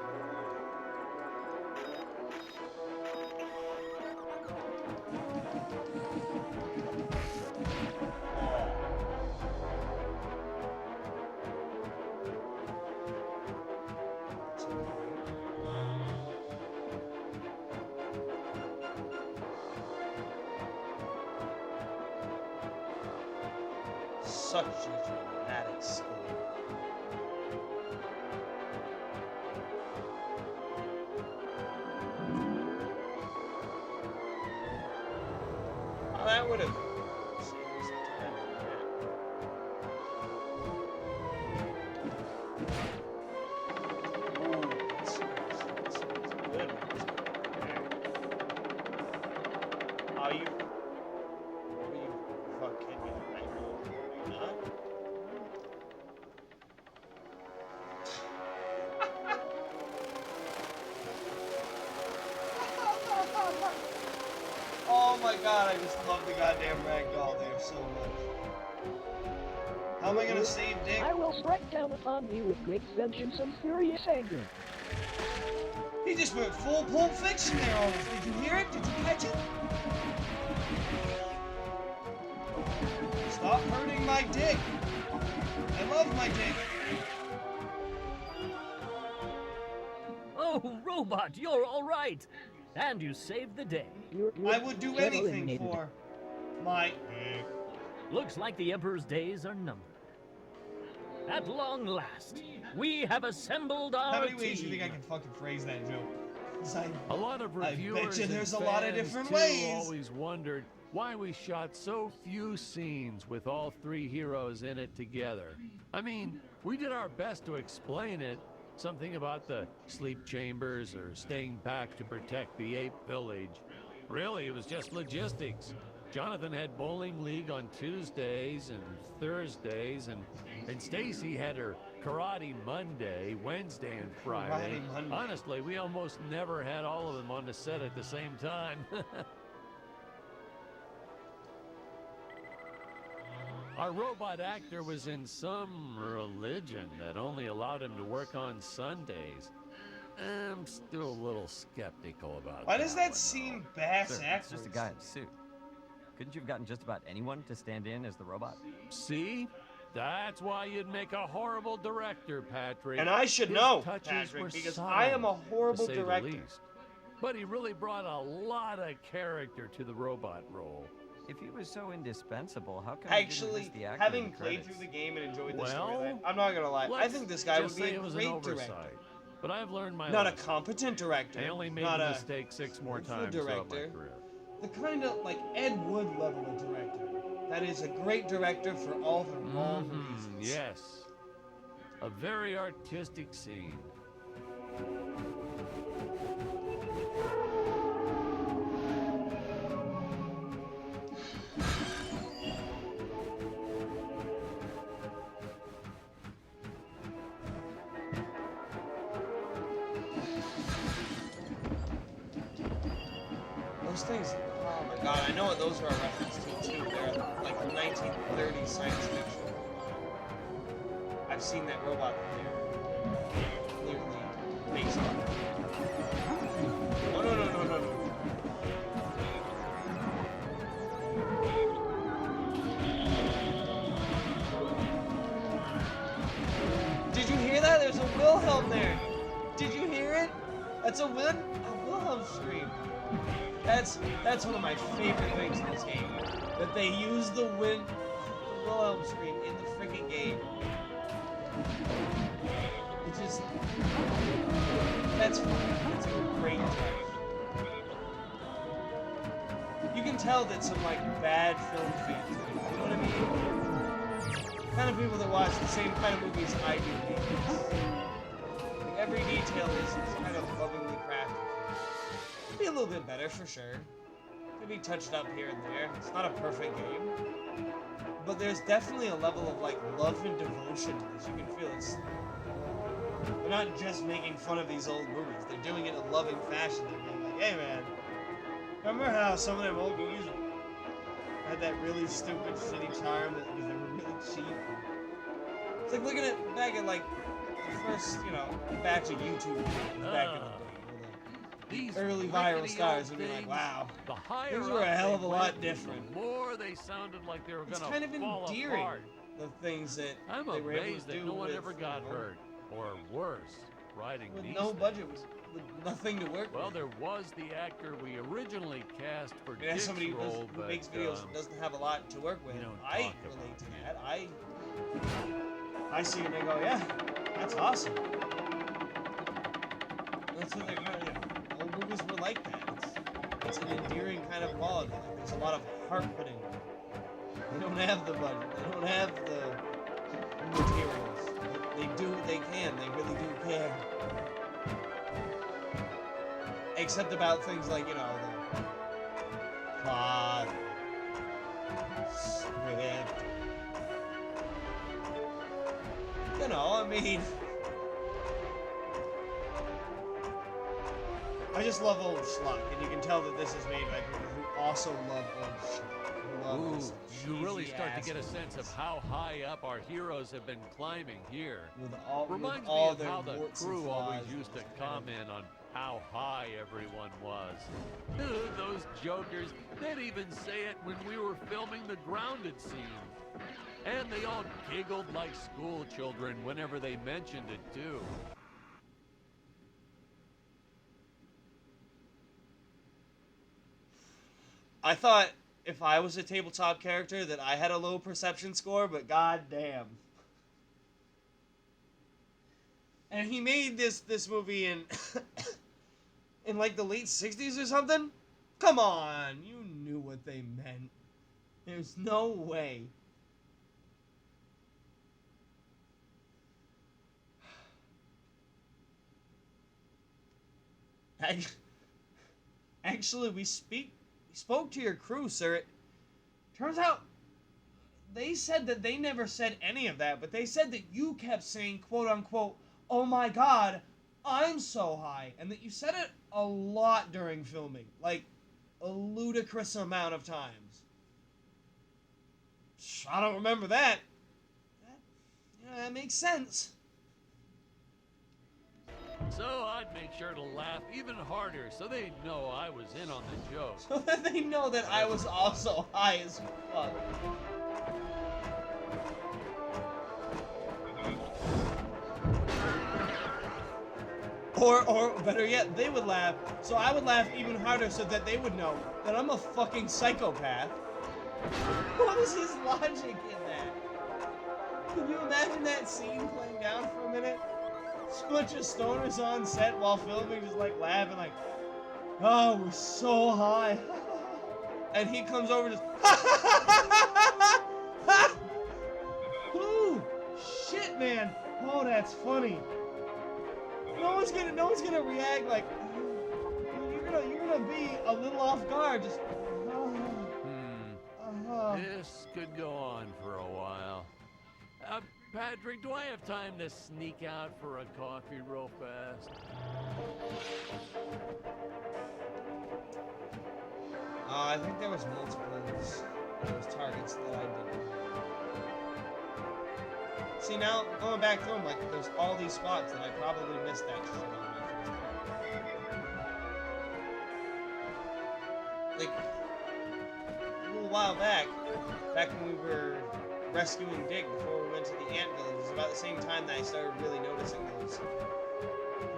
such a dramatic score. Well, that would have saved me some time on that. Ooh, that's good. Are you? Are you fucking kidding me? Are you not? Oh my god, I just love the goddamn ragdoll there so much. How am I gonna save Dick? I will strike down upon thee with great vengeance and furious anger. He just went full Pulp Fiction there on us. Did you hear it? Did you catch it? Stop hurting my dick. I love my dick. Oh, Robot, you're all right. And you saved the day. I would do anything for my dick. Looks like the Emperor's days are numbered. At long last, we have assembled our How many ways do you team. think I can fucking phrase that joke? 'Cause A lot of I reviewers bet you and there's a lot of fans, different too, ways. always wondered why we shot so few scenes with all three heroes in it together. I mean, we did our best to explain it. Something about the sleep chambers or staying back to protect the ape village. Really, it was just logistics. Jonathan had bowling league on Tuesdays and Thursdays, and Stacy had her karate Monday, Wednesday, and Friday. Karate Monday. Honestly, we almost never had all of them on the set at the same time. Our robot actor was in some religion that only allowed him to work on Sundays. I'm still a little skeptical about Why does that that one, seem Sir, bass it's backwards? just a guy in a suit. Couldn't you have gotten just about anyone to stand in as the robot? See? That's why you'd make a horrible director, Patrick. And I should His know, touches Patrick, were because subtle, I am a horrible to say the director. least. But he really brought a lot of character to the robot role. If he was so indispensable, how come you didn't Actually, list the actor in having the played credits? through the game and enjoyed the Well, storyline, I'm not gonna lie. I Let's think this guy would just be say a it was an great oversight. director. But I've learned my Not a lesson. competent director. I only made not the a mistake 6 more good times throughout my director. career. The kind of like Ed Wood level of director. That is a great director for all the wrong reasons. Yes. A very artistic scene. Those things. Oh my god, I know what those are a reference to too. They're like 1930s science fiction. I've seen that robot there. Clearly based on. Oh no no no no no. Did you hear that? There's a Wilhelm there. Did you hear it? That's a Wilhelm scream. That's one of my favorite things in this game. That they use the Wilhelm scream in the freaking game. Which is that's a great touch. You can tell that some like bad film fans, you know what I mean? Kind of people that watch the same kind of movies I do. Like every detail is kind of lovingly crafted. Could be a little bit better for sure. Could be touched up here and there. It's not a perfect game, but there's definitely a level of like love and devotion to this. You can feel it. They're not just making fun of these old movies. They're doing it in a loving fashion. They're being like, hey man, remember how some of them old movies had that really stupid, shitty charm that because they were really cheap? It's like looking at back at like the first, batch of YouTube videos back in the day. These Early viral rickety stars old would be like, things, wow, the higher things were a up hell they of a lot went, different. The more they sounded like they were It's gonna kind of fall endearing, apart. the things that I'm they were able amazed to that do no one with, ever got hurt, or worse, writing with these no things. budget, with nothing to work Well, with. there was the actor we originally cast for And as Dick's somebody role, who but makes videos and doesn't have a lot to work with, we don't I talk about relate to that. I see it and I go, yeah, that's awesome. That's what they're kind of, old movies were like that. It's an endearing kind of quality. Like, there's a lot of heart put into it. They don't have the budget. They don't have the materials. But they do what they can. They really do care. Except about things like, the plot, script. I mean, I just love old schlock, and you can tell that this is made by people who also love old schlock. Who love Ooh, this you really start to cheesy-ass get a sense of movies how high up our heroes have been climbing here. with all, Reminds with all me of their how the warts and crew always flaws used to and kind of- comment on how high everyone was. Those jokers, they'd even say it when we were filming the grounded scene. And they all giggled like school children whenever they mentioned it too. I thought if I was a tabletop character that I had a low perception score, but goddamn. And he made this movie in in like the late 60s or something? Come on, you knew what they meant. There's no way. Actually, we spoke to your crew, sir. It turns out they said that they never said any of that, but they said that you kept saying, quote unquote, "Oh my God, I'm so high," and that you said it a lot during filming, like a ludicrous amount of times. I don't remember that. That makes sense. So I'd make sure to laugh even harder so they'd know I was in on the joke. So that they know that I was also high as fuck. Or better yet, they would laugh, so I would laugh even harder so that they would know that I'm a fucking psychopath. What is his logic in that? Can you imagine that scene playing down for a minute? Just a bunch of stoners on set while filming, just like laughing, like, "Oh, we're so high." And he comes over just, Ooh, shit, man. Oh, that's funny. No one's gonna react like, you're gonna be a little off guard. Just, This could go on for a while. Patrick, do I have time to sneak out for a coffee real fast? I think there was multiple those targets that I didn't. See, now going back through them, like there's all these spots that I probably missed that shit on my first time. Like a little while back when we were rescuing Dick before we went to the ant village, it was about the same time that I started really noticing those.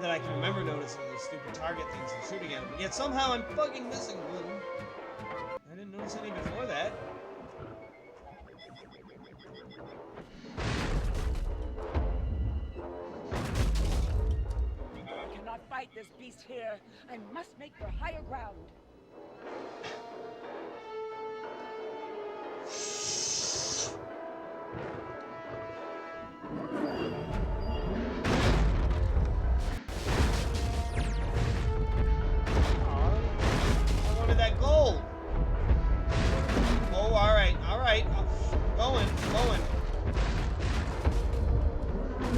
That I can remember noticing those stupid target things and shooting at them. But yet somehow I'm fucking missing one. I didn't notice any before that. I cannot fight this beast here. I must make for higher ground. I wanted that gold. Oh, all right. Going.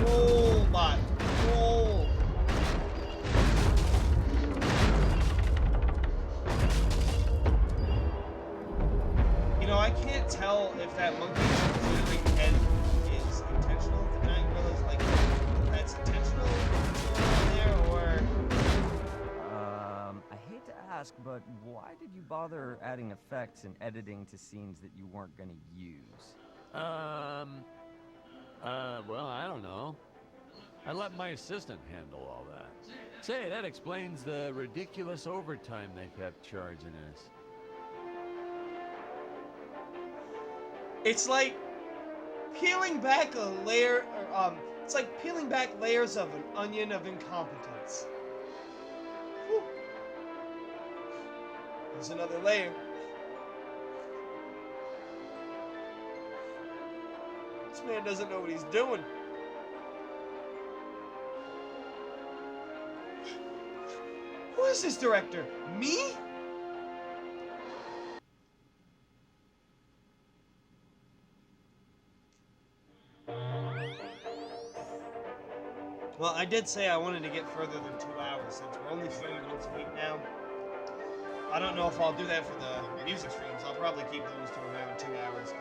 Roll, bot. Roll. You know, I can't tell if that monkey's moving head is intentional. The giant gorilla's like, that's intentional there, or... I hate to ask, but why did you bother adding effects and editing to scenes that you weren't gonna use? Well, I don't know. I let my assistant handle all that. Say, that explains the ridiculous overtime they kept charging us. It's like peeling back a layer, it's like peeling back layers of an onion of incompetence. Whew. There's another layer. This man doesn't know what he's doing. Who is this director? Me? Well, I did say I wanted to get further than 2 hours since we're only streaming once a week now. I don't know if I'll do that for the music streams. I'll probably keep those to around 2 hours.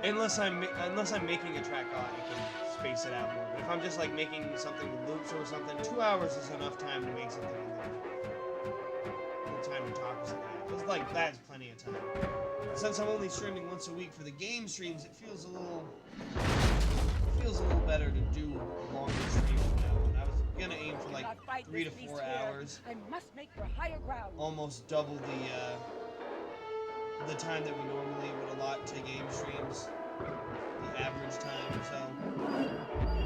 Unless I'm making a track, I can space it out more. But if I'm just like making something with loops or something, 2 hours is enough time to make something. No time to talk or something. It's like that's plenty of time. Since I'm only streaming once a week for the game streams, it feels a little better to do longer streams now. And I was gonna aim for like 3 to 4 hours. I must make for higher ground. Almost double the time that we normally would allot to game streams, the average time. So,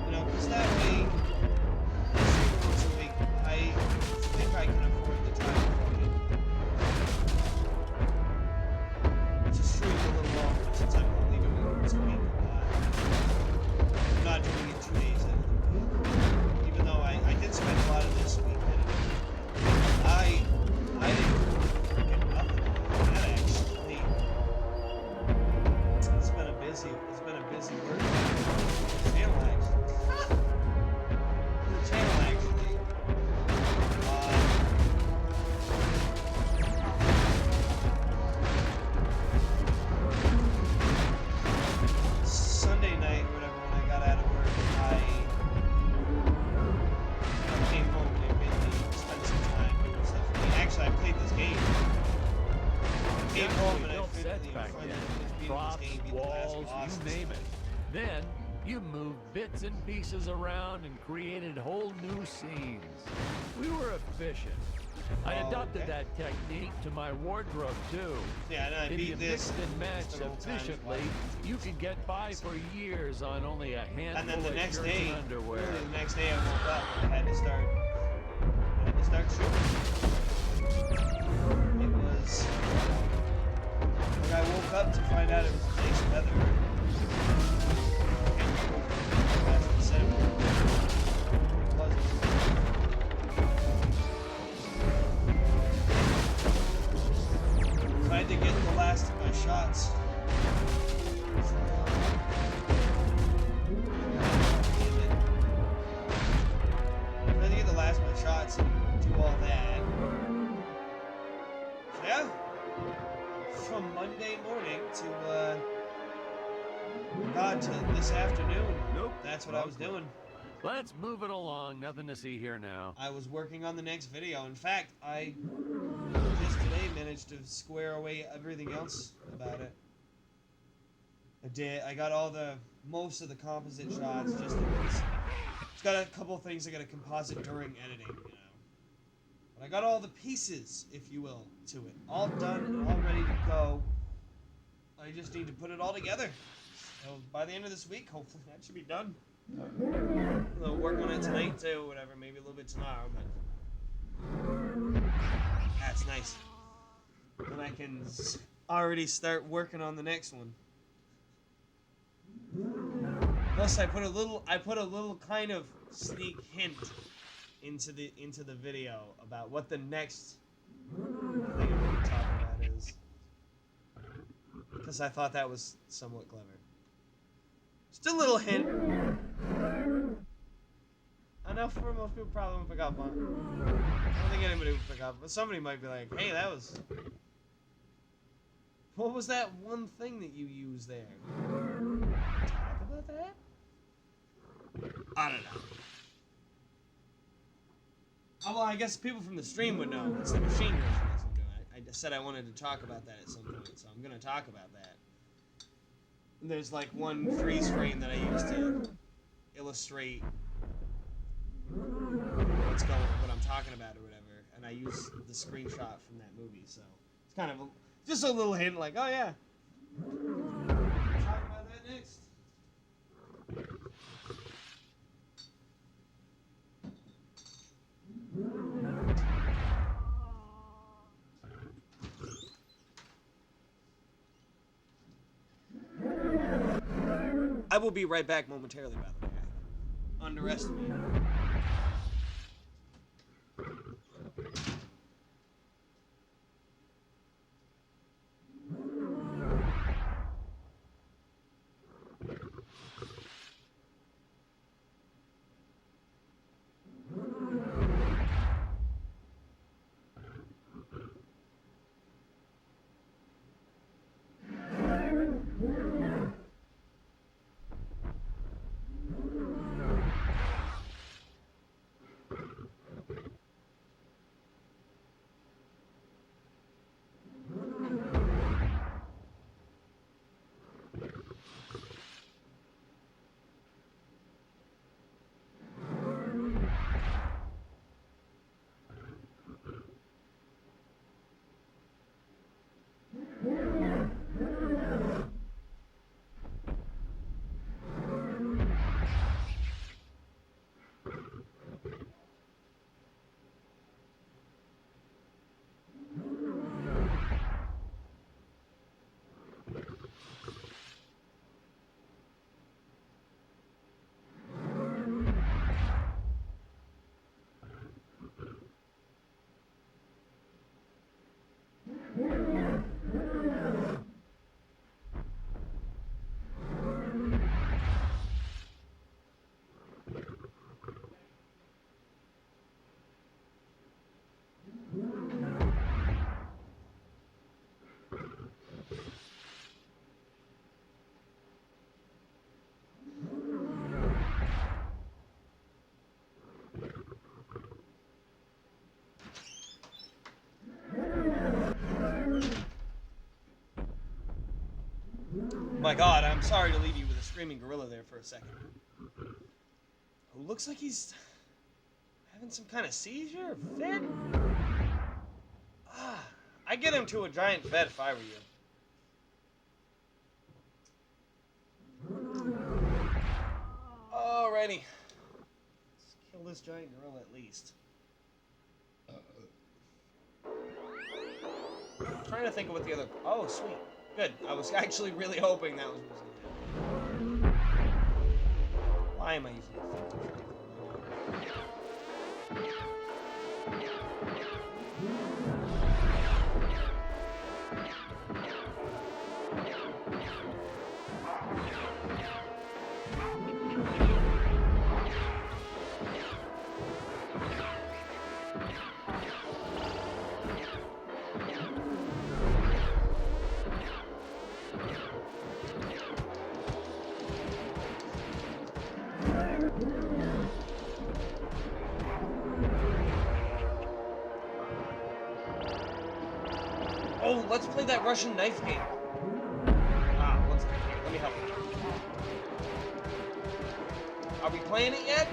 you know, because that way, once a week, I think I can afford the time. busy. It's been a busy work channel actually. The channel actually. Sunday night, or whatever, when I got out of work, I came home and it made me spend some time doing stuff for me. Actually, I played this game. I came home and I built sets finished back beating then. this Props, game, beat the last walls, boss. you name it. Then you moved bits and pieces around and created whole new scenes. We were efficient. I adopted that technique to my wardrobe too. Yeah, and I If beat you this. mixed and matched several times efficiently, watching you could get by for years on only a And handful then the of next shirts day, and underwear. literally the next day I woke up and I had to start shooting. It was like I woke up to find out it was nice weather. That's what it said. It wasn't. So I had to get the last of my shots. I had to get the last of my shots and do all that. So yeah, from Monday morning to God, to this afternoon. Nope. That's what I was doing. Let's move it along. Nothing to see here now. I was working on the next video. In fact, I just today managed to square away everything else about it. I got all most of the composite shots. It's got a couple of things I got to composite during editing, you know. But I got all the pieces, if you will, to it. All done and all ready to go. I just need to put it all together. So by the end of this week, hopefully that should be done. I'll work on it tonight too, whatever, maybe a little bit tomorrow, but that's nice. Then I can already start working on the next one. Plus, I put a little kind of sneak hint into the video about what the next thing I'm going to talk about is, because I thought that was somewhat clever. Just a little hint. I know for most people probably won't pick up on it. I don't think anybody would pick up, but somebody might be like, "Hey, that was. What was that one thing that you used there?" Talk about that? I don't know. Oh, well, I guess people from the stream would know. It's the machine version that's I'm doing. I said I wanted to talk about that at some point, so I'm going to talk about that. And there's like one freeze frame that I used to illustrate what I'm talking about or whatever, and I use the screenshot from that movie, so it's kind of just a little hint, like, oh yeah, talk about that next. I will be right back momentarily, by the way. Underestimate. My God, I'm sorry to leave you with a screaming gorilla there for a second. Who looks like he's having some kind of seizure or fit? Ah, I'd get him to a giant vet if I were you. Alrighty. Let's kill this giant gorilla at least. I'm trying to think of what the other... Oh, sweet. Good. I was actually really hoping that was what was going to happen. Why am I using Oh, let's play that Russian knife game. Ah, one second. Here, let me help you. Are we playing it yet?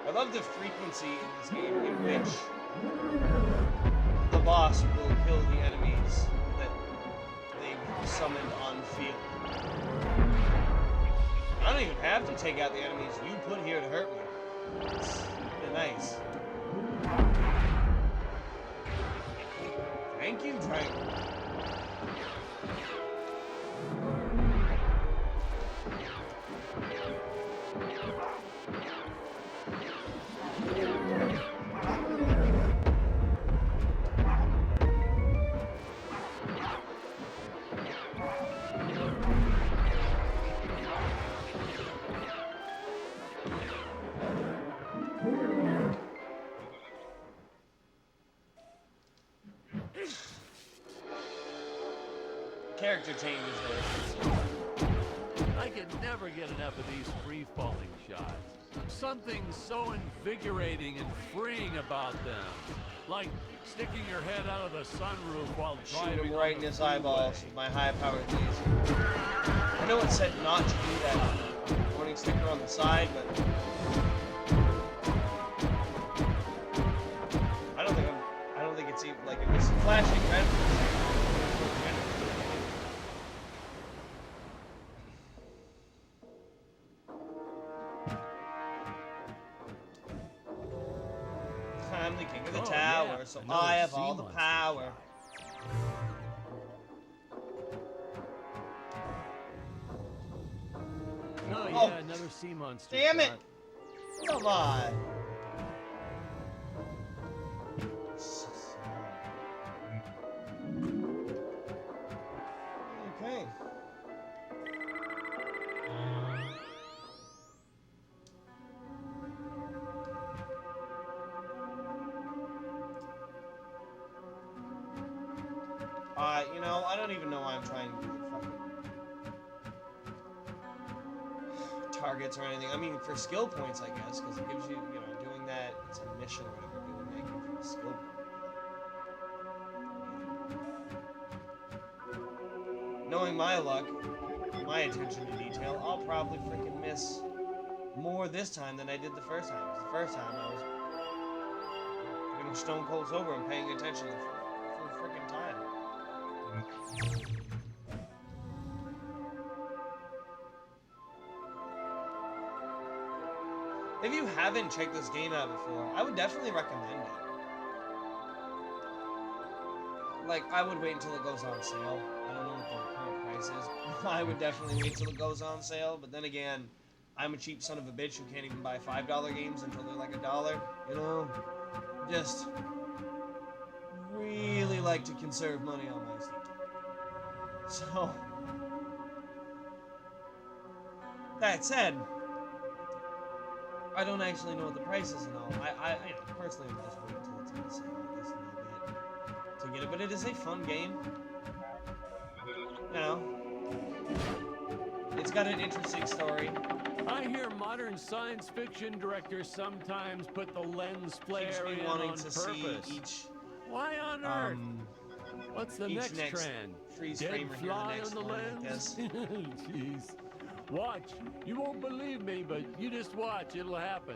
I love the frequency in this game in which the boss will kill the enemies that they've summoned on field. I don't even have to take out the enemies you put here to hurt me. It's really nice. Thank you, Triangle. Character changes there. I can never get enough of these free-falling shots. Something so invigorating and freeing about them. Like sticking your head out of the sunroof while driving. Shoot him right in his eyeballs with my high-powered laser. I know it said not to do that warning sticker on the side, but I don't think it's even like it was flashing red. I'm the king of the tower, so I have all the power. Oh yeah, another sea monster. Damn it! Come on. Okay. You know, I don't even know why I'm trying to do the fucking targets or anything. I mean, for skill points, I guess, because it gives you, you know, doing that, it's a mission or whatever, doing that gives you a skill point. Knowing my luck, my attention to detail, I'll probably freaking miss more this time than I did the first time. Because the first time I was freaking stone cold sober and paying attention the full freaking time. If you haven't checked this game out before, I would definitely recommend it. Like, I would wait until it goes on sale. I don't know what the current price is. I would definitely wait till it goes on sale, but then again, I'm a cheap son of a bitch who can't even buy $5 games until they're like $1. You know? Just really like to conserve money on my Steam. So, that said, I don't actually know what the price is and all. I you know, personally would just wait until it's on sale, I guess, a little bit to get it. But it is a fun game. You know, it's got an interesting story. I hear modern science fiction directors sometimes put the lens flare Keeps me in wanting on to purpose. see each Why on earth? What's the each next next trend? freeze Dead frame or here the fly next on the one like lens? this. Jeez. Watch. You won't believe me, but you just watch. It'll happen.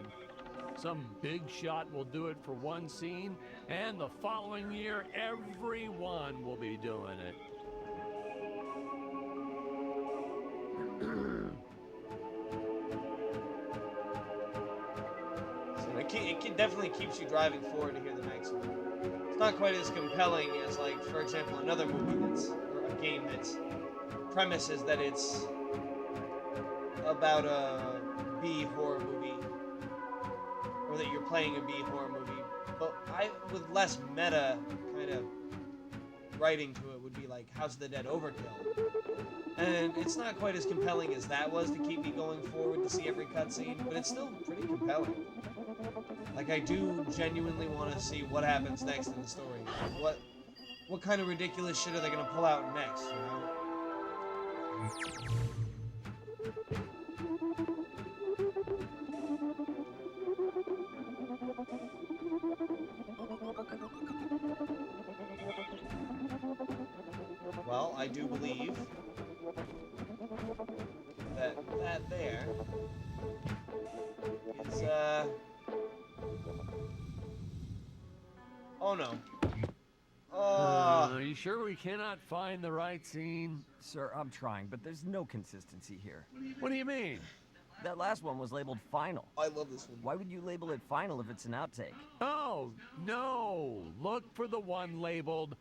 Some big shot will do it for one scene, and the following year, everyone will be doing it. So it definitely keeps you driving forward to hear the next one. It's not quite as compelling as, like, for example, another movie or a game that's premise is that it's about a B horror movie, or that you're playing a B horror movie, but with less meta kind of writing to it would be like House of the Dead Overkill. And it's not quite as compelling as that was to keep me going forward to see every cutscene, but it's still pretty compelling. Like, I do genuinely want to see what happens next in the story. Like, what kind of ridiculous shit are they going to pull out next, you know? Well, I do believe that there is, oh no. Are you sure we cannot find the right scene? Sir, I'm trying, but there's no consistency here. What do you mean? That last one was labeled final. I love this one. Why would you label it final if it's an outtake? Oh, no. Look for the one labeled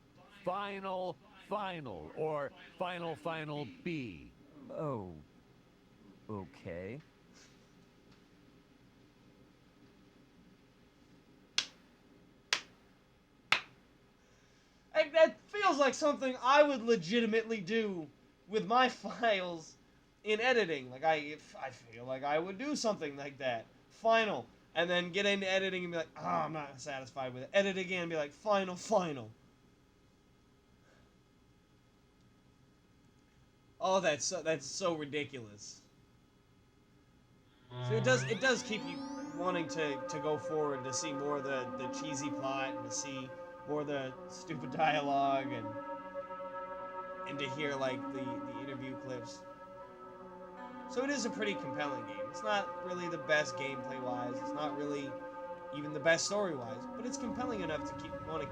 Final Final or Final Final B. Oh, okay. And that feels like something I would legitimately do with my files in editing. Like, I feel like I would do something like that. Final. And then get into editing and be like, oh, I'm not satisfied with it. Edit again and be like, final, final. Oh, that's so ridiculous. So it does keep you wanting to go forward, to see more of the cheesy plot, and to see more of the stupid dialogue, and to hear, like, the interview clips. So it is a pretty compelling game. It's not really the best gameplay-wise. It's not really even the best story-wise, but it's compelling enough to want to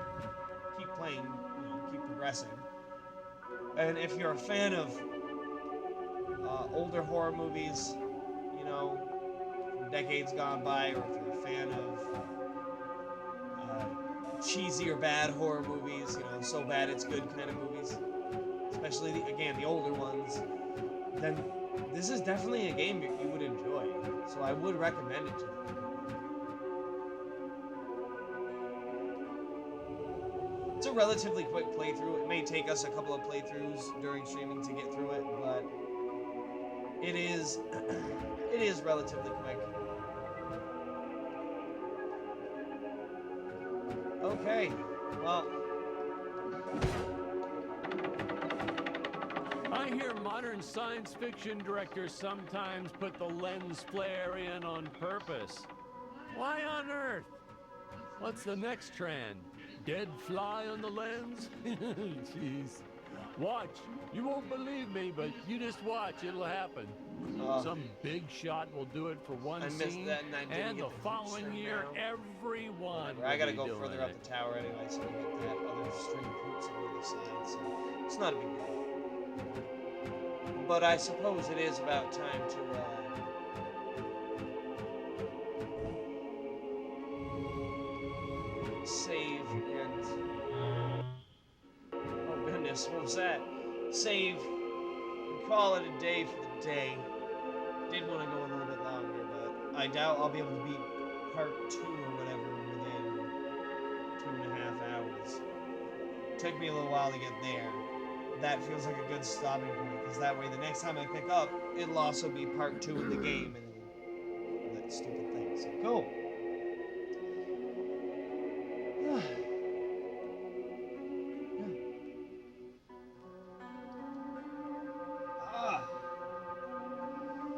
keep playing, you know, keep progressing. And if you're a fan of older horror movies, you know, from decades gone by, or if you're a fan of cheesy or bad horror movies, you know, so bad it's good kind of movies, especially, the older ones, then this is definitely a game you would enjoy. So I would recommend it to you. It's a relatively quick playthrough. It may take us a couple of playthroughs during streaming to get through it, but it is relatively quick. Okay, well, I hear modern science fiction directors sometimes put the lens flare in on purpose. Why on earth? What's the next trend? Dead fly on the lens? Jeez. Watch. You won't believe me, but you just watch. It'll happen. Some big shot will do it for one I missed scene, that and I didn't and get the the following string year, down. everyone I gotta will go be doing further it. up the tower anyway, so we get that other string hoops on the other side, so it's not a big deal. But I suppose it is about time to, save and... Oh goodness, what was that? Save and call it a day for the day. Did want to go a little bit longer, but I doubt I'll be able to beat part 2 or whatever within 2.5 hours. Took me a little while to get there. That feels like a good stopping point, because that way the next time I pick up, it'll also be part 2 of the game, and all that stupid thing. So, cool.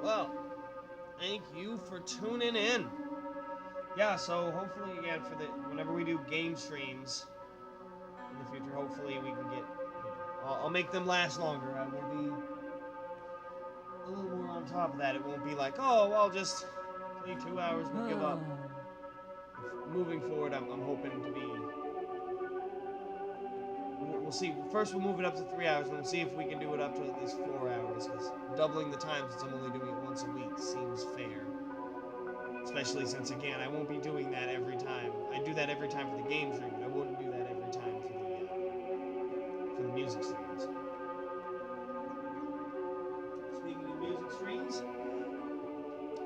Well, thank you for tuning in. Yeah, so hopefully, again, whenever we do game streams, hopefully we can get, I'll make them last longer. I will be a little more on top of that. It won't be like, oh, well, just play 2 hours, we'll give up. Moving forward, I'm hoping to be, we'll see. First we'll move it up to 3 hours, and we'll see if we can do it up to at least 4 hours, because doubling the time since I'm only doing it once a week seems fair. Especially since, again, I won't be doing that every time. I do that every time for the game stream, but I wouldn't do that every time for the music streams. Speaking of music streams,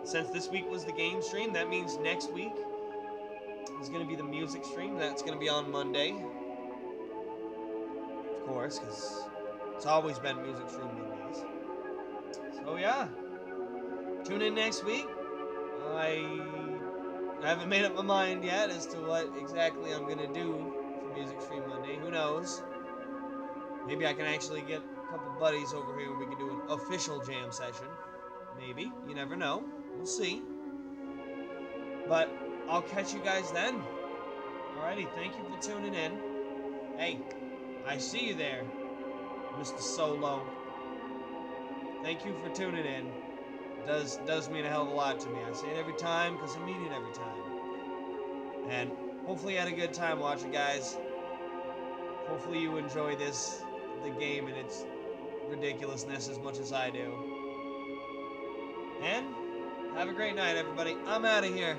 since this week was the game stream, that means next week is going to be the music stream. That's going to be on Monday. Of course, because it's always been music stream Mondays. So yeah, tune in next week. I haven't made up my mind yet as to what exactly I'm going to do for Music Stream Monday. Who knows? Maybe I can actually get a couple buddies over here and we can do an official jam session. Maybe. You never know. We'll see. But I'll catch you guys then. Alrighty, thank you for tuning in. Hey, I see you there, Mr. Solo. Thank you for tuning in. Does mean a hell of a lot to me. I say it every time because I mean it every time. And hopefully you had a good time watching, guys. Hopefully you enjoy the game and its ridiculousness as much as I do. And have a great night, everybody. I'm out of here.